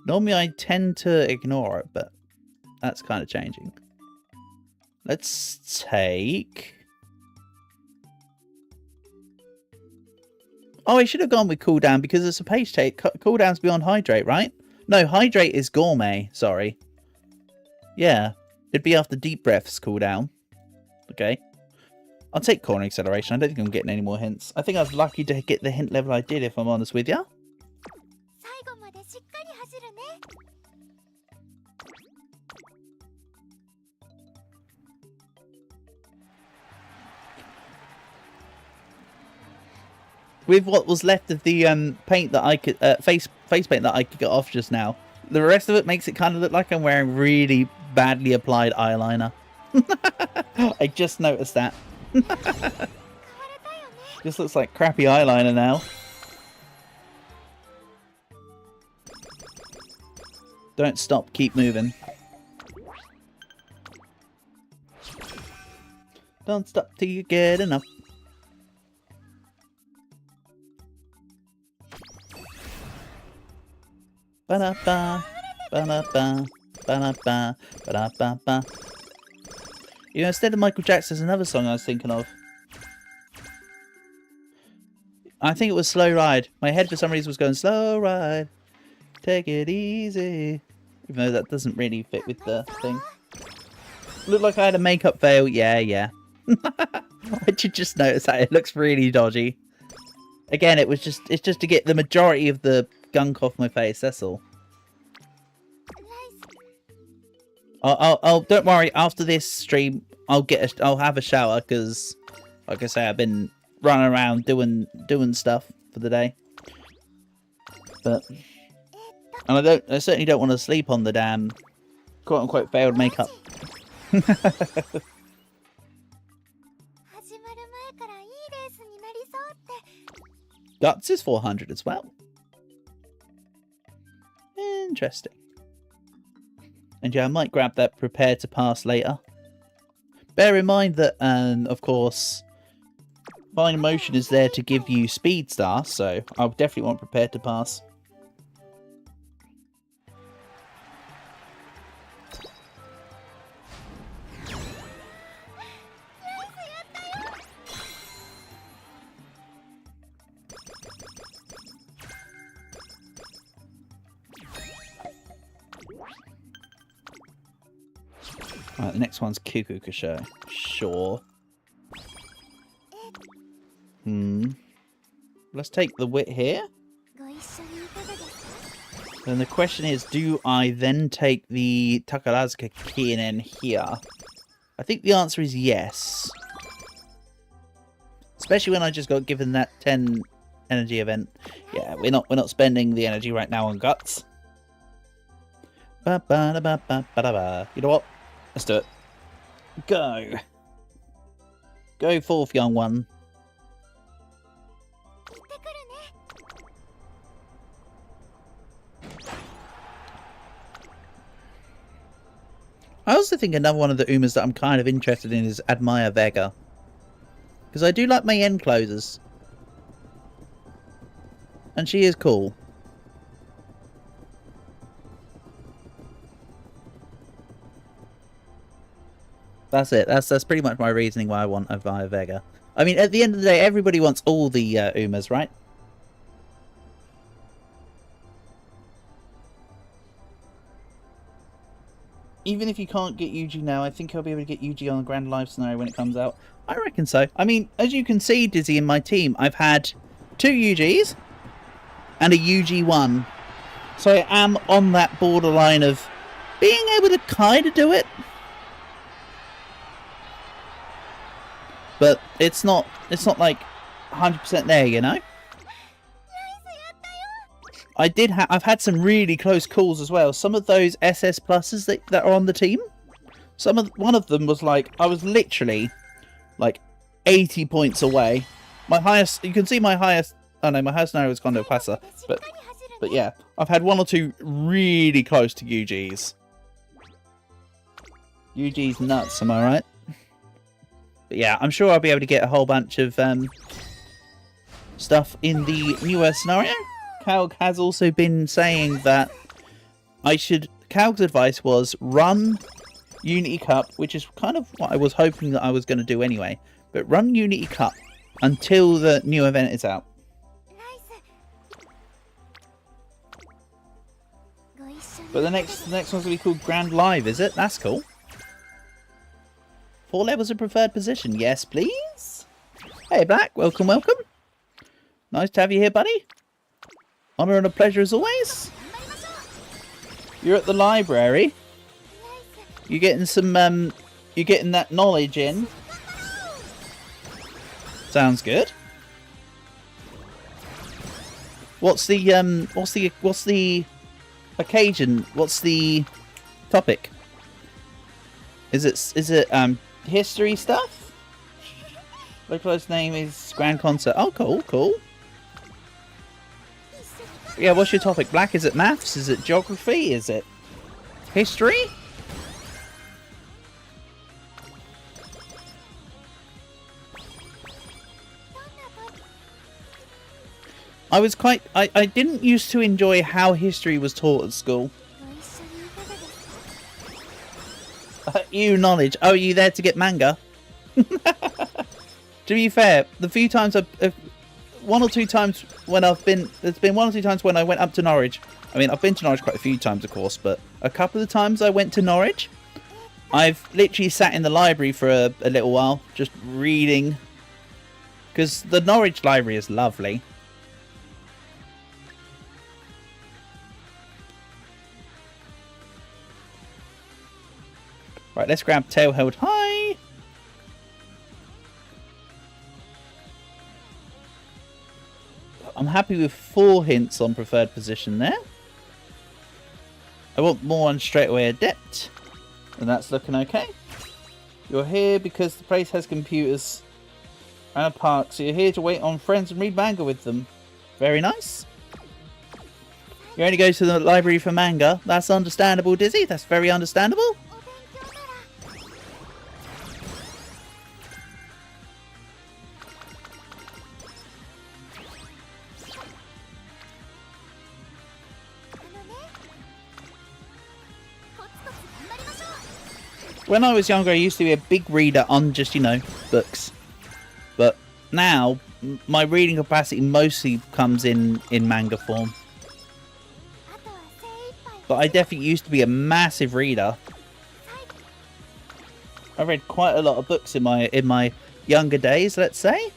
Normally I tend to ignore it, but that's kind of changing. Let's take... Oh, I should have gone with cooldown because it's a pace take. Cooldown's beyond hydrate, right? No, hydrate is gourmet, sorry. Yeah, it'd be after deep breaths cooldown. Okay. I'll take corner acceleration. I don't think I'm getting any more hints. I think I was lucky to get the hint level I did, if I'm honest with you. With what was left of the paint that I could face paint that I could get off just now, the rest of it makes it kind of look like I'm wearing really badly applied eyeliner. I just noticed that. Just looks like crappy eyeliner now. Don't stop, keep moving. Don't stop till you get enough. Ba-da-ba, ba-da-ba, ba-da-ba, ba-da-ba-ba. You know, instead of Michael Jackson, there's another song I was thinking of. I think it was Slow Ride. My head for some reason was going, slow ride, take it easy. Even though that doesn't really fit with the thing. Looked like I had a makeup fail. Yeah. I did just notice that. It looks really dodgy. Again, it's just to get the majority of the gunk off my face, that's all. I'll don't worry, after this stream I'll have a shower, because like I say, I've been running around doing stuff for the day. And I certainly don't want to sleep on the damn quote unquote failed makeup. Guts is 400 as well. Interesting. And yeah, I might grab that prepare to pass later. Bear in mind that, of course, Fine Emotion is there to give you speed star, so I'll definitely want prepare to pass. Right, the next one's Kukukusho. Sure. Let's take the wit here. Then the question is, do I then take the Takarazuka Kinen here? I think the answer is yes. Especially when I just got given that 10 energy event. Yeah, we're not spending the energy right now on guts. You know what? Let's do it. Go. Go forth, young one. I also think another one of the Umas that I'm kind of interested in is Admire Vega. Because I do like my end closers. And she is cool. That's it. That's pretty much my reasoning why I want Admire Vega. I mean, at the end of the day, everybody wants all the Umas, right? Even if you can't get Yuji now, I think I'll be able to get Yuji on the Grand Live scenario when it comes out. I reckon so. I mean, as you can see, Dizzy, in my team, I've had 2 Yujis and a UG1. So I am on that borderline of being able to kind of do it. But it's not like 100% there, you know? I've had some really close calls as well. Some of those SS pluses that are on the team. One of them was like, I was literally like 80 points away. My highest, you can see my highest, oh no, my highest scenario was Kondo Pasa. But yeah, I've had 1 or 2 really close to UGs. UG's nuts, am I right? But yeah, I'm sure I'll be able to get a whole bunch of stuff in the newer scenario. Calg has also been saying that Calg's advice was run Unity Cup, which is kind of what I was hoping that I was going to do anyway. But run Unity Cup until the new event is out. But the next one's going to be called Grand Live, is it? That's cool. 4 levels of preferred position. Yes, please. Hey, Black. Welcome, welcome. Nice to have you here, buddy. Honour and a pleasure as always. You're at the library. You're getting some, you're getting that knowledge in. Sounds good. What's the occasion? What's the topic? Is it history stuff? Localized name is Grand Concert. Oh, cool, cool. Yeah, what's your topic? Black, is it maths? Is it geography? Is it history? I didn't used to enjoy how history was taught at school. You knowledge. Oh, are you there to get manga? To be fair, the few times there's been one or two times when I went up to Norwich. I mean, I've been to Norwich quite a few times, of course, but a couple of times I went to Norwich, I've literally sat in the library for a little while, just reading, because the Norwich library is lovely. Right, let's grab Tail Held High. I'm happy with 4 hints on preferred position there. I want more on Straightaway Adept. And that's looking okay. You're here because the place has computers and a park, so you're here to wait on friends and read manga with them. Very nice. You only go to the library for manga. That's understandable, Dizzy. That's very understandable. When I was younger, I used to be a big reader on just, you know, books. But now, my reading capacity mostly comes in manga form. But I definitely used to be a massive reader. I read quite a lot of books in my younger days, let's say.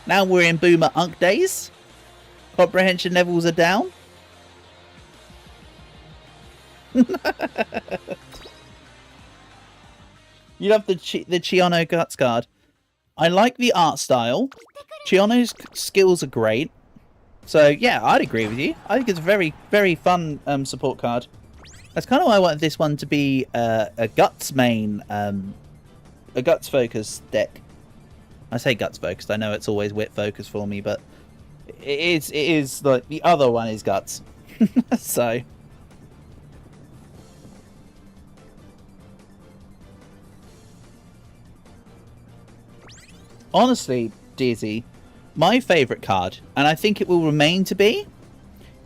Now we're in boomer unk days. Comprehension levels are down. You love the Chiono Guts card. I like the art style. Chiono's skills are great. So, yeah, I'd agree with you. I think it's a very, very fun support card. That's kind of why I wanted this one to be a Guts main, a Guts focus deck. I say Guts focused. I know it's always Wit focused for me, but it is like the other one is Guts. So... honestly, Dizzy, my favourite card, and I think it will remain to be,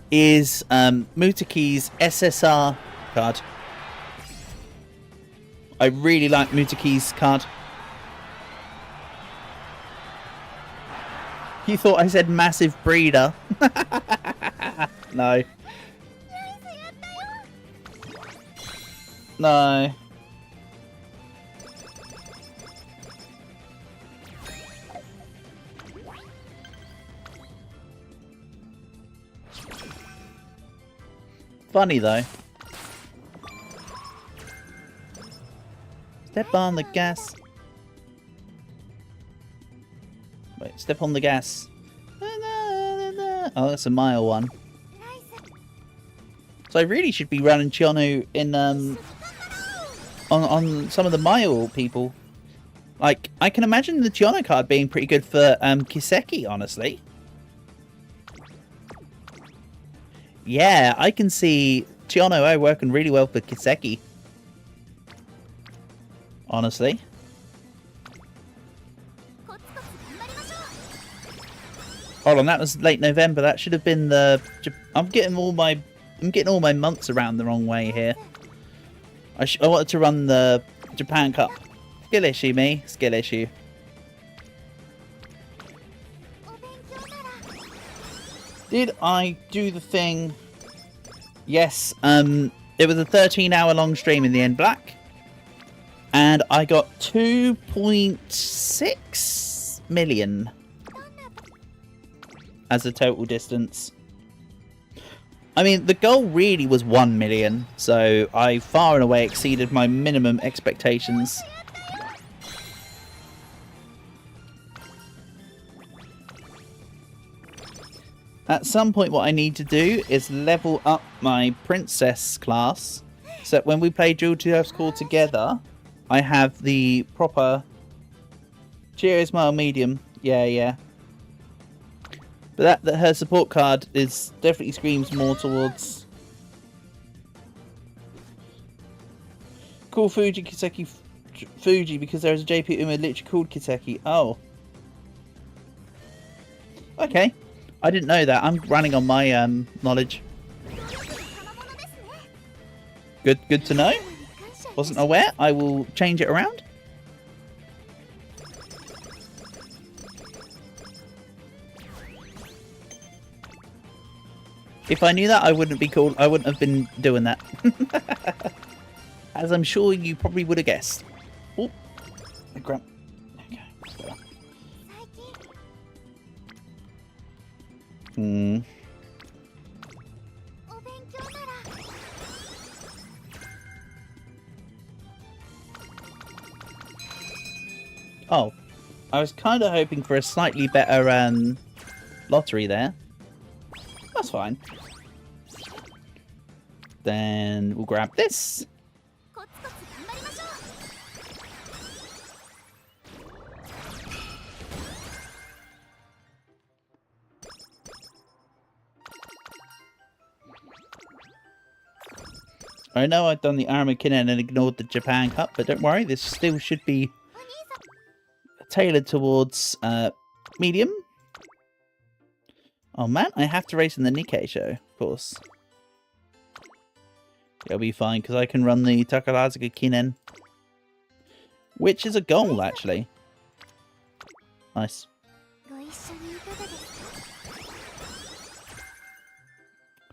is Mutaki's SSR card. I really like Mutaki's card. You thought I said massive breeder? No. No. Funny though. Step on the gas. Wait, step on the gas. Oh, that's a mile one. So I really should be running Chiono in on some of the mile people. Like, I can imagine the Chiono card being pretty good for Kiseki, honestly. Yeah, I can see Chiono working really well for Kiseki. Honestly. Hold on, that was late November. That should have been the... I'm getting all my months around the wrong way here. I wanted to run the Japan Cup. Skill issue, me. Skill issue. Did I do the thing? Yes, it was a 13-hour long stream in the end, Black. And I got 2.6 million as a total distance. I mean, the goal really was 1 million, so I far and away exceeded my minimum expectations. At some point what I need to do is level up my princess class, so that when we play Dual 2 Earths Core together, I have the proper... Cheers, Mile Medium. Yeah. But that her support card is definitely screams more towards... Call Fuji Kiseki Fuji because there is a JP Uma literally called Kiseki. Oh. Okay. I didn't know that. I'm running on my knowledge. Good to know. Wasn't aware. I will change it around. If I knew that, I wouldn't be called. I wouldn't have been doing that. As I'm sure you probably would have guessed. Oh, okay. Oh, I was kind of hoping for a slightly better lottery there. That's fine. Then we'll grab this. I know I've done the Armor Kinen and ignored the Japan Cup, but don't worry, this still should be tailored towards medium. Oh man, I have to race in the Nikkei show, of course. It'll be fine, because I can run the Takarazuka Kinen. Which is a goal, actually. Nice. I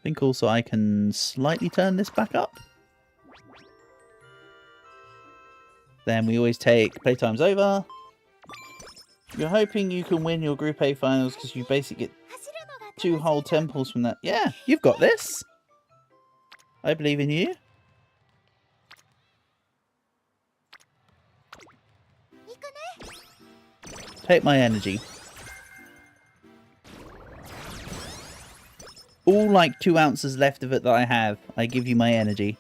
think also I can slightly turn this back up. Then we always take playtime's over. You're hoping you can win your Group A finals because you basically get 2 whole temples from that. Yeah, you've got this. I believe in you. Take my energy. All like 2 ounces left of it that I have, I give you my energy.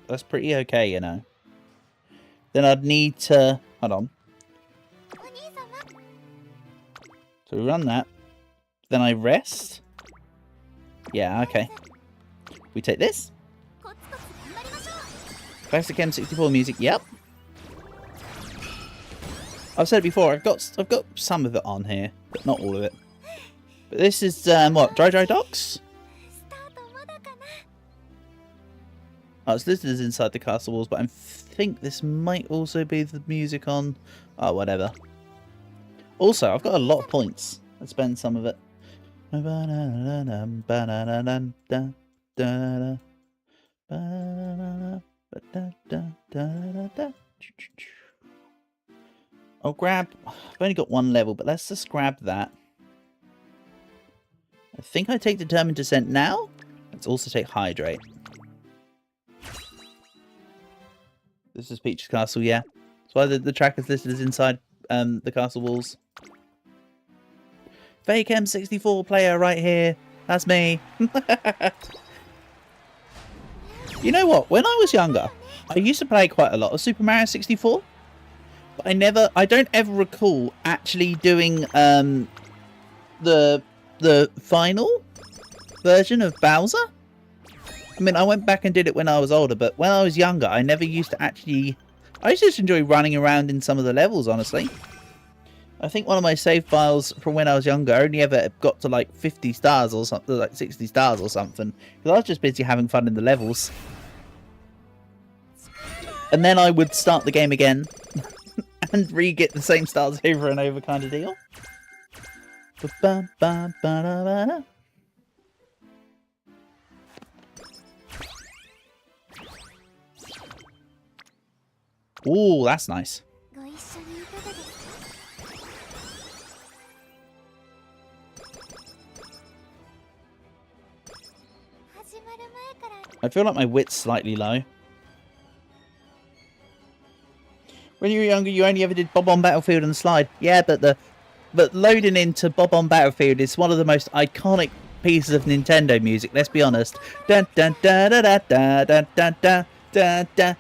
That's pretty okay, you know. Then I'd need to... Hold on. So we run that. Then I rest. Yeah, okay. We take this. Classic M64 music, yep. I've said it before, I've got some of it on here, but not all of it. But this is what, Dry Docks? Oh, it's listed as inside the castle walls, but I think this might also be the music on... Oh, whatever. Also, I've got a lot of points. Let's spend some of it. I'll grab... I've only got 1 level, but let's just grab that. I think I take Determined Descent now. Let's also take Hydrate. This is Peach's Castle, yeah. That's why the track is listed as inside the castle walls. Fake M64 player right here. That's me. You know what? When I was younger, I used to play quite a lot of Super Mario 64. But I don't ever recall actually doing the final version of Bowser. I mean, I went back and did it when I was older, but when I was younger, I never used to actually... I used to just enjoy running around in some of the levels, honestly. I think one of my save files from when I was younger only ever got to like 50 stars or something, like 60 stars or something. Because I was just busy having fun in the levels. And then I would start the game again and re-get the same stars over and over kind of deal. Ooh, that's nice. I feel like my wit's slightly low. When you were younger, you only ever did Bob on Battlefield and Slide. Yeah, but loading into Bob on Battlefield is one of the most iconic pieces of Nintendo music. Let's be honest. Dun dun da da da da da da da da da.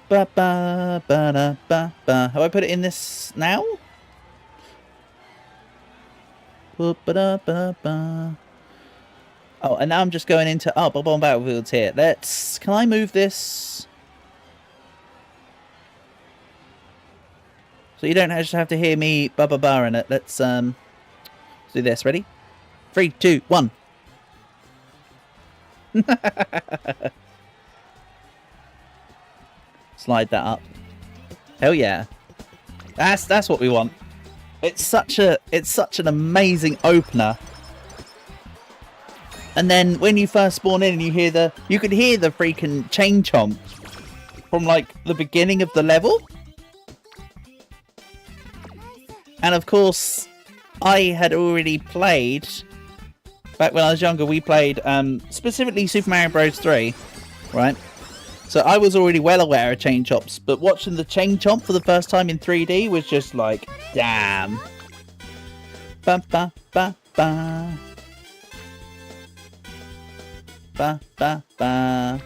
Ba ba ba da ba ba. Have I put it in this now? Ba ba da ba ba. Oh, and now I'm just going into Bob on Battlefields here. Can I move this? So you don't just have to hear me ba ba ba in it. Let's do this. Ready? 3, 2, 1. Slide that up. Hell yeah. That's what we want. It's such an amazing opener. And then when you first spawn in and you can hear the freaking chain chomp from like the beginning of the level. And of course, I had already played, back when I was younger, we played specifically Super Mario Bros. 3, right? So I was already well aware of chain chomps, but watching the chain chomp for the first time in 3D was just like, damn. Ba ba ba ba. Ba ba ba.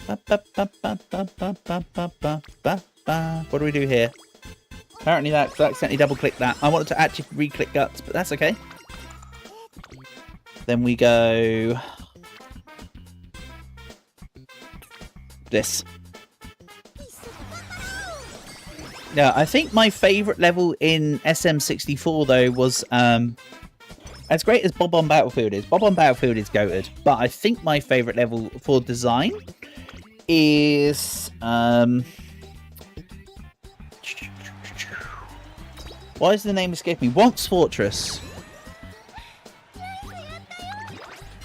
Ba ba ba ba ba ba ba ba ba ba ba. What do we do here? Apparently that accidentally double clicked that. I wanted to actually re-click guts, but that's okay. Then we go this. Yeah, I think my favourite level in SM64 though was as great as Bob on Battlefield is. Bob on Battlefield is goated, but I think my favourite level for design is why is the name escaping me? Womp's Fortress.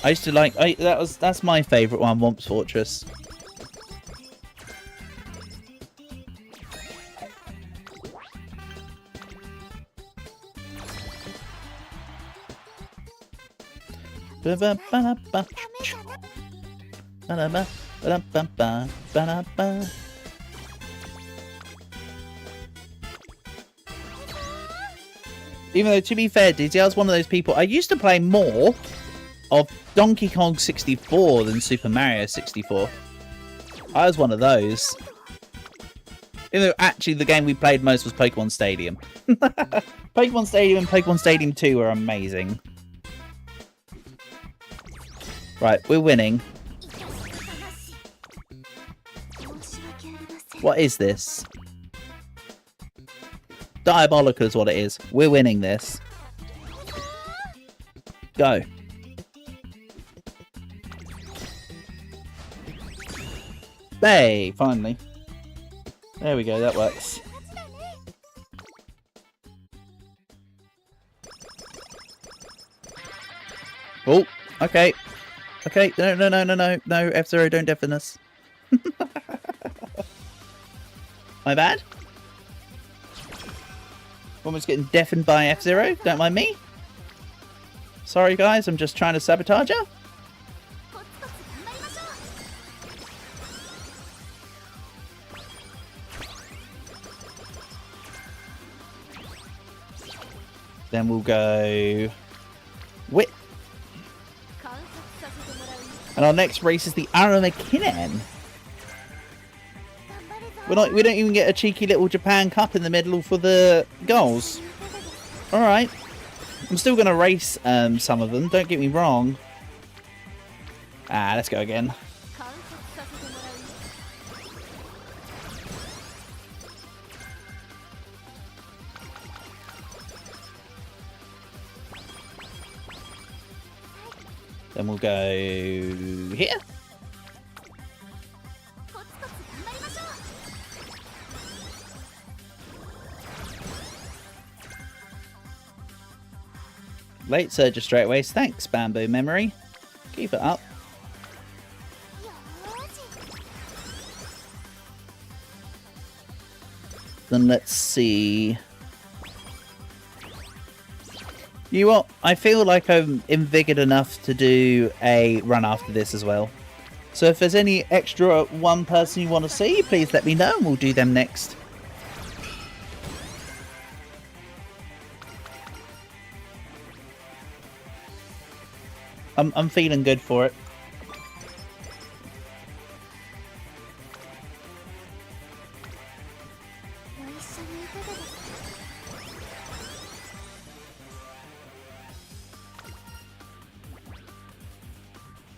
I used to like that's my favourite one, Womp's Fortress. Even though, to be fair, Dizzy, I was one of those people. I used to play more of Donkey Kong 64 than Super Mario 64. I was one of those. Even though, actually, the game we played most was Pokemon Stadium. Pokemon Stadium and Pokemon Stadium 2 were amazing. Right, we're winning. What is this? Diabolical is what it is. We're winning this. Go. Hey, finally. There we go, that works. Oh, okay. Okay, no, F-Zero, don't deafen us. My bad? Almost getting deafened by F-Zero, don't mind me. Sorry guys, I'm just trying to sabotage her. Then we'll go Whip. And our next race is the Aramakinen. We don't even get a cheeky little Japan Cup in the middle for the goals. Alright. I'm still gonna race some of them, don't get me wrong. Let's go again. Then we'll go here. Late surge straight away. Thanks, Bamboo Memory. Keep it up. Then let's see. You what? I feel like I'm invigorated enough to do a run after this as well. So if there's any extra one person you want to see, please let me know and we'll do them next. I'm feeling good for it.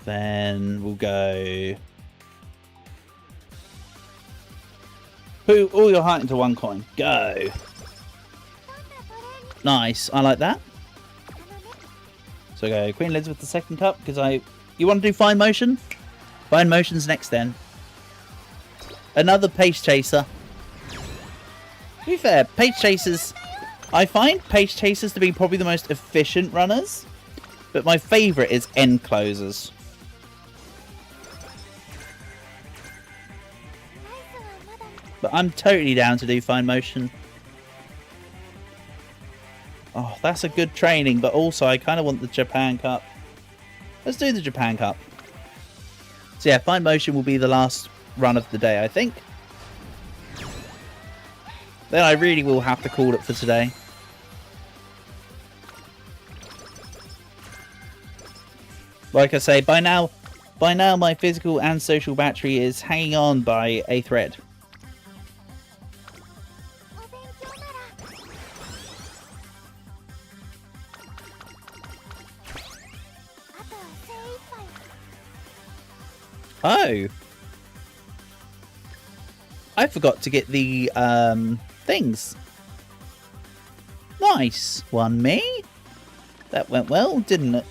Then we'll go... Put all your heart into one coin. Go! Nice. I like that. So go Queen Elizabeth the second cup, because You want to do Fine Motion? Fine Motion's next then. Another Pace Chaser. To be fair, Pace Chasers... I find Pace Chasers to be probably the most efficient runners. But my favourite is End Closers. But I'm totally down to do Fine Motion. Oh, that's a good training, but also I kind of want the Japan Cup. Let's do the Japan Cup. So yeah, Fine Motion will be the last run of the day, I think. Then I really will have to call it for today. Like I say, by now my physical and social battery is hanging on by a thread. Oh! I forgot to get the things. Nice one, me. That went well, didn't it?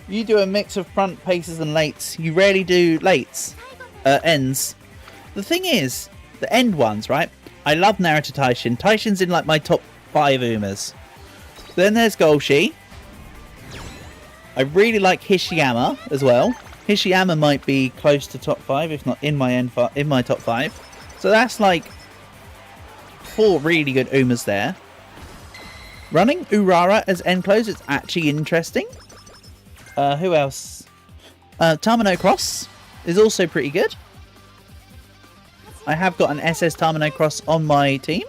You do a mix of front paces and lates. You rarely do lates. Ends. The thing is, the end ones, right? I love Naruto Taishin. Taishin's in like my top 5 Umas. Then there's Golshi. I really like Hishiyama as well. Hishiyama might be close to top 5, if not in my top 5. So that's like 4 really good Umas there. Running Urara as end close is actually interesting. Who else? Tamino Cross is also pretty good. I have got an SS Tamino Cross on my team.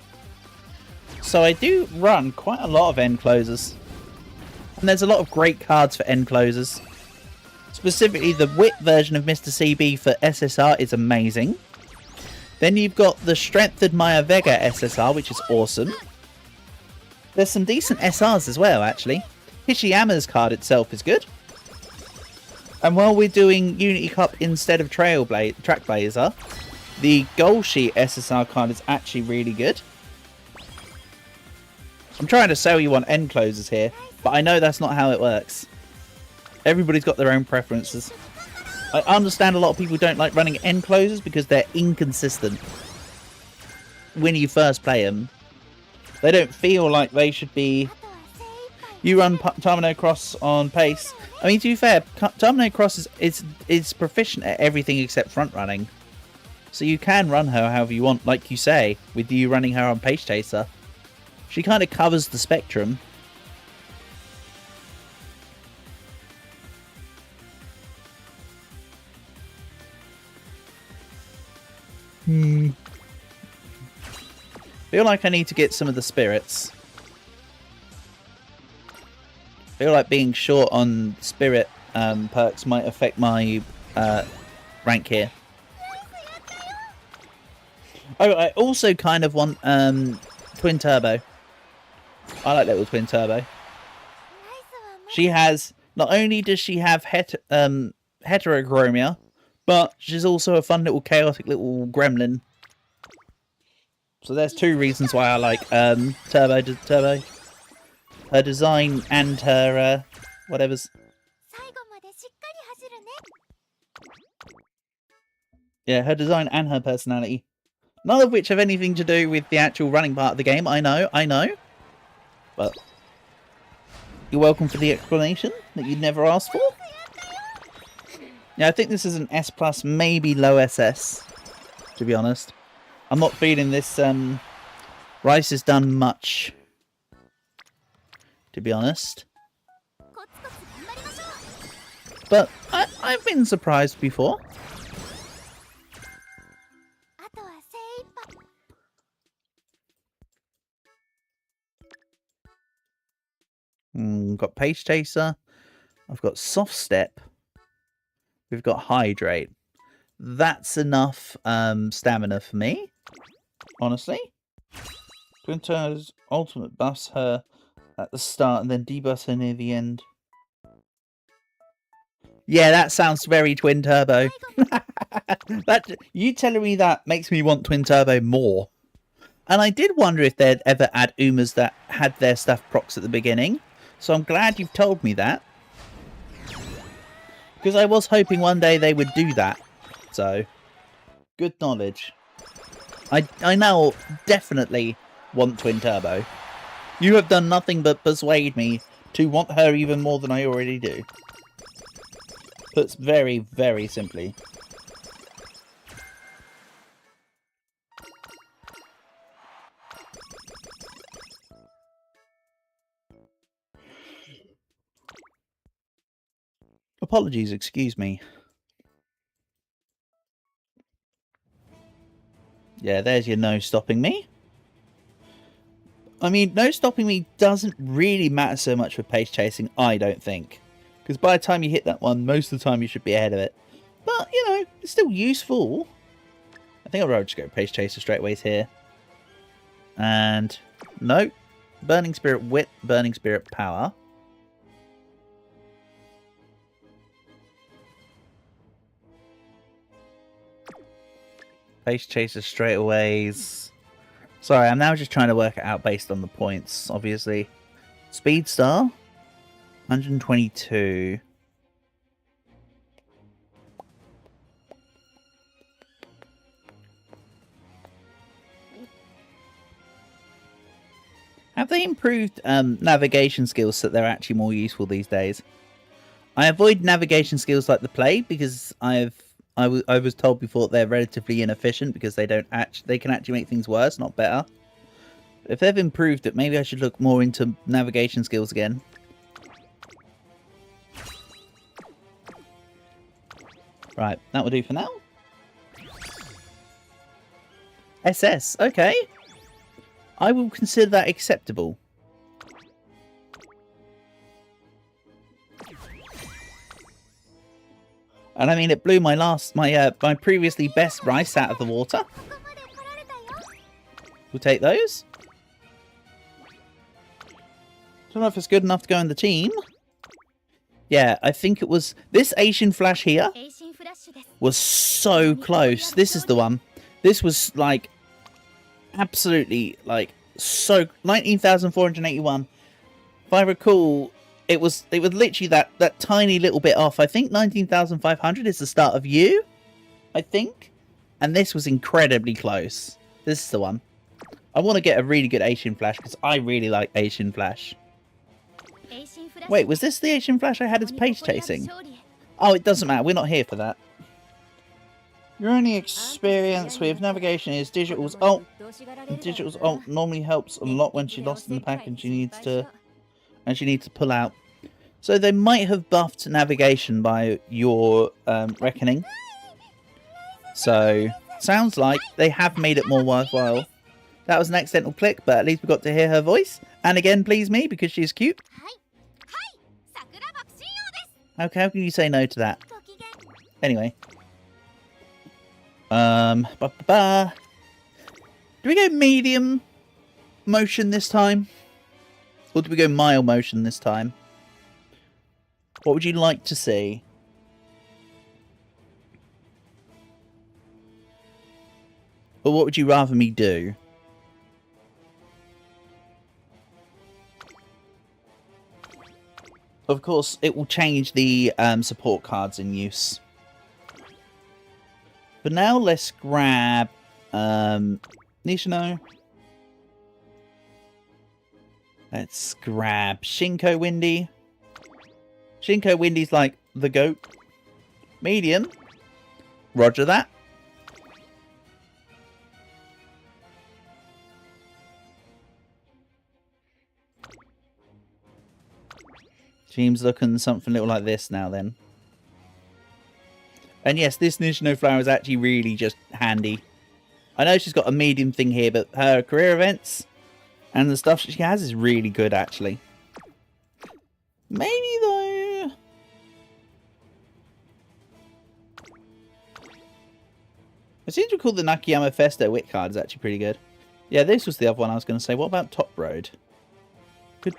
So I do run quite a lot of end closers. And there's a lot of great cards for end closers. Specifically, the Wit version of Mr. CB for SSR is amazing. Then you've got the Strengthened Maya Vega SSR, which is awesome. There's some decent SRs as well, actually. Hishiyama's card itself is good. And while we're doing Unity Cup instead of Trackblazer, the Golshi SSR card is actually really good. I'm trying to sell you on end closers here, but I know that's not how it works. Everybody's got their own preferences. I understand a lot of people don't like running end closers because they're inconsistent when you first play them. They don't feel like they should be... You run Tamino Cross on pace. I mean, to be fair, Tamino Cross is proficient at everything except front running. So you can run her however you want, like you say, with you running her on Pace Chaser. She kind of covers the spectrum. Feel like I need to get some of the spirits. Feel like being short on spirit perks might affect my rank here. Oh, I also kind of want Twin Turbo. I like little Twin Turbo. She has... Not only does she have heterochromia, but she's also a fun little chaotic little gremlin. So there's 2 reasons why I like Turbo. Her design and her whatever's. Yeah, her design and her personality. None of which have anything to do with the actual running part of the game. I know. But you're welcome for the explanation that you'd never asked for. Yeah, I think this is an S+, maybe low SS, to be honest. I'm not feeling this Rice has done much, to be honest. But I've been surprised before. Got Pace Chaser. I've got Soft Step. We've got Hydrate. That's enough stamina for me, honestly. Twinter's ultimate buffs her at the start and then debuffs her near the end. Yeah, that sounds very twin turbo. You telling me that makes me want twin turbo more. And I did wonder if they'd ever add Umas that had their stuff procs at the beginning. So I'm glad you've told me that. Because I was hoping one day they would do that. So, good knowledge. I now definitely want twin turbo. You have done nothing but persuade me to want her even more than I already do. Puts very, very simply. Apologies, excuse me. Yeah, there's your no stopping me. I mean, no stopping me doesn't really matter so much for pace chasing, I don't think. Because by the time you hit that one, most of the time you should be ahead of it. But, you know, it's still useful. I think I'll rather just go pace chaser straightways here. And, no. Burning Spirit Wit, Burning Spirit Power. Pace chaser straightaways. Sorry, I'm now just trying to work it out based on the points, obviously. Speed Star. 122. Have they improved navigation skills so that they're actually more useful these days? I avoid navigation skills like the play because I was told before they're relatively inefficient because they can actually make things worse, not better. If they've improved it, maybe I should look more into navigation skills again. Right, that will do for now. SS, okay. I will consider that acceptable. And I mean, it blew my my previously best rice out of the water. We'll take those. Don't know if it's good enough to go in the team. Yeah, I think it was... This Asian Flash here was so close. This is the one. This was, like, absolutely, like, so... 19,481. If I recall, it was literally that tiny little bit off. I think 19,500 is the start of you, I think. And this was incredibly close. This is the one. I want to get a really good Asian Flash, because I really like Asian Flash. Wait, was this the Asian Flash I had as pace chasing? Oh, it doesn't matter. We're not here for that. Your only experience with navigation is Digital's ult. Digital's ult normally helps a lot when she's lost in the pack and she needs to pull out. So they might have buffed navigation by your reckoning. So sounds like they have made it more worthwhile. That was an accidental click, but at least we got to hear her voice. And again, please me, because she's cute. Okay, how can you say no to that? Anyway. Do we go medium motion this time? Or do we go mild motion this time? What would you like to see? Or what would you rather me do? Of course, it will change the support cards in use. But now let's grab Nishino. Let's grab Shinko Windy. Shinko Windy's like the GOAT. Medium. Roger that. Team's looking something little like this now then. And yes, this Nishino flower is actually really just handy. I know she's got a medium thing here, but her career events and the stuff she has is really good actually. Maybe though... I seem to recall the Nakayama Festo Wit card is actually pretty good. Yeah, this was the other one I was going to say. What about Top Road? Could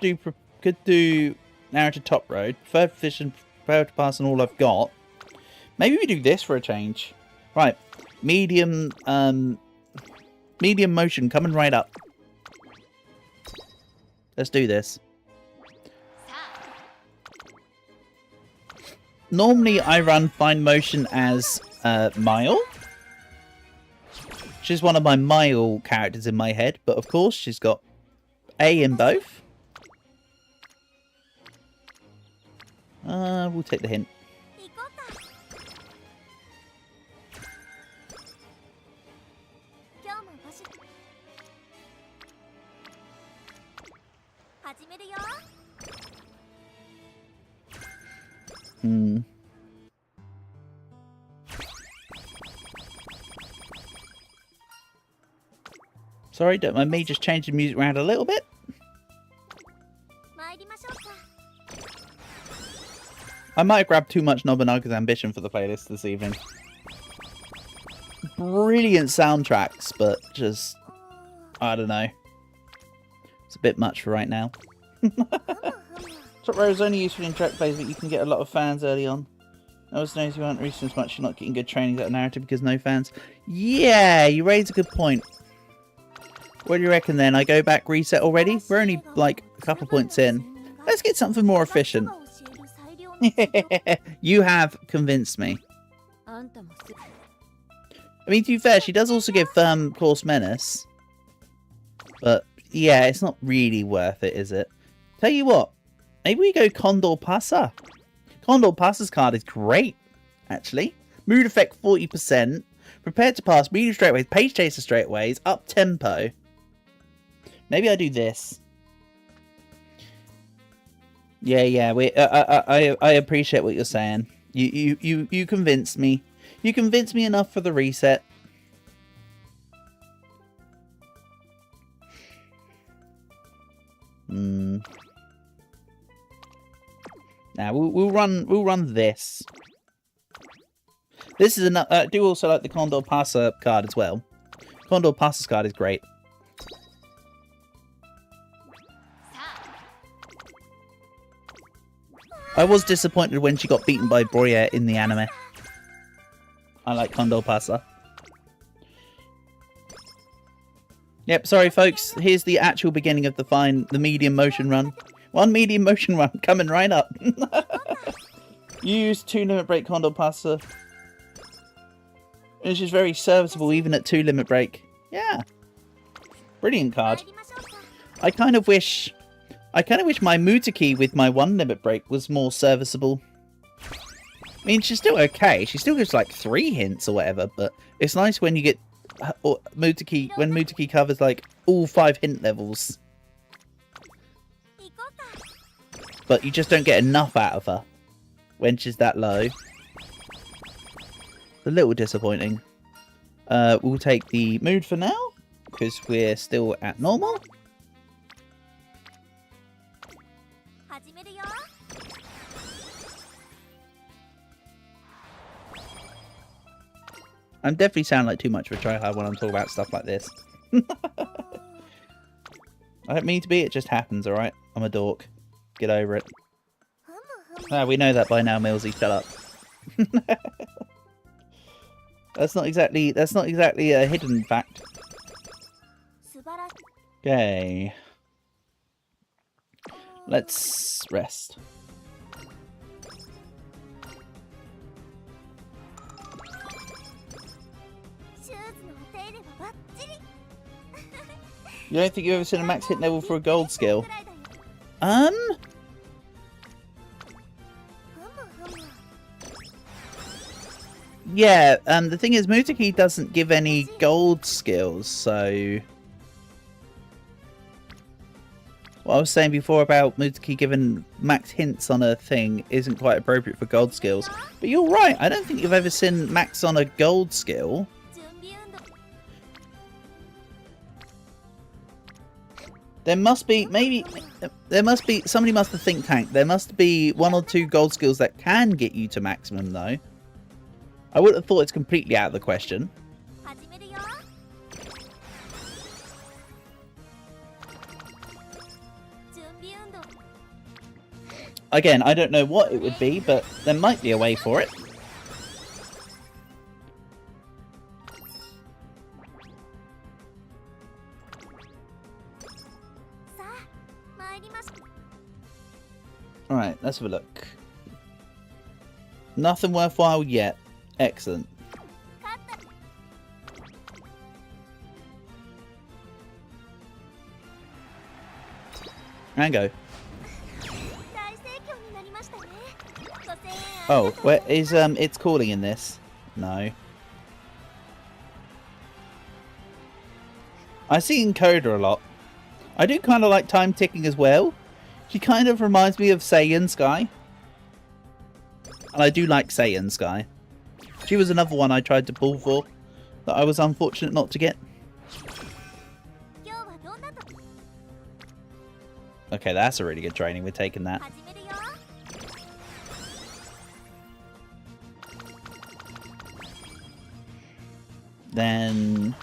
do narrative Top Road. Preferred position prepare to pass on all I've got. Maybe we do this for a change. Right. Medium motion coming right up. Let's do this. Normally I run fine motion as Mile. She's one of my Mile characters in my head, but of course she's got A in both. We'll take the hint. Sorry, don't mind me just changing the music around a little bit. I might have grabbed too much Nobunaga's Ambition for the playlist this evening. Brilliant soundtracks, but just... I don't know. It's a bit much for right now. Top row is only useful in track plays, but you can get a lot of fans early on. I was noticed you aren't reaching as much, you're not getting good training out of narrative because no fans. Yeah, you raise a good point. What do you reckon then? I go back reset already? We're only like a couple points in. Let's get something more efficient. You have convinced me. I mean, to be fair, she does also give Course Menace. But, yeah, it's not really worth it, is it? Tell you what, maybe we go Condor Passa. Condor Passa's card is great, actually. Mood effect 40%. Prepared to pass, medium straightaways, page chaser straightaways, up tempo. Maybe I do this. Yeah. I appreciate what you're saying. You convinced me. You convinced me enough for the reset. Now we'll run this. This is enough. I do also like the Condor Passa card as well. Condor Passa's card is great. I was disappointed when she got beaten by Broya in the anime. I like Condor Passa. Yep, sorry folks. Here's the actual beginning of the medium motion run. One medium motion run coming right up. Use 2 limit break Condor Passa. Which is very serviceable even at 2 limit break. Yeah. Brilliant card. I kind of wish my Mutaki with my 1 limit break was more serviceable. I mean, she's still okay. She still gives like 3 hints or whatever, but it's nice when you get Mutaki, when Mutaki covers like all 5 hint levels. But you just don't get enough out of her when she's that low. It's a little disappointing. We'll take the mood for now, because we're still at normal. I definitely sound like too much of a tryhard when I'm talking about stuff like this. I don't mean to be, it just happens, alright? I'm a dork. Get over it. Ah, we know that by now, Millsy. Shut up. That's not exactly a hidden fact. Okay. Let's rest. You don't think you've ever seen a max hit level for a gold skill? Yeah, the thing is, Mutaki doesn't give any gold skills, so... What I was saying before about Mutaki giving max hints on a thing isn't quite appropriate for gold skills. But you're right, I don't think you've ever seen max on a gold skill. There must be, somebody must have think tanked. There must be 1 or 2 gold skills that can get you to maximum, though. I would have thought it's completely out of the question. Again, I don't know what it would be, but there might be a way for it. Alright, let's have a look. Nothing worthwhile yet. Excellent. And go. Oh, where is it's calling in this? No. I see Encoder a lot. I do kind of like time ticking as well. She kind of reminds me of Saiyan Sky. And I do like Saiyan Sky. She was another one I tried to pull for that I was unfortunate not to get. Okay, that's a really good training. We're taking that. Then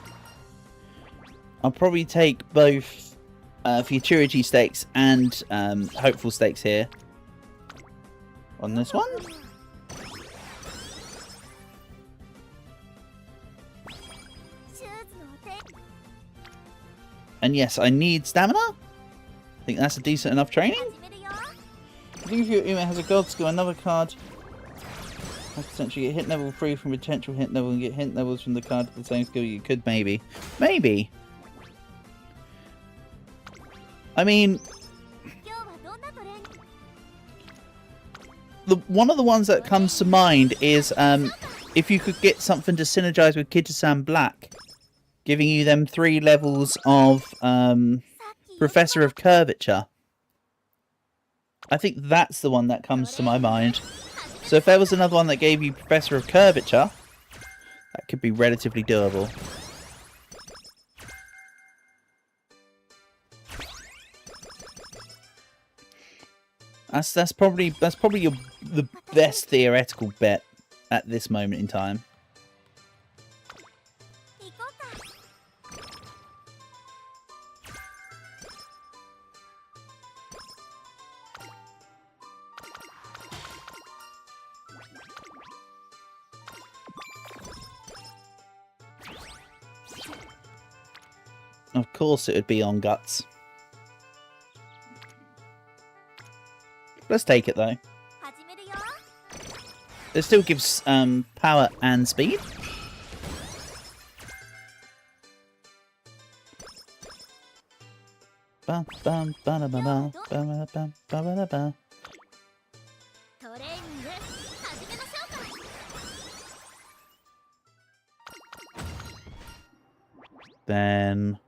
I'll probably take both Futurity stakes and Hopeful stakes here on this one. And yes, I need stamina. I think that's a decent enough training. I think if your Uma has a god skill, another card I potentially get hit level 3 from potential hit level and get hit levels from the card of the same skill. You could maybe. Maybe. I mean, one of the ones that comes to mind is if you could get something to synergize with Kitasan Black, giving you them 3 levels of Professor of Curvature. I think that's the one that comes to my mind. So if there was another one that gave you Professor of Curvature, that could be relatively doable. That's probably the best theoretical bet at this moment in time. Of course it would be on Guts. Let's take it though. It still gives power and speed. Then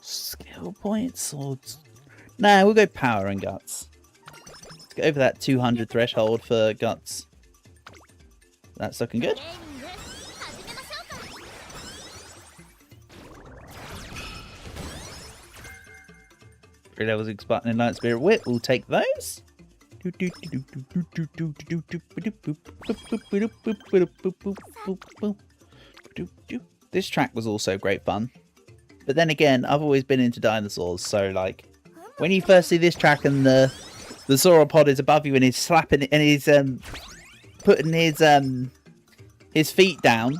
skill points or nah, we'll go power and guts. Let's get over that 200 threshold for guts. That's looking good. 3 levels expanding in Light Spirit Whip. We'll take those. This track was also great fun. But then again, I've always been into dinosaurs, so like when you first see this track and the sauropod is above you and he's slapping it and he's putting his feet down,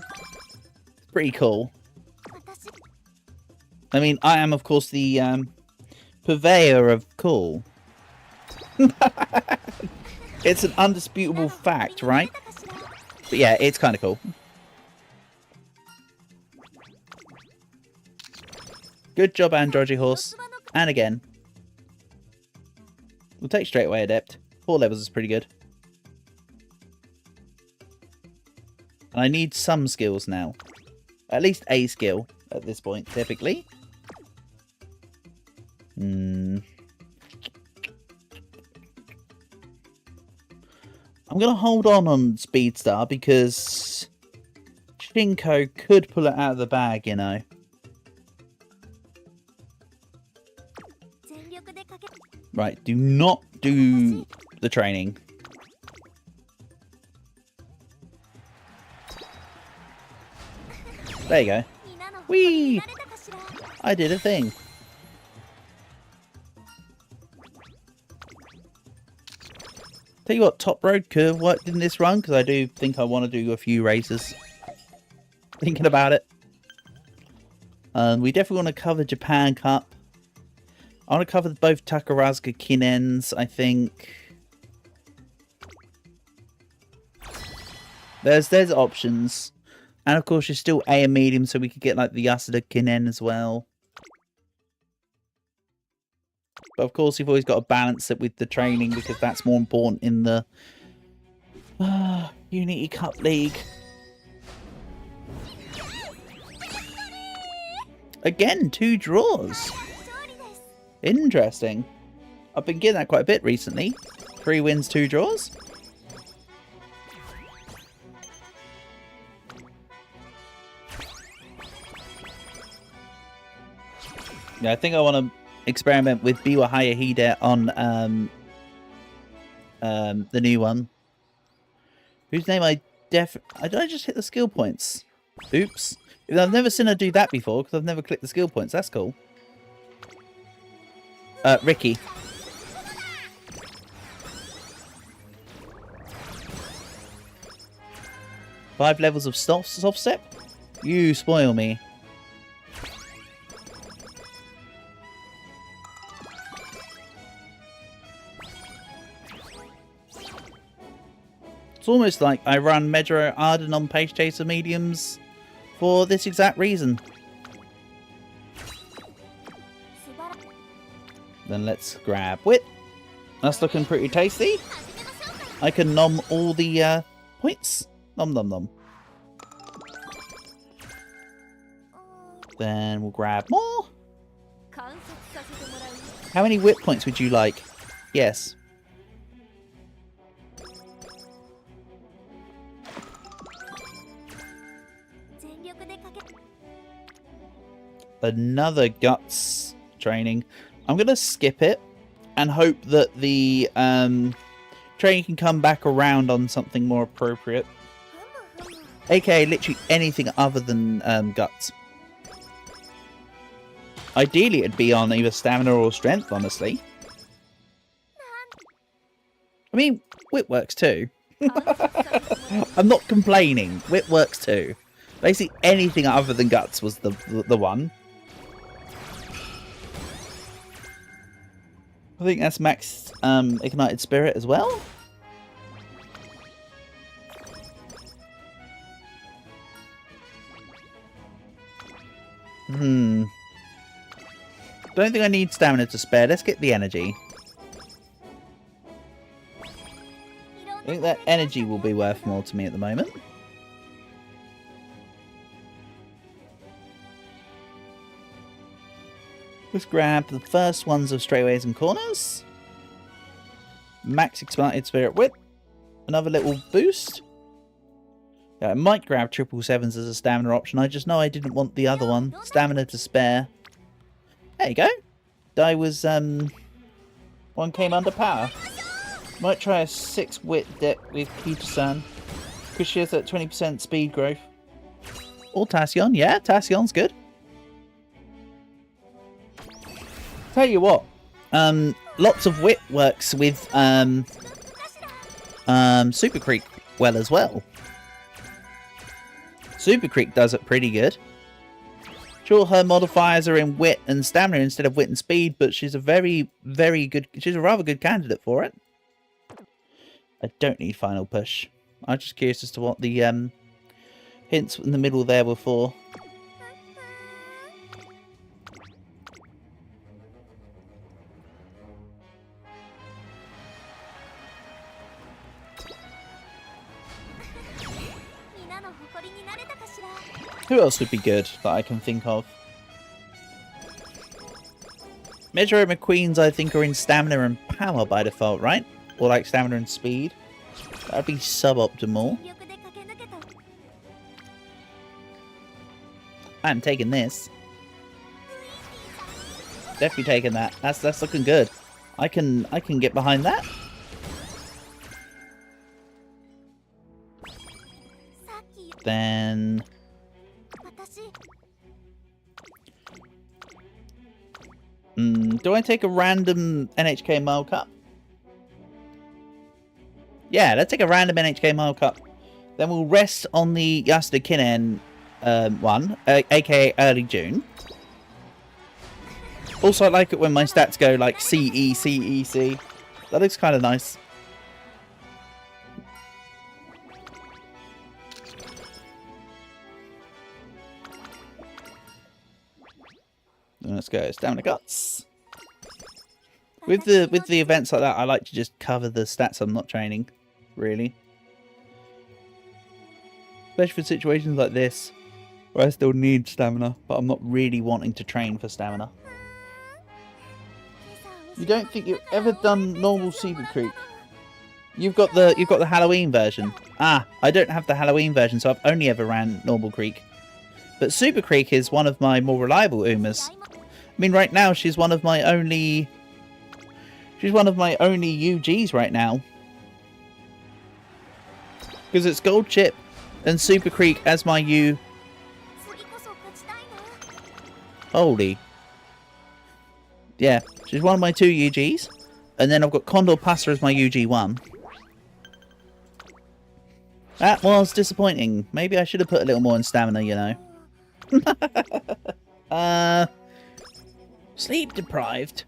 it's pretty cool. I mean, I am of course the purveyor of cool. It's an undisputable fact, right? But yeah, it's kind of cool. Good job, Androgy Horse. And again. We'll take straight away Adept. 4 levels is pretty good. And I need some skills now. At least a skill at this point, typically. I'm going to hold on Speedstar because Shinko could pull it out of the bag, you know. Right, do not do the training. There you go. Whee! I did a thing. Tell you what, Top Road could have worked in this run, because I do think I want to do a few races. Thinking about it. We definitely want to cover Japan Cup. I want to cover both Takarazuka Kinens, I think. There's options. And of course, you're still A and medium, so we could get like the Yasuda Kinen as well. But of course, you've always got to balance it with the training, because that's more important in the Unity Cup League. Again, 2 draws. Interesting. I've been getting that quite a bit recently. 3 wins, 2 draws. Yeah, I think I want to experiment with Biwa Hayahide on the new one. Whose name did I just hit the skill points? Oops. I've never seen her do that before, because I've never clicked the skill points. That's cool. Ricky. Five levels of soft step? You spoil me. It's almost like I run Medro Arden on Pace Chaser mediums for this exact reason. Then let's grab Wit. That's looking pretty tasty. I can nom all the points. Nom nom nom. Then we'll grab more. How many Wit points would you like? Yes. Another guts training. I'm going to skip it and hope that the training can come back around on something more appropriate. AKA literally anything other than guts. Ideally it'd be on either stamina or strength, honestly. I mean, Wit works too. I'm not complaining. Wit works too. Basically anything other than guts was the one. I think that's max ignited spirit as well. Don't think I need stamina to spare. Let's get the energy. I think that energy will be worth more to me at the moment. Let's grab the first ones of straightaways and corners. Max ignited spirit whip. Another little boost. Yeah, I might grab 777s as a stamina option. I just know I didn't want the other one. Stamina to spare. There you go. Die was, 1 came under power. Might try a 6 wit deck with Kita-san, because she has that 20% speed growth. Or Tassion. Yeah, Tassion's good. Tell you what, lots of wit works with Super Creek well as well. Super Creek does it pretty good. Sure, her modifiers are in wit and stamina instead of wit and speed, but she's a very, very good. She's a rather good candidate for it. I don't need final push. I'm just curious as to what the hints in the middle there were for. Who else would be good that I can think of? Metro McQueen's, I think, are in stamina and power by default, right? Or like stamina and speed. That would be suboptimal. I'm taking this. Definitely taking that. That's looking good. I can get behind that. Then do I take a random NHK Mile Cup? Yeah, let's take a random NHK Mile Cup. Then we'll rest on the Yasuda Kinen one, aka early June. Also, I like it when my stats go like CE, CE, C. That looks kind of nice. Let's go Stamina Guts. With the events like that, I like to just cover the stats I'm not training, really. Especially for situations like this, where I still need stamina, but I'm not really wanting to train for stamina. You don't think you've ever done normal Super Creek? You've got the Halloween version. Ah, I don't have the Halloween version, so I've only ever ran normal Creek. But Super Creek is one of my more reliable Umas. I mean, right now she's one of my only. She's one of my only UGs right now. Because it's Gold Chip and Super Creek as my U. Holy. Yeah, she's one of my 2 UGs. And then I've got Condor Pasta as my UG1. That was disappointing. Maybe I should have put a little more in stamina, you know. Sleep deprived.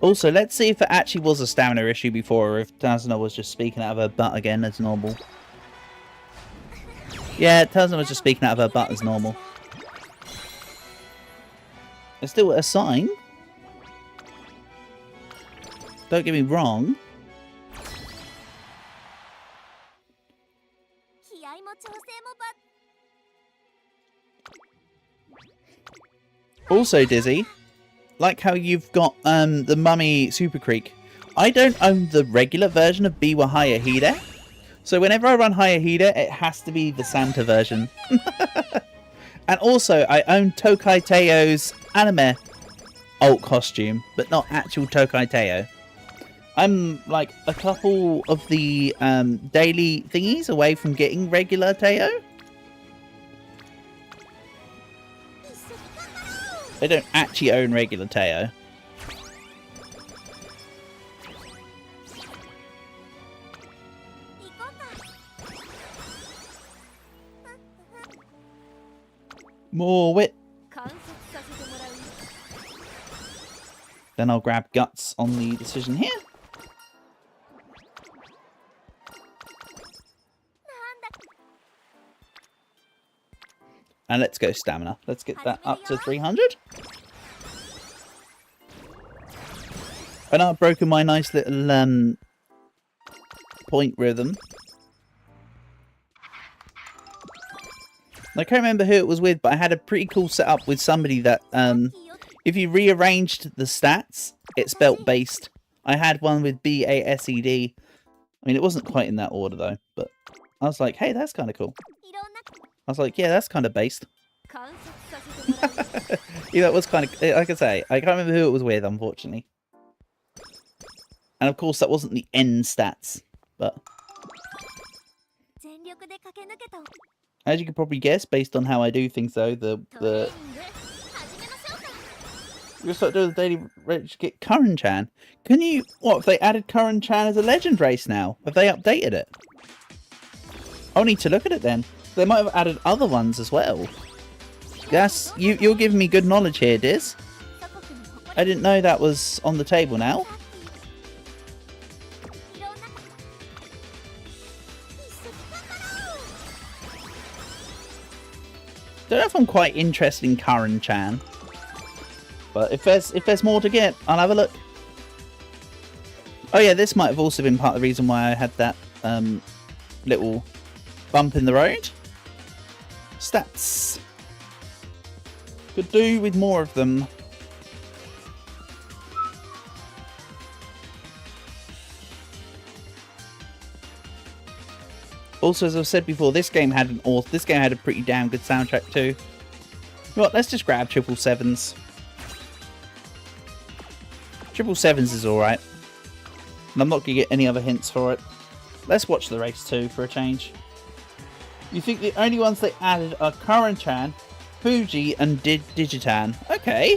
Also, let's see if it actually was a stamina issue before, or if Tazuna was just speaking out of her butt again as normal. Yeah, Tazuna was just speaking out of her butt as normal. It's still a sign. Don't get me wrong. Also, Dizzy, like how you've got the Mummy Super Creek, I don't own the regular version of Biwa Hayahide. So whenever I run Hayahide, it has to be the Santa version. And also, I own Tokai Teo's anime alt costume, but not actual Tokai Teo. I'm like a couple of the daily thingies away from getting regular Teo. I don't actually own regular Teo. More wit. Then I'll grab Guts on the decision here. And let's go stamina. Let's get that up to 300. I know I've broken my nice little point rhythm. I can't remember who it was with, but I had a pretty cool setup with somebody that if you rearranged the stats, it spelt based. I had one with B-A-S-E-D. I mean, it wasn't quite in that order though, but I was like, hey, that's kind of cool. I was like, yeah, that's kind of based. Yeah, that was kind of, like I say, I can't remember who it was with, unfortunately. And of course, that wasn't the end stats, but as you can probably guess, based on how I do things, though, we're gonna start doing the daily race to get Curran-chan. Can you? What if they added Curran-chan as a legend race now? Have they updated it? I'll need to look at it then. They might have added other ones as well. Yes, you're giving me good knowledge here, Diz. I didn't know that was on the table now. Don't know if I'm quite interested in Curran-chan, but if there's more to get, I'll have a look. Oh yeah, this might have also been part of the reason why I had that little bump in the road. Stats. Could do with more of them. Also, as I've said before, this game had a pretty damn good soundtrack too. You know what, let's just grab 777s. 777s is alright. And I'm not going to get any other hints for it. Let's watch the race too, for a change. You think the only ones they added are Curran-chan, Fuji, and Digitan. Okay.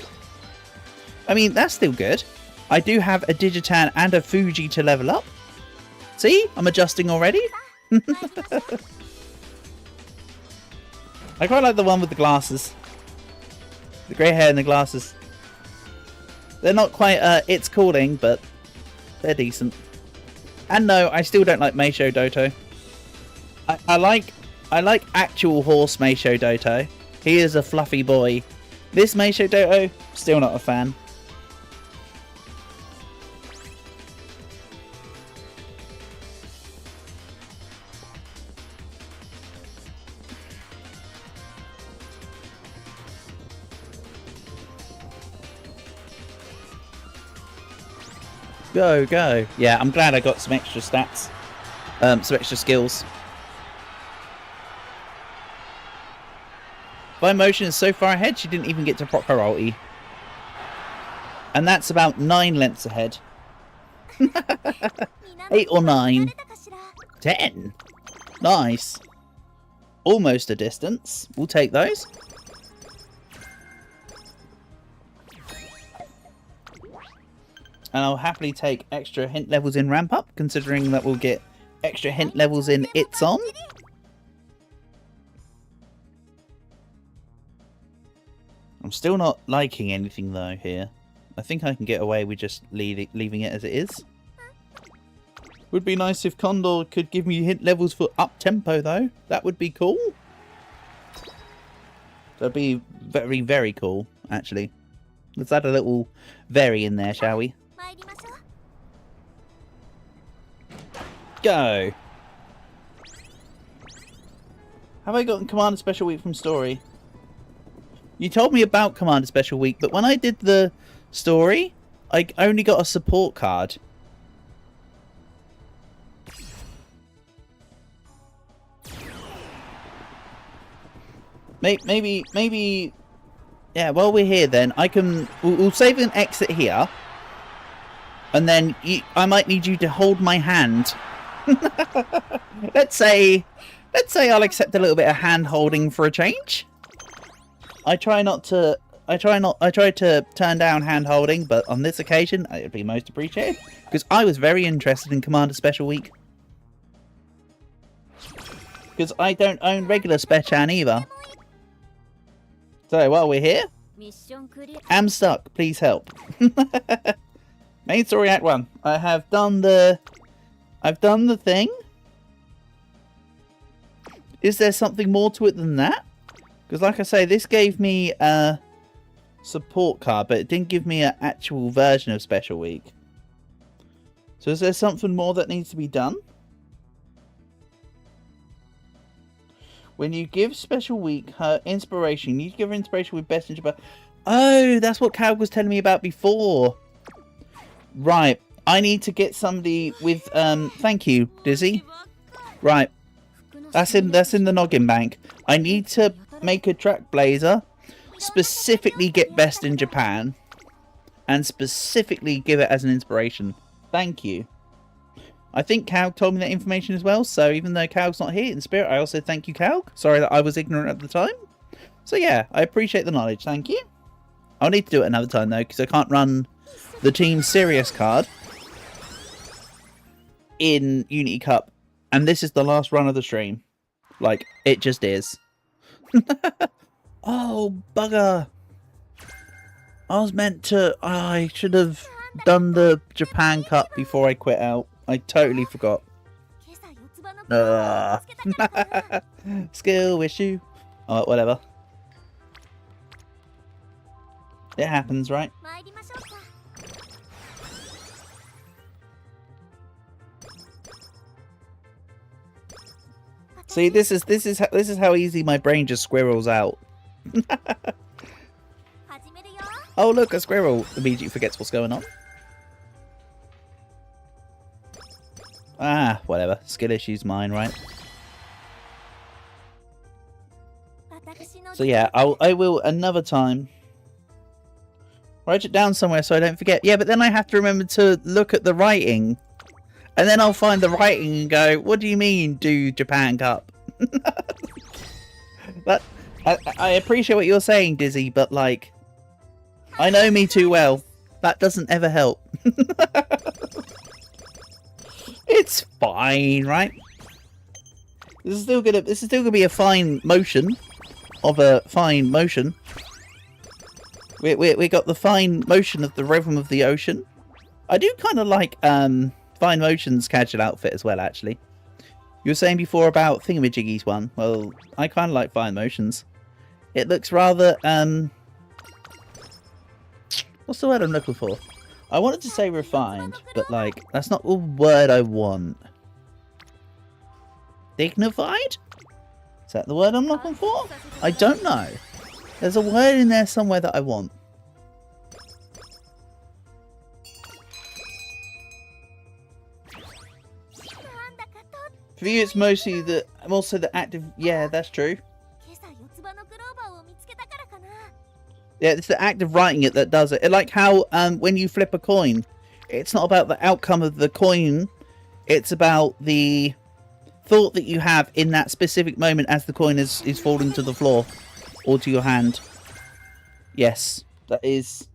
I mean, that's still good. I do have a Digitan and a Fuji to level up. See? I'm adjusting already. I quite like the one with the glasses. The grey hair and the glasses. They're not quite It's Calling, but they're decent. And no, I still don't like Meisho Doto. I like actual horse Meisho Doto. He is a fluffy boy. This Meisho Doto, still not a fan. Go, go. Yeah, I'm glad I got some extra stats. Some extra skills. By motion is so far ahead, she didn't even get to proc her ulti. And that's about 9 lengths ahead. 8 or 9. 10. Nice. Almost a distance. We'll take those. And I'll happily take extra hint levels in ramp up, considering that we'll get extra hint levels in It's On. I'm still not liking anything though here. I think I can get away with just leaving it as it is. Would be nice if Condor could give me hint levels for up tempo though. That would be cool. That'd be very, very cool, actually. Let's add a little vary in there, shall we? Go! Have I gotten Commander Special Week from Story? You told me about Commander Special Week, but when I did the story, I only got a support card. Maybe... Yeah, while we're here then, we'll save an exit here. And then I might need you to hold my hand. Let's say I'll accept a little bit of hand holding for a change. I try to turn down hand holding, but on this occasion it would be most appreciated because I was very interested in Commander Special Week. Because I don't own regular Spechan either. So while we're here, am stuck. Please help. Main story Act 1. I've done the thing. Is there something more to it than that? Because like I say, this gave me a support card, but it didn't give me an actual version of Special Week. So is there something more that needs to be done? When you give Special Week her inspiration, you need to give her inspiration with Best in Japan. Oh, that's what Cal was telling me about before. Right. I need to get somebody with thank you, Dizzy. Right. That's in the noggin bank. I need to make a track blazer, specifically get Best in Japan, and specifically give it as an inspiration. Thank you. I think Calg told me that information as well, so even though Calg's not here in spirit, I also thank you, Calg. Sorry that I was ignorant at the time. So yeah, I appreciate the knowledge, thank you. I'll need to do it another time though, because I can't run the Team Sirius card in Unity Cup, and this is the last run of the stream. Like, it just is. Oh, bugger. I should have done the Japan Cup before I quit out. I totally forgot. Skill issue. Oh, whatever. It happens, right? See, this is how easy my brain just squirrels out. Oh, look, a squirrel immediately forgets what's going on. Ah, whatever. Skill issue's mine, right? So yeah, I will another time. Write it down somewhere so I don't forget. Yeah, but then I have to remember to look at the writing. And then I'll find the writing and go, what do you mean, do Japan Cup? But I appreciate what you're saying, Dizzy, but like, I know me too well. That doesn't ever help. It's fine, right? This is still gonna be a fine motion of a fine motion. We got the fine motion of the rhythm of the ocean. I do kind of like Fine Motion's casual outfit as well, actually. You were saying before about Thingamajiggy's one. Well, I kind of like Fine Motion's. It looks rather what's the word I'm looking for? I wanted to say refined, but like that's not the word I want. Dignified? Is that the word I'm looking for? I don't know. There's a word in there somewhere that I want. For you, it's mostly the active. Yeah, that's true. Yeah, it's the act of writing it that does it. Like how when you flip a coin, it's not about the outcome of the coin. It's about the thought that you have in that specific moment as the coin is falling to the floor or to your hand. Yes, that is.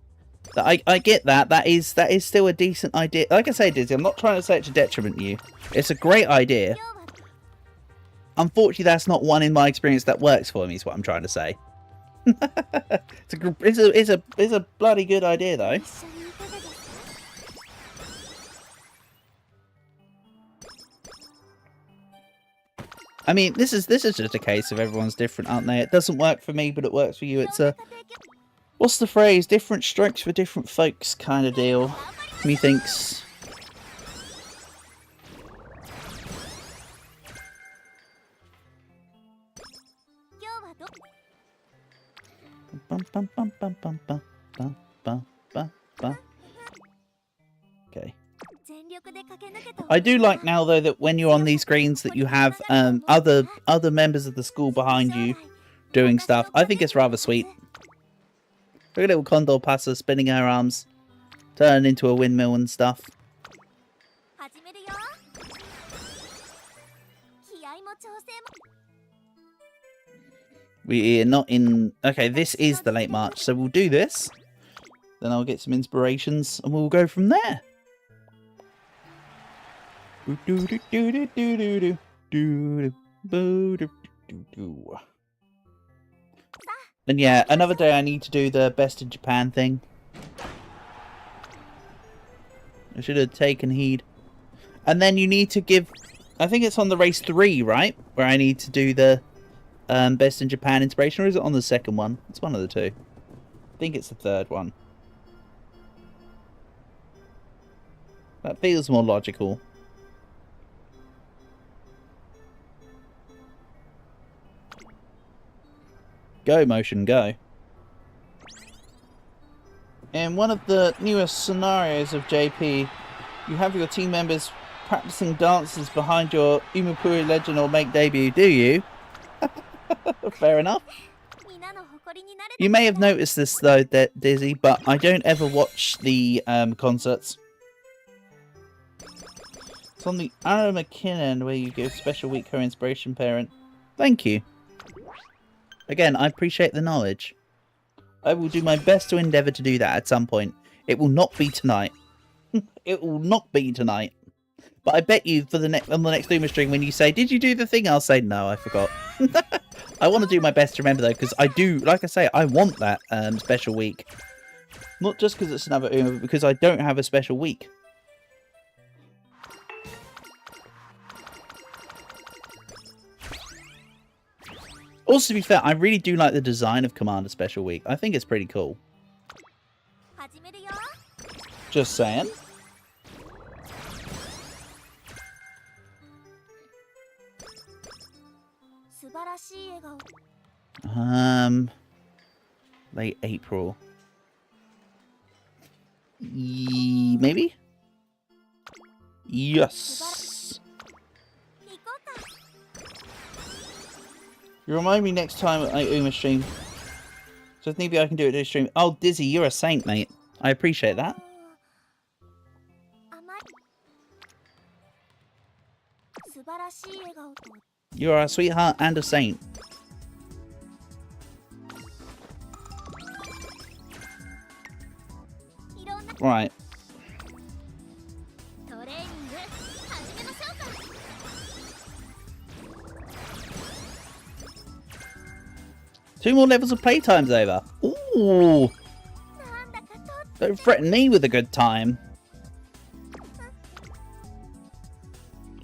I get that. That is still a decent idea. Like I say, Dizzy, I'm not trying to say it to detriment you. It's a great idea. Unfortunately, that's not one in my experience that works for me. Is what I'm trying to say. It's a bloody good idea, though. I mean, this is just a case of everyone's different, aren't they? It doesn't work for me, but it works for you. It's a what's the phrase? Different strokes for different folks kind of deal. Methinks. Okay. I do like now though that when you're on these screens that you have other members of the school behind you doing stuff. I think it's rather sweet. Look at little Condor Passa spinning her arms, turning into a windmill and stuff. We're not in... Okay, this is the late March, so we'll do this. Then I'll get some inspirations, and we'll go from there. And yeah, another day I need to do the Best in Japan thing. I should have taken heed. And then you need to give... I think it's on the race 3, right? Where I need to do the... Best in Japan inspiration, or is it on the second one? It's one of the two. I think it's the third one. That feels more logical. Go, motion, go. In one of the newest scenarios of JP, you have your team members practicing dances behind your Umamusume Legend or Make debut, do you? Fair enough. You may have noticed this though, Dizzy, but I don't ever watch the concerts. It's on the Arrow McKinnon where you give special week her inspiration parent. Thank you. Again, I appreciate the knowledge. I will do my best to endeavour to do that at some point. It will not be tonight. It will not be tonight. But I bet you for on the next Duma stream when you say, did you do the thing? I'll say, no, I forgot. I want to do my best to remember though, because I do, like I say, I want that special week. Not just because it's another Uma, but because I don't have a special week. Also, to be fair, I really do like the design of Commander Special Week. I think it's pretty cool. Just saying. Late April. Maybe? Yes. You remind me next time at Uma stream. So maybe I can do it at stream. Oh, Dizzy, you're a saint, mate. I appreciate that. You are a sweetheart and a saint. Right. Two more levels of playtime's over. Ooh. Don't threaten me with a good time.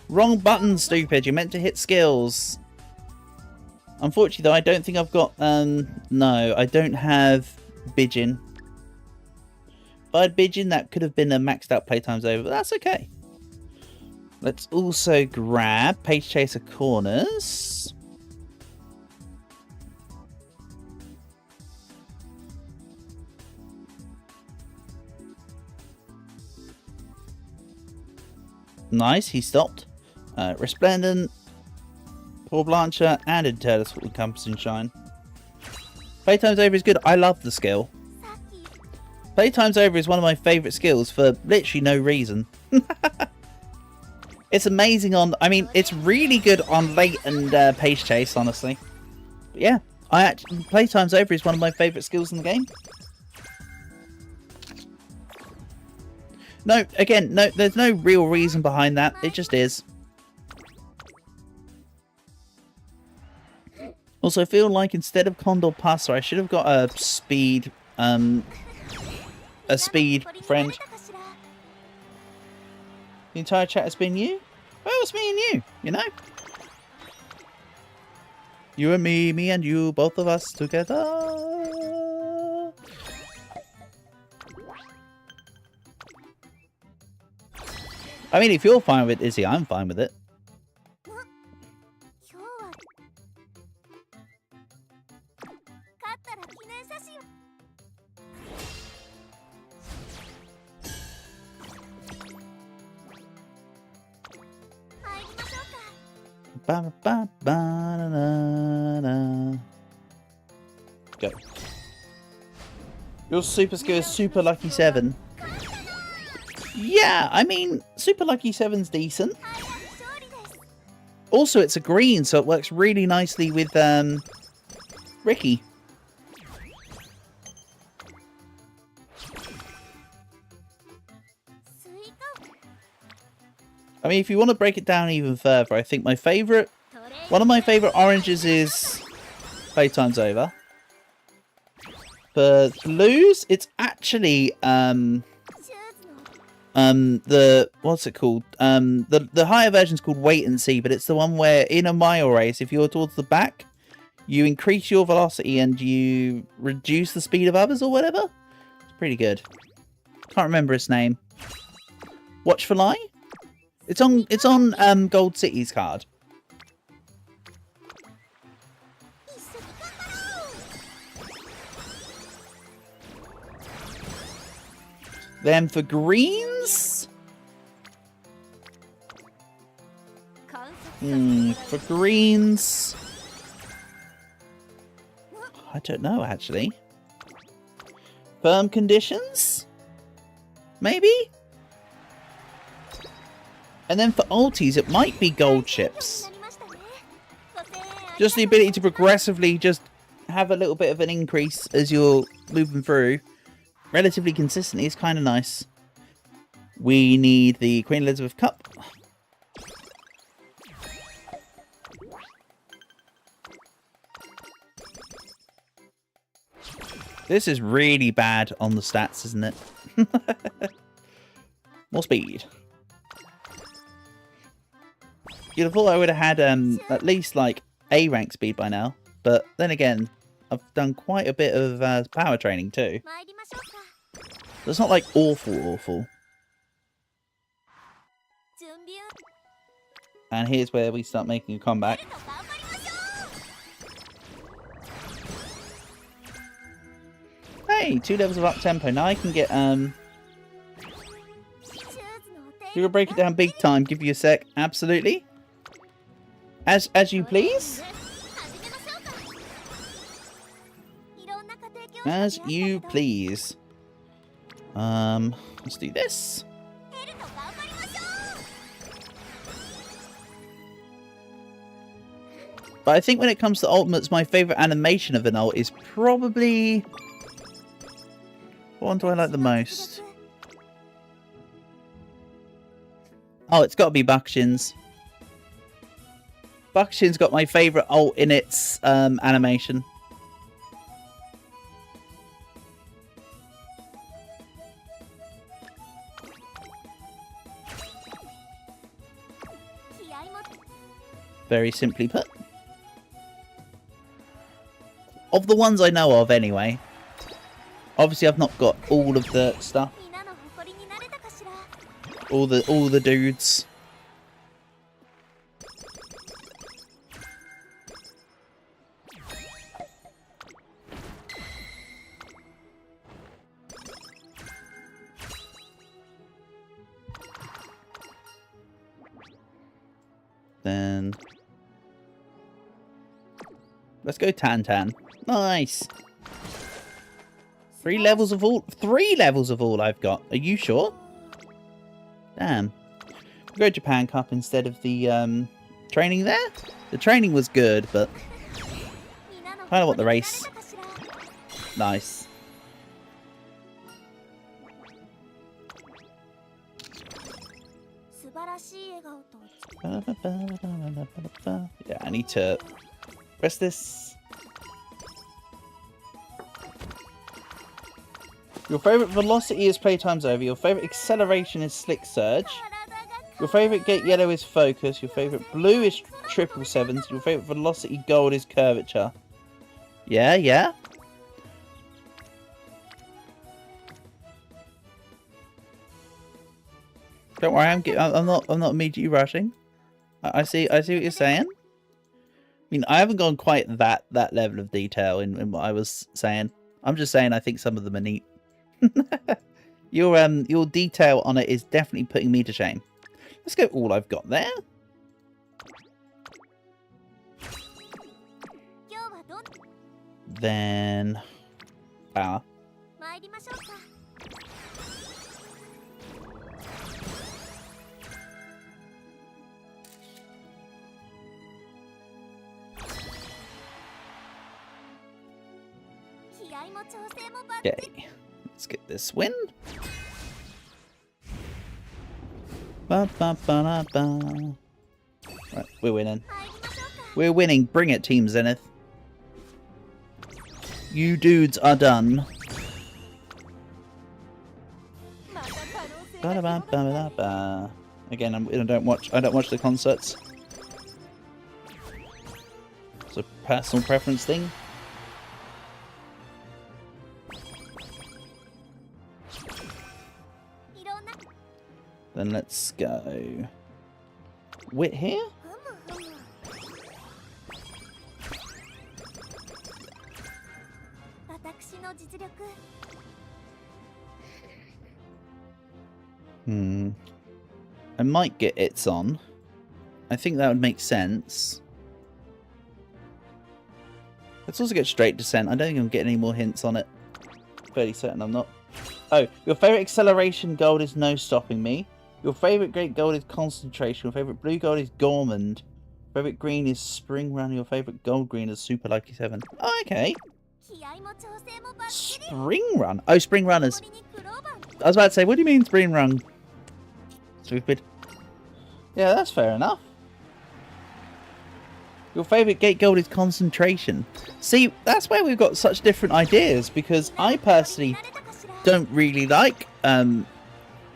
Wrong button, stupid. You meant to hit skills. Unfortunately, though, I don't think I've got... no, I don't have Bidgin. If I had Bidgin, that could have been a maxed out playtime's over, but that's okay. Let's also grab Page Chaser Corners. Nice, he stopped. Resplendent, Poor Blancher, and Intertus will encompass and shine. Playtime's over is good. I love the skill. Playtime's over is one of my favourite skills for literally no reason. It's amazing on... I mean, it's really good on late and Page Chase, honestly. But yeah, Playtime's over is one of my favourite skills in the game. No, again, no, there's no real reason behind that. It just is. Also, I feel like instead of Condor Passer, I should have got a speed friend. The entire chat has been you? Well, it's me and you, you know? You and me and you, both of us together. I mean, if you're fine with it, Izzy, I'm fine with it. Ba, ba, ba, na, na. Go. Your super skill is Super Lucky 7. Yeah, I mean, Super Lucky 7's decent. Also, it's a green, so it works really nicely with Ricky. I mean, if you want to break it down even further, I think one of my favourite oranges is Playtime's Over. For blues, it's actually what's it called? The higher version's called Wait and See, but it's the one where in a mile race, if you're towards the back, you increase your velocity and you reduce the speed of others or whatever. It's pretty good. Can't remember its name. Watch for Lie? It's on Gold City's card. Then for greens? For greens... I don't know, actually. Firm conditions? Maybe? And then for ultis, it might be gold chips. Just the ability to progressively just have a little bit of an increase as you're moving through. Relatively consistently is kind of nice. We need the Queen Elizabeth Cup. This is really bad on the stats, isn't it? More speed. You'd have thought I would have had at least like A rank speed by now. But then again, I've done quite a bit of power training too. So it's not like awful. And here's where we start making a comeback. Hey, 2 levels of up tempo. Now I can get you will break it down big time. Give you a sec. Absolutely. As you please. As you please. Let's do this. But I think when it comes to ultimates, my favourite animation of an ult is probably... What one do I like the most? Oh, it's got to be Buckshin's. Buckshin's got my favourite ult in its animation. Very simply put. Of the ones I know of, anyway. Obviously, I've not got all of the stuff. All the dudes. Then let's go Tan. Nice. 3 levels of all. 3 levels of all I've got. Are you sure? Damn. We'll go Japan Cup instead of the training there. The training was good, but kind of want the race. Nice. Yeah, I need to press this. Your favourite velocity is playtime's over. Your favourite acceleration is Slick Surge. Your favourite gate yellow is Focus. Your favourite blue is 777s. Your favourite velocity gold is Curvature. Yeah. Don't worry, I'm not immediately rushing. I see what you're saying. I mean, I haven't gone quite that level of detail in what I was saying. I'm just saying I think some of them are neat. Your detail on it is definitely putting me to shame. Let's go all I've got there. Then power. Okay, let's get this win. Right, we're winning. We're winning. Bring it, Team Zenith. You dudes are done. Again, I don't watch the concerts. It's a personal preference thing. Then let's go Wit here. I might get It's on. I think that would make sense. Let's also get Straight Descent. I don't think I'm getting any more hints on it. Fairly certain I'm not. Oh, your favourite acceleration gold is No Stopping Me. Your favourite great gold is Concentration. Your favourite blue gold is Gourmand. Your favourite green is Spring Run. Your favourite gold green is Super Lucky 7. Oh, okay. Spring Run? Oh, Spring Runners. I was about to say, what do you mean Spring Run? Stupid. Yeah, that's fair enough. Your favourite gate gold is Concentration. See, that's where we've got such different ideas, because I personally don't really like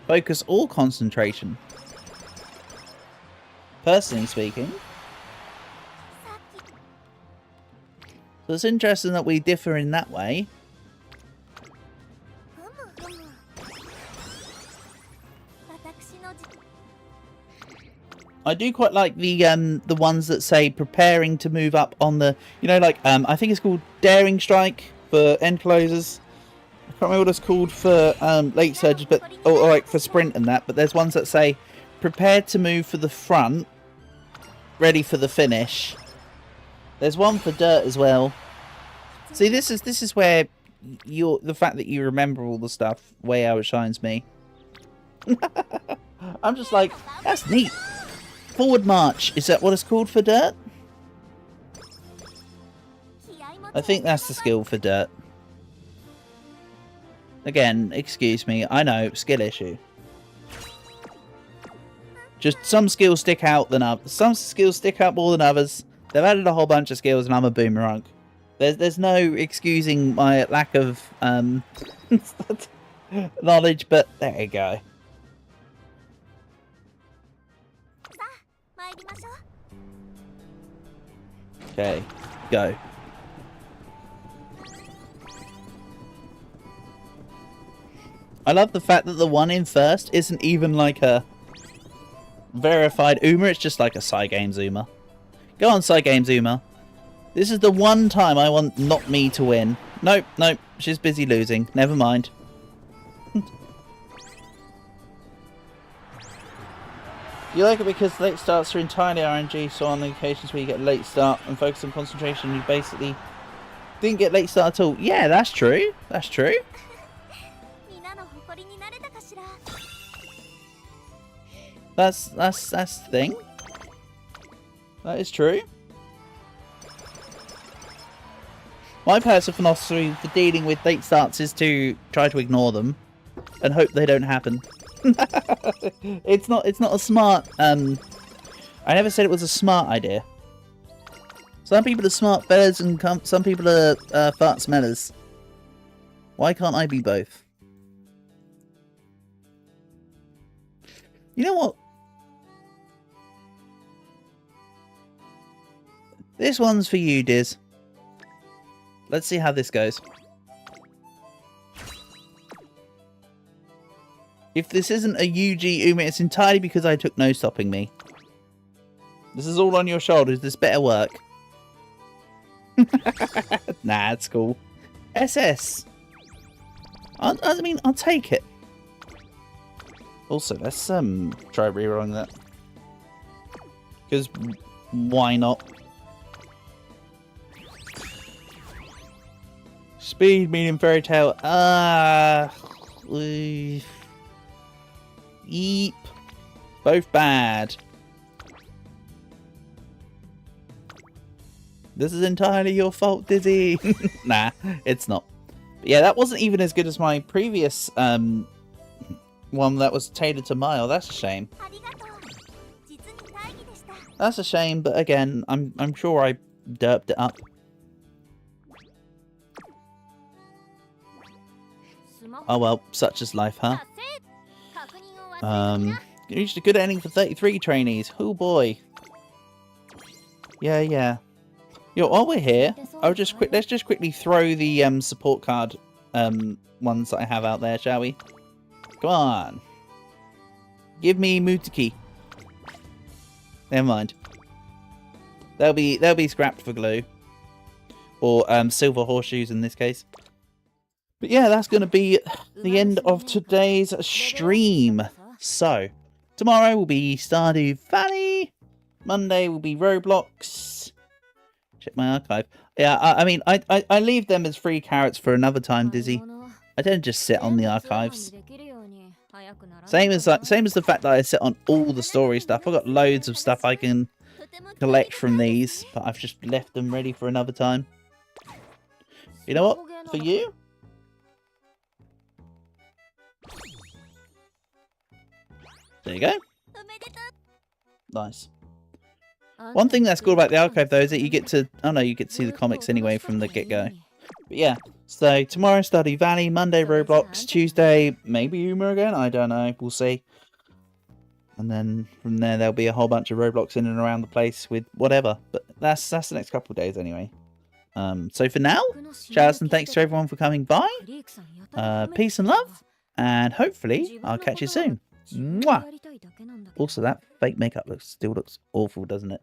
Focus or Concentration. Personally speaking. So it's interesting that we differ in that way. I do quite like the ones that say preparing to move up on the, you know, like I think it's called Daring Strike for end closers. I can't remember what it's called for late surges, but or like for sprint and that. But there's ones that say prepared to move for the front, ready for the finish. There's one for dirt as well. See, this is where the fact that you remember all the stuff way outshines me. I'm just like, that's neat. Forward march, is that what it's called for dirt? I think that's the skill for dirt. Again, excuse me, I know, skill issue. Just some skills stick out than others. Some skills stick out more than others. They've added a whole bunch of skills and I'm a boomerang. There's no excusing my lack of knowledge, but there you go. Okay, go. I love the fact that the one in first isn't even like a verified Uma, it's just like a Cygames Uma. Go on, Cygames Uma. This is the one time I want not me to win. Nope, nope, she's busy losing. Never mind. You like it because late starts are entirely RNG, so on the occasions where you get a late start and focus on concentration, you basically didn't get late start at all. Yeah, that's true. That's true. That's the thing. That is true. My personal philosophy for dealing with late starts is to try to ignore them and hope they don't happen. It's not a smart I never said it was a smart idea. Some people are smart fellas and some people are fart smellers. Why can't I be both? You know what? This one's for you, Diz. Let's see how this goes. If this isn't a UG Uma, it's entirely because I took no stopping me. This is all on your shoulders. This better work. Nah, it's cool. SS. I mean, I'll take it. Also, let's try rerolling that. Because why not? Speed, medium, fairy tale. Yeep. Both bad. This is entirely your fault, Dizzy. Nah, it's not. But yeah, that wasn't even as good as my previous one that was tailored to Mile. That's a shame. That's a shame, but again, I'm sure I derped it up. Oh well, such is life, huh? You reached a good ending for 33 trainees. Oh boy. Yeah. Yo, while we're here, let's just quickly throw the support card ones that I have out there, shall we? Come on. Give me Mutaki. Never mind. They'll be scrapped for glue. Or silver horseshoes in this case. But yeah, that's going to be the end of today's stream. So, tomorrow will be Stardew Valley. Monday will be Roblox. Check my archive. Yeah, I mean, I leave them as free carrots for another time, Dizzy. I don't just sit on the archives. Same as the fact that I sit on all the story stuff. I've got loads of stuff I can collect from these, but I've just left them ready for another time. You know what? For you? There you go. Nice. One thing that's cool about the archive though is that you get to you get to see the comics anyway from the get-go. But yeah, so tomorrow Stardew Valley, Monday Roblox, Tuesday maybe Uma again, I don't know, we'll see. And then from there there'll be a whole bunch of Roblox in and around the place with whatever. But that's the next couple of days anyway. So for now, shouts and thanks to everyone for coming by. Peace and love, and hopefully I'll catch you soon. Mwah! Also, that fake makeup still looks awful, doesn't it?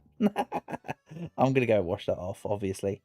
I'm gonna go wash that off, obviously.